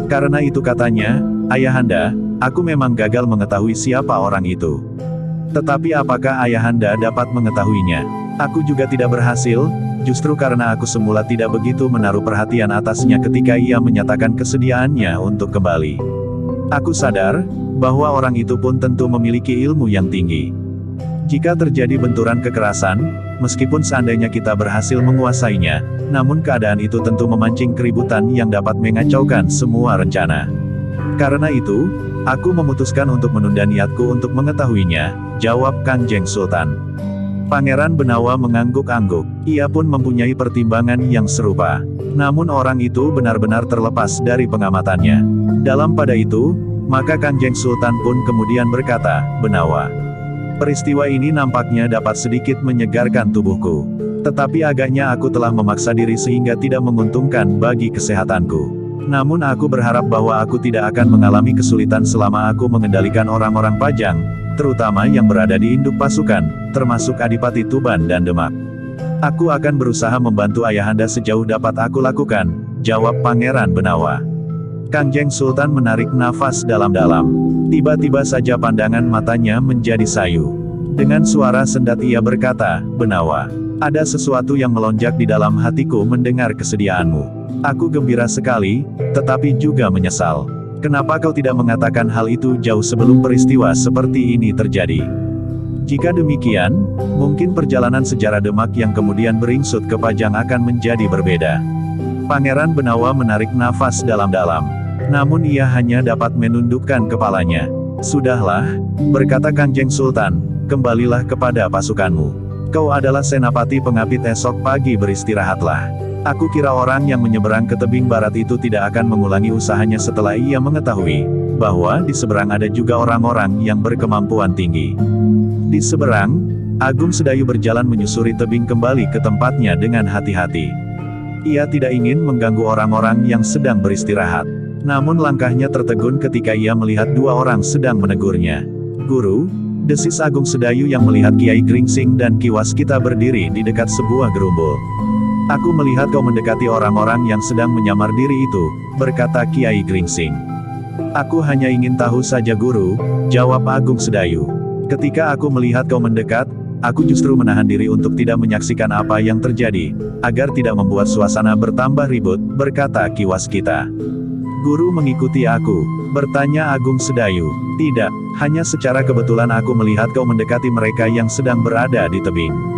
Karena itu katanya, "Ayahanda, aku memang gagal mengetahui siapa orang itu. Tetapi apakah ayahanda dapat mengetahuinya? Aku juga tidak berhasil, justru karena aku semula tidak begitu menaruh perhatian atasnya ketika ia menyatakan kesediaannya untuk kembali. Aku sadar, bahwa orang itu pun tentu memiliki ilmu yang tinggi. Jika terjadi benturan kekerasan, meskipun seandainya kita berhasil menguasainya, namun keadaan itu tentu memancing keributan yang dapat mengacaukan semua rencana. Karena itu, aku memutuskan untuk menunda niatku untuk mengetahuinya, jawab Kangjeng Sultan. Pangeran Benawa mengangguk-angguk, ia pun mempunyai pertimbangan yang serupa. Namun orang itu benar-benar terlepas dari pengamatannya. Dalam pada itu, maka Kangjeng Sultan pun kemudian berkata, Benawa, peristiwa ini nampaknya dapat sedikit menyegarkan tubuhku. Tetapi agaknya aku telah memaksa diri sehingga tidak menguntungkan bagi kesehatanku. Namun aku berharap bahwa aku tidak akan mengalami kesulitan selama aku mengendalikan orang-orang Pajang, terutama yang berada di induk pasukan, termasuk Adipati Tuban dan Demak. Aku akan berusaha membantu ayahanda sejauh dapat aku lakukan, jawab Pangeran Benawa. Kangjeng Sultan menarik nafas dalam-dalam. Tiba-tiba saja pandangan matanya menjadi sayu. Dengan suara sendat ia berkata, Benawa, ada sesuatu yang melonjak di dalam hatiku mendengar kesediaanmu. Aku gembira sekali, tetapi juga menyesal. Kenapa kau tidak mengatakan hal itu jauh sebelum peristiwa seperti ini terjadi? Jika demikian, mungkin perjalanan sejarah Demak yang kemudian beringsut ke Pajang akan menjadi berbeda. Pangeran Benawa menarik nafas dalam-dalam. Namun ia hanya dapat menundukkan kepalanya. Sudahlah, berkata Kangjeng Sultan, kembalilah kepada pasukanmu. Kau adalah senapati pengapit, esok pagi beristirahatlah. Aku kira orang yang menyeberang ke tebing barat itu tidak akan mengulangi usahanya setelah ia mengetahui bahwa di seberang ada juga orang-orang yang berkemampuan tinggi. Di seberang, Agung Sedayu berjalan menyusuri tebing kembali ke tempatnya dengan hati-hati. Ia tidak ingin mengganggu orang-orang yang sedang beristirahat. Namun langkahnya tertegun ketika ia melihat dua orang sedang menegurnya. Guru, desis Agung Sedayu yang melihat Kiai Gringsing dan Ki Waskita berdiri di dekat sebuah gerumbul. Aku melihat kau mendekati orang-orang yang sedang menyamar diri itu, berkata Kiai Gringsing. Aku hanya ingin tahu saja guru, jawab Agung Sedayu. Ketika aku melihat kau mendekat, aku justru menahan diri untuk tidak menyaksikan apa yang terjadi, agar tidak membuat suasana bertambah ribut, berkata Ki Waskita. Guru mengikuti aku, bertanya Agung Sedayu. Tidak, hanya secara kebetulan aku melihat kau mendekati mereka yang sedang berada di tebing.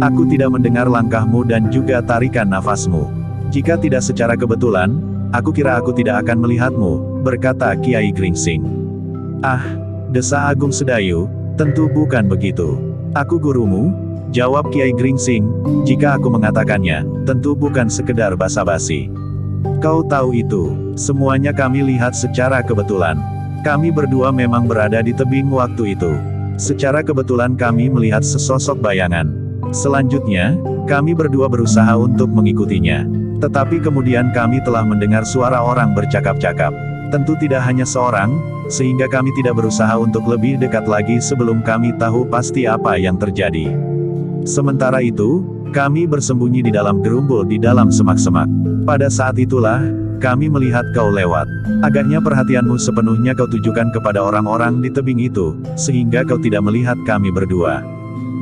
Aku tidak mendengar langkahmu dan juga tarikan nafasmu. Jika tidak secara kebetulan, aku kira aku tidak akan melihatmu, berkata Kiai Gringsing. Ah, desa Agung Sedayu, tentu bukan begitu. Aku gurumu, jawab Kiai Gringsing, jika aku mengatakannya, tentu bukan sekedar basa-basi. Kau tahu itu, semuanya kami lihat secara kebetulan. Kami berdua memang berada di tebing waktu itu. Secara kebetulan kami melihat sesosok bayangan. Selanjutnya, kami berdua berusaha untuk mengikutinya. Tetapi kemudian kami telah mendengar suara orang bercakap-cakap. Tentu tidak hanya seorang, sehingga kami tidak berusaha untuk lebih dekat lagi sebelum kami tahu pasti apa yang terjadi. Sementara itu, kami bersembunyi di dalam gerumbul di dalam semak-semak. Pada saat itulah, kami melihat kau lewat. Agaknya perhatianmu sepenuhnya kau tujukan kepada orang-orang di tebing itu, sehingga kau tidak melihat kami berdua.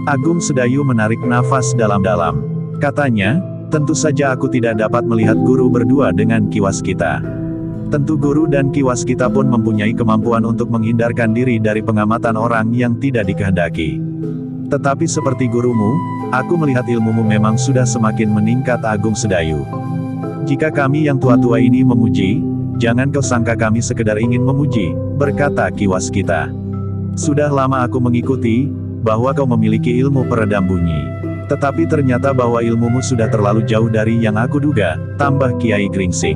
Agung Sedayu menarik nafas dalam-dalam. Katanya, tentu saja aku tidak dapat melihat guru berdua dengan Ki Waskita. Tentu guru dan Ki Waskita pun mempunyai kemampuan untuk menghindarkan diri dari pengamatan orang yang tidak dikehendaki. Tetapi seperti gurumu, aku melihat ilmumu memang sudah semakin meningkat Agung Sedayu. Jika kami yang tua-tua ini memuji, jangan kau sangka kami sekedar ingin memuji, berkata Ki Waskita. Sudah lama aku mengikuti, bahwa kau memiliki ilmu peredam bunyi. Tetapi ternyata bahwa ilmumu sudah terlalu jauh dari yang aku duga, tambah Kiai Gringsing.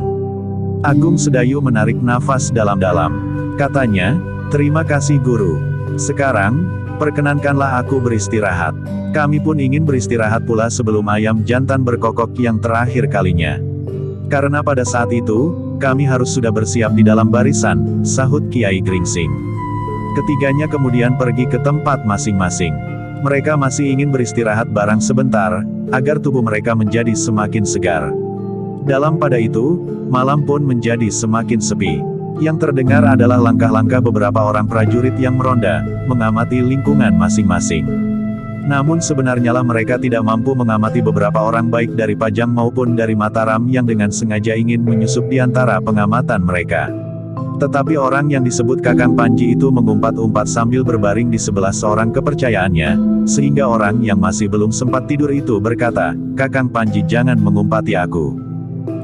Agung Sedayu menarik nafas dalam-dalam. Katanya, terima kasih guru. Sekarang, perkenankanlah aku beristirahat. Kami pun ingin beristirahat pula sebelum ayam jantan berkokok yang terakhir kalinya. Karena pada saat itu, kami harus sudah bersiap di dalam barisan, sahut Kiai Gringsing. Ketiganya kemudian pergi ke tempat masing-masing. Mereka masih ingin beristirahat barang sebentar, agar tubuh mereka menjadi semakin segar. Dalam pada itu, malam pun menjadi semakin sepi. Yang terdengar adalah langkah-langkah beberapa orang prajurit yang meronda, mengamati lingkungan masing-masing. Namun sebenarnya lah mereka tidak mampu mengamati beberapa orang baik dari Pajang maupun dari Mataram yang dengan sengaja ingin menyusup di antara pengamatan mereka. Tetapi orang yang disebut Kakang Panji itu mengumpat-umpat sambil berbaring di sebelah seorang kepercayaannya, sehingga orang yang masih belum sempat tidur itu berkata, "Kakang Panji, jangan mengumpati aku.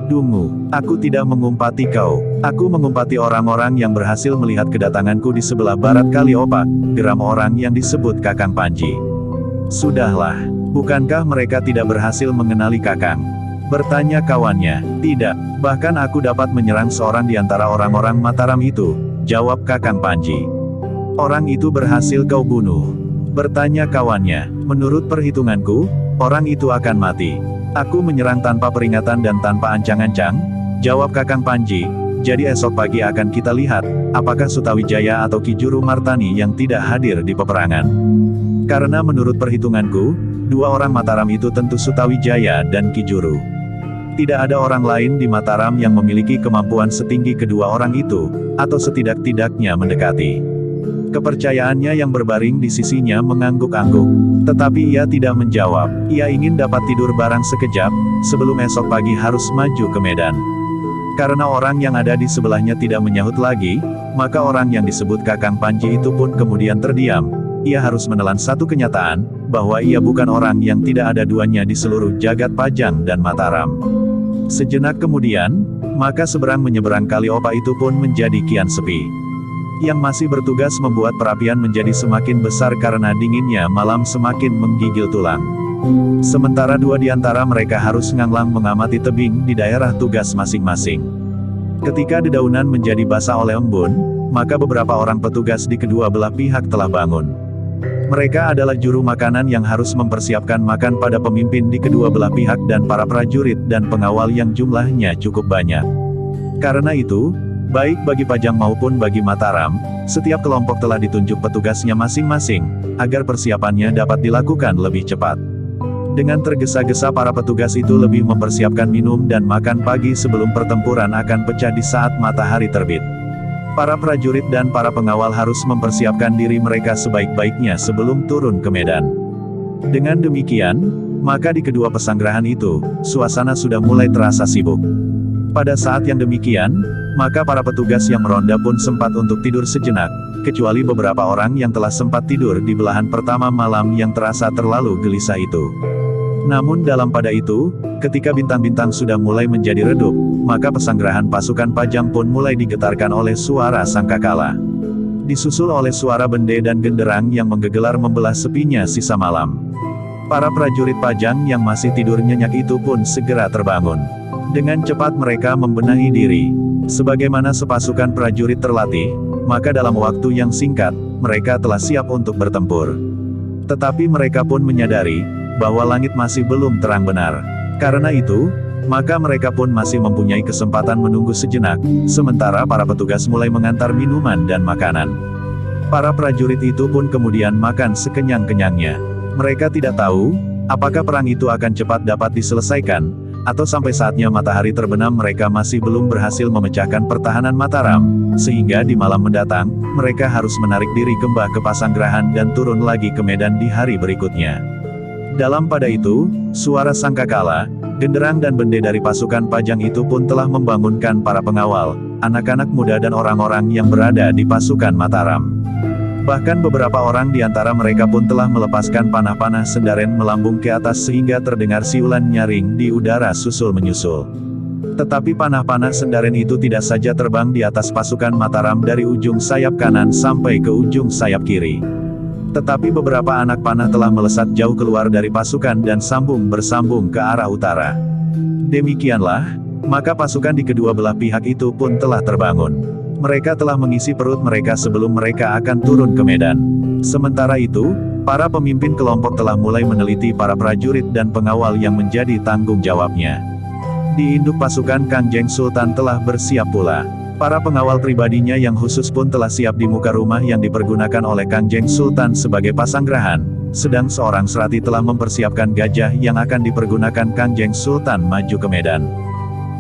Dungu, aku tidak mengumpati kau, aku mengumpati orang-orang yang berhasil melihat kedatanganku di sebelah barat Kaliopak," geram orang yang disebut Kakang Panji. "Sudahlah, bukankah mereka tidak berhasil mengenali Kakang?" bertanya kawannya. "Tidak, bahkan aku dapat menyerang seorang di antara orang-orang Mataram itu," jawab Kakang Panji. "Orang itu berhasil kau bunuh?" bertanya kawannya. "Menurut perhitunganku, orang itu akan mati. Aku menyerang tanpa peringatan dan tanpa ancang-ancang," jawab Kakang Panji. "Jadi esok pagi akan kita lihat, apakah Sutawijaya atau Ki Juru Martani yang tidak hadir di peperangan. Karena menurut perhitunganku, dua orang Mataram itu tentu Sutawijaya dan Ki Juru. Tidak ada orang lain di Mataram yang memiliki kemampuan setinggi kedua orang itu, atau setidak-tidaknya mendekati." Kepercayaannya yang berbaring di sisinya mengangguk-angguk. Tetapi ia tidak menjawab. Ia ingin dapat tidur barang sekejap, sebelum esok pagi harus maju ke medan. Karena orang yang ada di sebelahnya tidak menyahut lagi, maka orang yang disebut Kakang Panji itu pun kemudian terdiam. Ia harus menelan satu kenyataan, bahwa ia bukan orang yang tidak ada duanya di seluruh jagat Pajang dan Mataram. Sejenak kemudian, maka seberang menyeberang Kaliopak itu pun menjadi kian sepi. Yang masih bertugas membuat perapian menjadi semakin besar karena dinginnya malam semakin menggigil tulang. Sementara dua di antara mereka harus nganglang mengamati tebing di daerah tugas masing-masing. Ketika dedaunan menjadi basah oleh embun, maka beberapa orang petugas di kedua belah pihak telah bangun. Mereka adalah juru makanan yang harus mempersiapkan makan pada pemimpin di kedua belah pihak dan para prajurit dan pengawal yang jumlahnya cukup banyak. Karena itu, baik bagi Pajang maupun bagi Mataram, setiap kelompok telah ditunjuk petugasnya masing-masing, agar persiapannya dapat dilakukan lebih cepat. Dengan tergesa-gesa para petugas itu lebih mempersiapkan minum dan makan pagi sebelum pertempuran akan pecah di saat matahari terbit. Para prajurit dan para pengawal harus mempersiapkan diri mereka sebaik-baiknya sebelum turun ke medan. Dengan demikian, maka di kedua pesanggerahan itu, suasana sudah mulai terasa sibuk. Pada saat yang demikian, maka para petugas yang meronda pun sempat untuk tidur sejenak, kecuali beberapa orang yang telah sempat tidur di belahan pertama malam yang terasa terlalu gelisah itu. Namun dalam pada itu, ketika bintang-bintang sudah mulai menjadi redup, maka pesanggerahan pasukan Pajang pun mulai digetarkan oleh suara sangkakala. Disusul oleh suara bende dan genderang yang menggegelar membelah sepinya sisa malam. Para prajurit Pajang yang masih tidur nyenyak itu pun segera terbangun. Dengan cepat mereka membenahi diri. Sebagaimana sepasukan prajurit terlatih, maka dalam waktu yang singkat, mereka telah siap untuk bertempur. Tetapi mereka pun menyadari, bahwa langit masih belum terang benar. Karena itu, maka mereka pun masih mempunyai kesempatan menunggu sejenak, sementara para petugas mulai mengantar minuman dan makanan. Para prajurit itu pun kemudian makan sekenyang-kenyangnya. Mereka tidak tahu, apakah perang itu akan cepat dapat diselesaikan, atau sampai saatnya matahari terbenam mereka masih belum berhasil memecahkan pertahanan Mataram, sehingga di malam mendatang, mereka harus menarik diri kembali ke Pasanggerahan dan turun lagi ke medan di hari berikutnya. Dalam pada itu, suara sangkakala, genderang dan bende dari pasukan Pajang itu pun telah membangunkan para pengawal, anak-anak muda dan orang-orang yang berada di pasukan Mataram. Bahkan beberapa orang di antara mereka pun telah melepaskan panah-panah sendaren melambung ke atas sehingga terdengar siulan nyaring di udara susul-menyusul. Tetapi panah-panah sendaren itu tidak saja terbang di atas pasukan Mataram dari ujung sayap kanan sampai ke ujung sayap kiri. Tetapi beberapa anak panah telah melesat jauh keluar dari pasukan dan bersambung ke arah utara. Demikianlah, maka pasukan di kedua belah pihak itu pun telah terbangun. Mereka telah mengisi perut mereka sebelum mereka akan turun ke medan. Sementara itu, para pemimpin kelompok telah mulai meneliti para prajurit dan pengawal yang menjadi tanggung jawabnya. Di induk pasukan Kangjeng Sultan telah bersiap pula. Para pengawal pribadinya yang khusus pun telah siap di muka rumah yang dipergunakan oleh Kangjeng Sultan sebagai pasanggerahan, sedang seorang serati telah mempersiapkan gajah yang akan dipergunakan Kangjeng Sultan maju ke medan.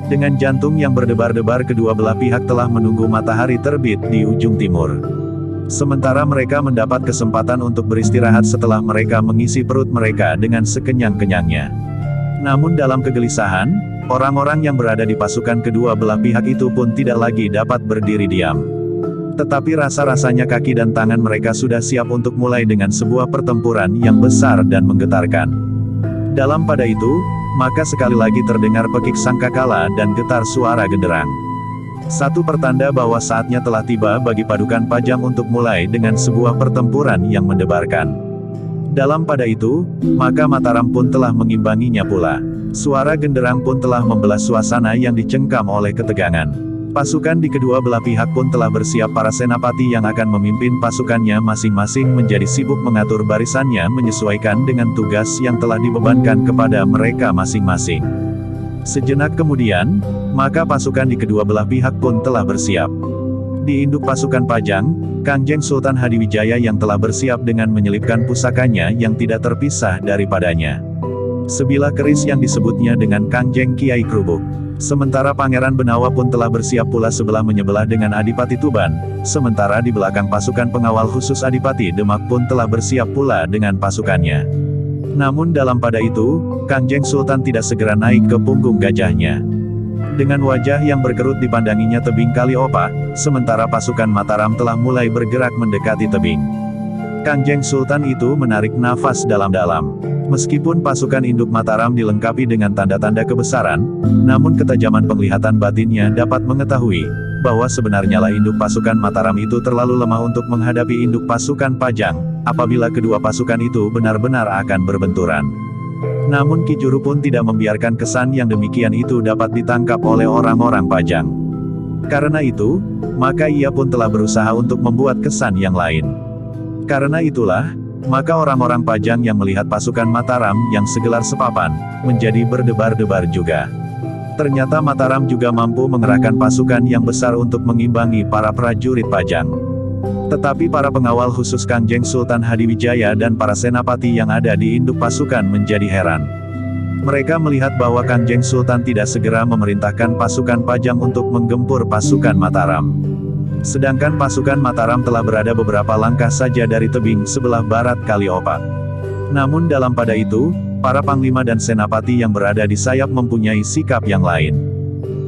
Dengan jantung yang berdebar-debar kedua belah pihak telah menunggu matahari terbit di ujung timur. Sementara mereka mendapat kesempatan untuk beristirahat setelah mereka mengisi perut mereka dengan sekenyang-kenyangnya. Namun dalam kegelisahan, Orang-orang yang berada di pasukan kedua belah pihak itu pun tidak lagi dapat berdiri diam. Tetapi rasa-rasanya kaki dan tangan mereka sudah siap untuk mulai dengan sebuah pertempuran yang besar dan menggetarkan. Dalam pada itu, maka sekali lagi terdengar pekik sangkakala dan getar suara genderang. Satu pertanda bahwa saatnya telah tiba bagi pasukan Pajang untuk mulai dengan sebuah pertempuran yang mendebarkan. Dalam pada itu, maka Mataram pun telah mengimbanginya pula. Suara genderang pun telah membelah suasana yang dicengkam oleh ketegangan. Pasukan di kedua belah pihak pun telah bersiap, para senapati yang akan memimpin pasukannya masing-masing menjadi sibuk mengatur barisannya menyesuaikan dengan tugas yang telah dibebankan kepada mereka masing-masing. Sejenak kemudian, maka pasukan di kedua belah pihak pun telah bersiap. Di induk pasukan Pajang, Kangjeng Sultan Hadiwijaya yang telah bersiap dengan menyelipkan pusakanya yang tidak terpisah daripadanya. Sebilah keris yang disebutnya dengan Kangjeng Kiai Krubuk. Sementara Pangeran Benawa pun telah bersiap pula sebelah menyebelah dengan Adipati Tuban, sementara di belakang pasukan pengawal khusus Adipati Demak pun telah bersiap pula dengan pasukannya. Namun dalam pada itu, Kangjeng Sultan tidak segera naik ke punggung gajahnya. Dengan wajah yang berkerut dipandanginya tebing Kaliopa, sementara pasukan Mataram telah mulai bergerak mendekati tebing. Kangjeng Sultan itu menarik nafas dalam-dalam. Meskipun pasukan induk Mataram dilengkapi dengan tanda-tanda kebesaran, namun ketajaman penglihatan batinnya dapat mengetahui bahwa sebenarnya lah induk pasukan Mataram itu terlalu lemah untuk menghadapi induk pasukan Pajang, apabila kedua pasukan itu benar-benar akan berbenturan. Namun Ki Juru pun tidak membiarkan kesan yang demikian itu dapat ditangkap oleh orang-orang Pajang. Karena itu, maka ia pun telah berusaha untuk membuat kesan yang lain. Karena itulah, maka orang-orang Pajang yang melihat pasukan Mataram yang segelar sepapan, menjadi berdebar-debar juga. Ternyata Mataram juga mampu mengerahkan pasukan yang besar untuk mengimbangi para prajurit Pajang. Tetapi para pengawal khusus Kangjeng Sultan Hadiwijaya dan para senapati yang ada di induk pasukan menjadi heran. Mereka melihat bahwa Kangjeng Sultan tidak segera memerintahkan pasukan Pajang untuk menggempur pasukan Mataram. Sedangkan pasukan Mataram telah berada beberapa langkah saja dari tebing sebelah barat Kaliopa. Namun dalam pada itu, para panglima dan senapati yang berada di sayap mempunyai sikap yang lain.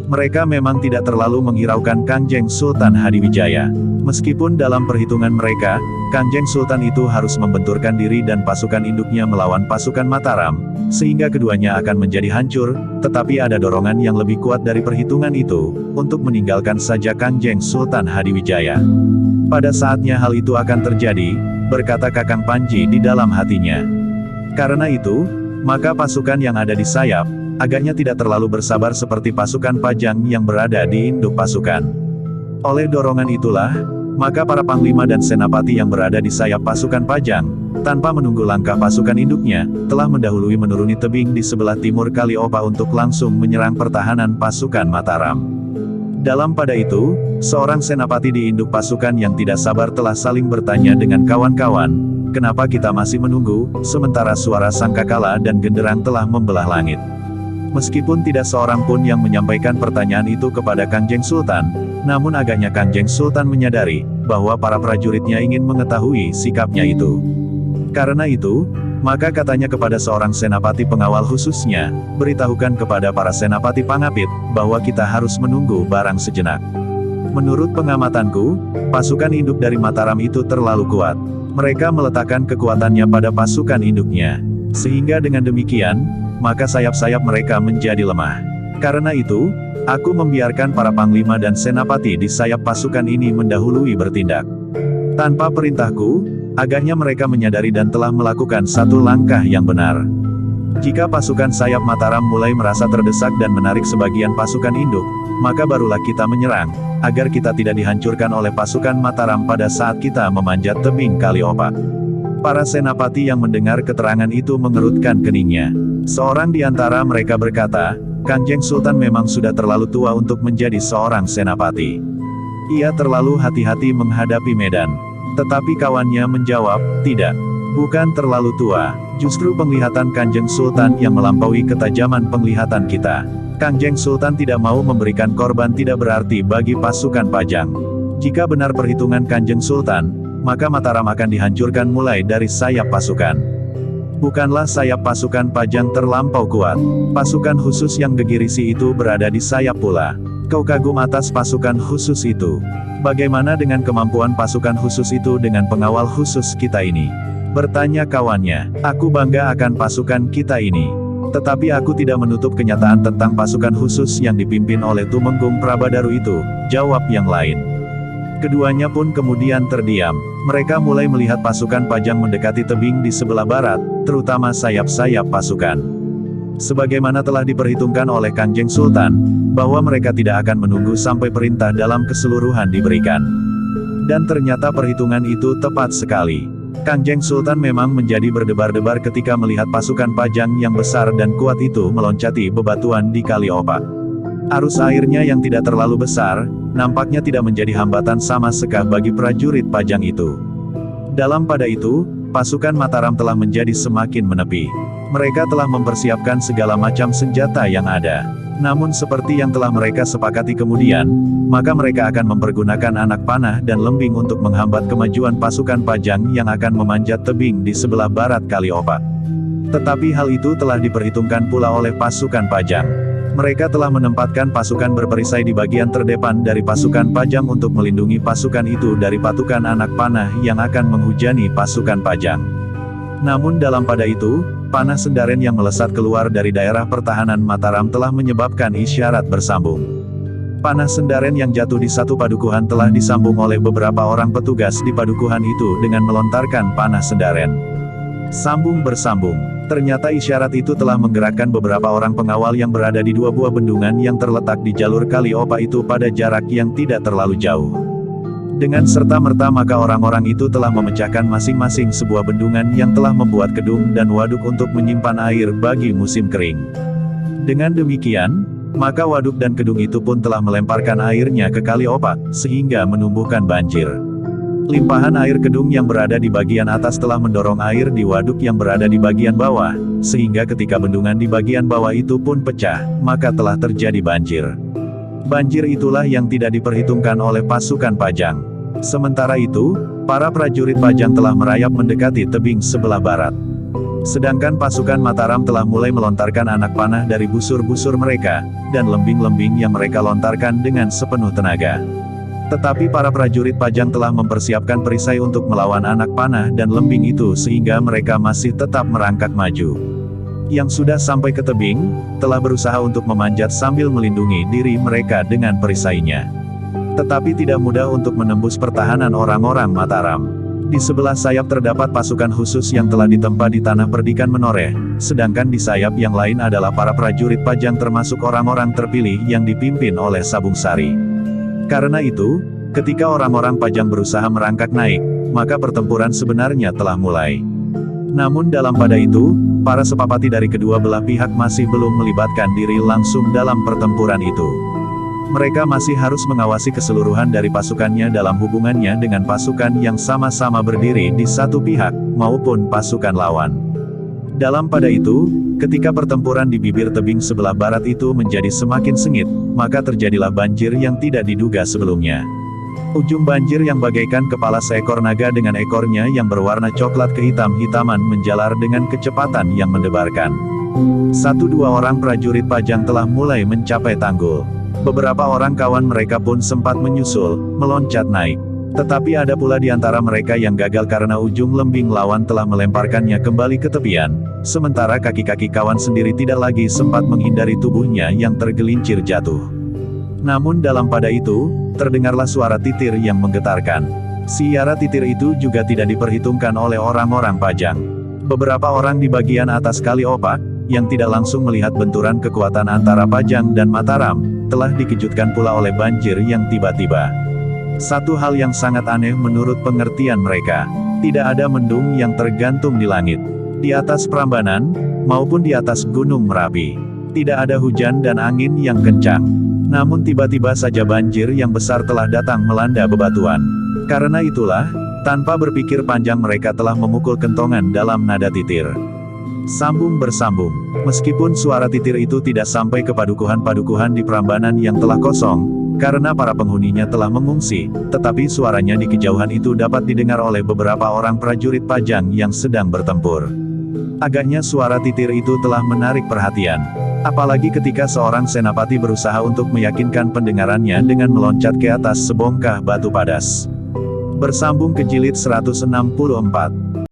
Mereka memang tidak terlalu menghiraukan Kangjeng Sultan Hadiwijaya. Meskipun dalam perhitungan mereka, Kangjeng Sultan itu harus membenturkan diri dan pasukan induknya melawan pasukan Mataram, sehingga keduanya akan menjadi hancur, tetapi ada dorongan yang lebih kuat dari perhitungan itu, untuk meninggalkan saja Kangjeng Sultan Hadiwijaya. Pada saatnya hal itu akan terjadi, berkata Kakang Panji di dalam hatinya. Karena itu, maka pasukan yang ada di sayap, agaknya tidak terlalu bersabar seperti pasukan Pajang yang berada di induk pasukan. Oleh dorongan itulah, maka para panglima dan senapati yang berada di sayap pasukan Pajang, tanpa menunggu langkah pasukan induknya, telah mendahului menuruni tebing di sebelah timur Kaliopa untuk langsung menyerang pertahanan pasukan Mataram. Dalam pada itu, seorang senapati di induk pasukan yang tidak sabar telah saling bertanya dengan kawan-kawan, kenapa kita masih menunggu, sementara suara sangkakala dan genderang telah membelah langit. Meskipun tidak seorang pun yang menyampaikan pertanyaan itu kepada Kangjeng Sultan, namun agaknya Kangjeng Sultan menyadari, bahwa para prajuritnya ingin mengetahui sikapnya itu. Karena itu, maka katanya kepada seorang senapati pengawal khususnya, beritahukan kepada para senapati pangapit, bahwa kita harus menunggu barang sejenak. Menurut pengamatanku, pasukan induk dari Mataram itu terlalu kuat. Mereka meletakkan kekuatannya pada pasukan induknya. Sehingga dengan demikian, maka sayap-sayap mereka menjadi lemah. Karena itu, aku membiarkan para panglima dan senapati di sayap pasukan ini mendahului bertindak. Tanpa perintahku, agaknya mereka menyadari dan telah melakukan satu langkah yang benar. Jika pasukan sayap Mataram mulai merasa terdesak dan menarik sebagian pasukan induk, maka barulah kita menyerang, agar kita tidak dihancurkan oleh pasukan Mataram pada saat kita memanjat tebing Kaliopa. Para senapati yang mendengar keterangan itu mengerutkan keningnya. Seorang di antara mereka berkata, Kangjeng Sultan memang sudah terlalu tua untuk menjadi seorang senapati. Ia terlalu hati-hati menghadapi medan. Tetapi kawannya menjawab, tidak. Bukan terlalu tua, justru penglihatan Kanjeng Sultan yang melampaui ketajaman penglihatan kita. Kanjeng Sultan tidak mau memberikan korban tidak berarti bagi pasukan Pajang. Jika benar perhitungan Kanjeng Sultan, maka Mataram akan dihancurkan mulai dari sayap pasukan. Bukanlah sayap pasukan Pajang terlampau kuat. Pasukan khusus yang gegirisi itu berada di sayap pula. Kau kagum atas pasukan khusus itu. Bagaimana dengan kemampuan pasukan khusus itu dengan pengawal khusus kita ini? Bertanya kawannya. Aku bangga akan pasukan kita ini. Tetapi aku tidak menutup kenyataan tentang pasukan khusus yang dipimpin oleh Tumenggung Prabadaru itu, jawab yang lain. Keduanya pun kemudian terdiam. Mereka mulai melihat pasukan Pajang mendekati tebing di sebelah barat, terutama sayap-sayap pasukan. Sebagaimana telah diperhitungkan oleh Kangjeng Sultan, bahwa mereka tidak akan menunggu sampai perintah dalam keseluruhan diberikan. Dan ternyata perhitungan itu tepat sekali. Kangjeng Sultan memang menjadi berdebar-debar ketika melihat pasukan Pajang yang besar dan kuat itu meloncati bebatuan di Kali Opak. Arus airnya yang tidak terlalu besar, nampaknya tidak menjadi hambatan sama sekali bagi prajurit Pajang itu. Dalam pada itu, pasukan Mataram telah menjadi semakin menepi. Mereka telah mempersiapkan segala macam senjata yang ada. Namun seperti yang telah mereka sepakati kemudian, maka mereka akan mempergunakan anak panah dan lembing untuk menghambat kemajuan pasukan Pajang yang akan memanjat tebing di sebelah barat Kali Opak. Tetapi hal itu telah diperhitungkan pula oleh pasukan Pajang. Mereka telah menempatkan pasukan berperisai di bagian terdepan dari pasukan Pajang untuk melindungi pasukan itu dari patukan anak panah yang akan menghujani pasukan Pajang. Namun dalam pada itu, panah Sendaren yang melesat keluar dari daerah pertahanan Mataram telah menyebabkan isyarat bersambung. Panah Sendaren yang jatuh di satu padukuhan telah disambung oleh beberapa orang petugas di padukuhan itu dengan melontarkan panah Sendaren. Sambung bersambung. Ternyata isyarat itu telah menggerakkan beberapa orang pengawal yang berada di dua buah bendungan yang terletak di jalur Kali Opak itu pada jarak yang tidak terlalu jauh. Dengan serta-merta maka orang-orang itu telah memecahkan masing-masing sebuah bendungan yang telah membuat kedung dan waduk untuk menyimpan air bagi musim kering. Dengan demikian, maka waduk dan kedung itu pun telah melemparkan airnya ke Kali Opak, sehingga menumbuhkan banjir. Limpahan air kedung yang berada di bagian atas telah mendorong air di waduk yang berada di bagian bawah, sehingga ketika bendungan di bagian bawah itu pun pecah, maka telah terjadi banjir. Banjir itulah yang tidak diperhitungkan oleh pasukan Pajang. Sementara itu, para prajurit Pajang telah merayap mendekati tebing sebelah barat. Sedangkan pasukan Mataram telah mulai melontarkan anak panah dari busur-busur mereka, dan lembing-lembing yang mereka lontarkan dengan sepenuh tenaga. Tetapi para prajurit Pajang telah mempersiapkan perisai untuk melawan anak panah dan lembing itu sehingga mereka masih tetap merangkak maju. Yang sudah sampai ke tebing, telah berusaha untuk memanjat sambil melindungi diri mereka dengan perisainya. Tetapi tidak mudah untuk menembus pertahanan orang-orang Mataram. Di sebelah sayap terdapat pasukan khusus yang telah ditempa di tanah perdikan menoreh, sedangkan di sayap yang lain adalah para prajurit Pajang termasuk orang-orang terpilih yang dipimpin oleh Sabung Sari. Karena itu, ketika orang-orang Pajang berusaha merangkak naik, maka pertempuran sebenarnya telah mulai. Namun dalam pada itu, para sepapati dari kedua belah pihak masih belum melibatkan diri langsung dalam pertempuran itu. Mereka masih harus mengawasi keseluruhan dari pasukannya dalam hubungannya dengan pasukan yang sama-sama berdiri di satu pihak, maupun pasukan lawan. Dalam pada itu, ketika pertempuran di bibir tebing sebelah barat itu menjadi semakin sengit, maka terjadilah banjir yang tidak diduga sebelumnya. Ujung banjir yang bagaikan kepala seekor naga dengan ekornya yang berwarna coklat kehitam-hitaman menjalar dengan kecepatan yang mendebarkan. Satu dua orang prajurit Pajang telah mulai mencapai tanggul. Beberapa orang kawan mereka pun sempat menyusul, meloncat naik. Tetapi ada pula di antara mereka yang gagal karena ujung lembing lawan telah melemparkannya kembali ke tepian, sementara kaki-kaki kawan sendiri tidak lagi sempat menghindari tubuhnya yang tergelincir jatuh. Namun dalam pada itu, terdengarlah suara titir yang menggetarkan. Siara titir itu juga tidak diperhitungkan oleh orang-orang Pajang. Beberapa orang di bagian atas Kali Opak, yang tidak langsung melihat benturan kekuatan antara Pajang dan Mataram, telah dikejutkan pula oleh banjir yang tiba-tiba. Satu hal yang sangat aneh menurut pengertian mereka, tidak ada mendung yang tergantung di langit, di atas Prambanan, maupun di atas Gunung Merapi. Tidak ada hujan dan angin yang kencang. Namun tiba-tiba saja banjir yang besar telah datang melanda bebatuan. Karena itulah, tanpa berpikir panjang mereka telah memukul kentongan dalam nada titir. Sambung bersambung. Meskipun suara titir itu tidak sampai ke padukuhan-padukuhan di Prambanan yang telah kosong, karena para penghuninya telah mengungsi, tetapi suaranya di kejauhan itu dapat didengar oleh beberapa orang prajurit Pajang yang sedang bertempur. Agaknya suara titir itu telah menarik perhatian. Apalagi ketika seorang senapati berusaha untuk meyakinkan pendengarannya dengan meloncat ke atas sebongkah batu padas. Bersambung ke jilid 164.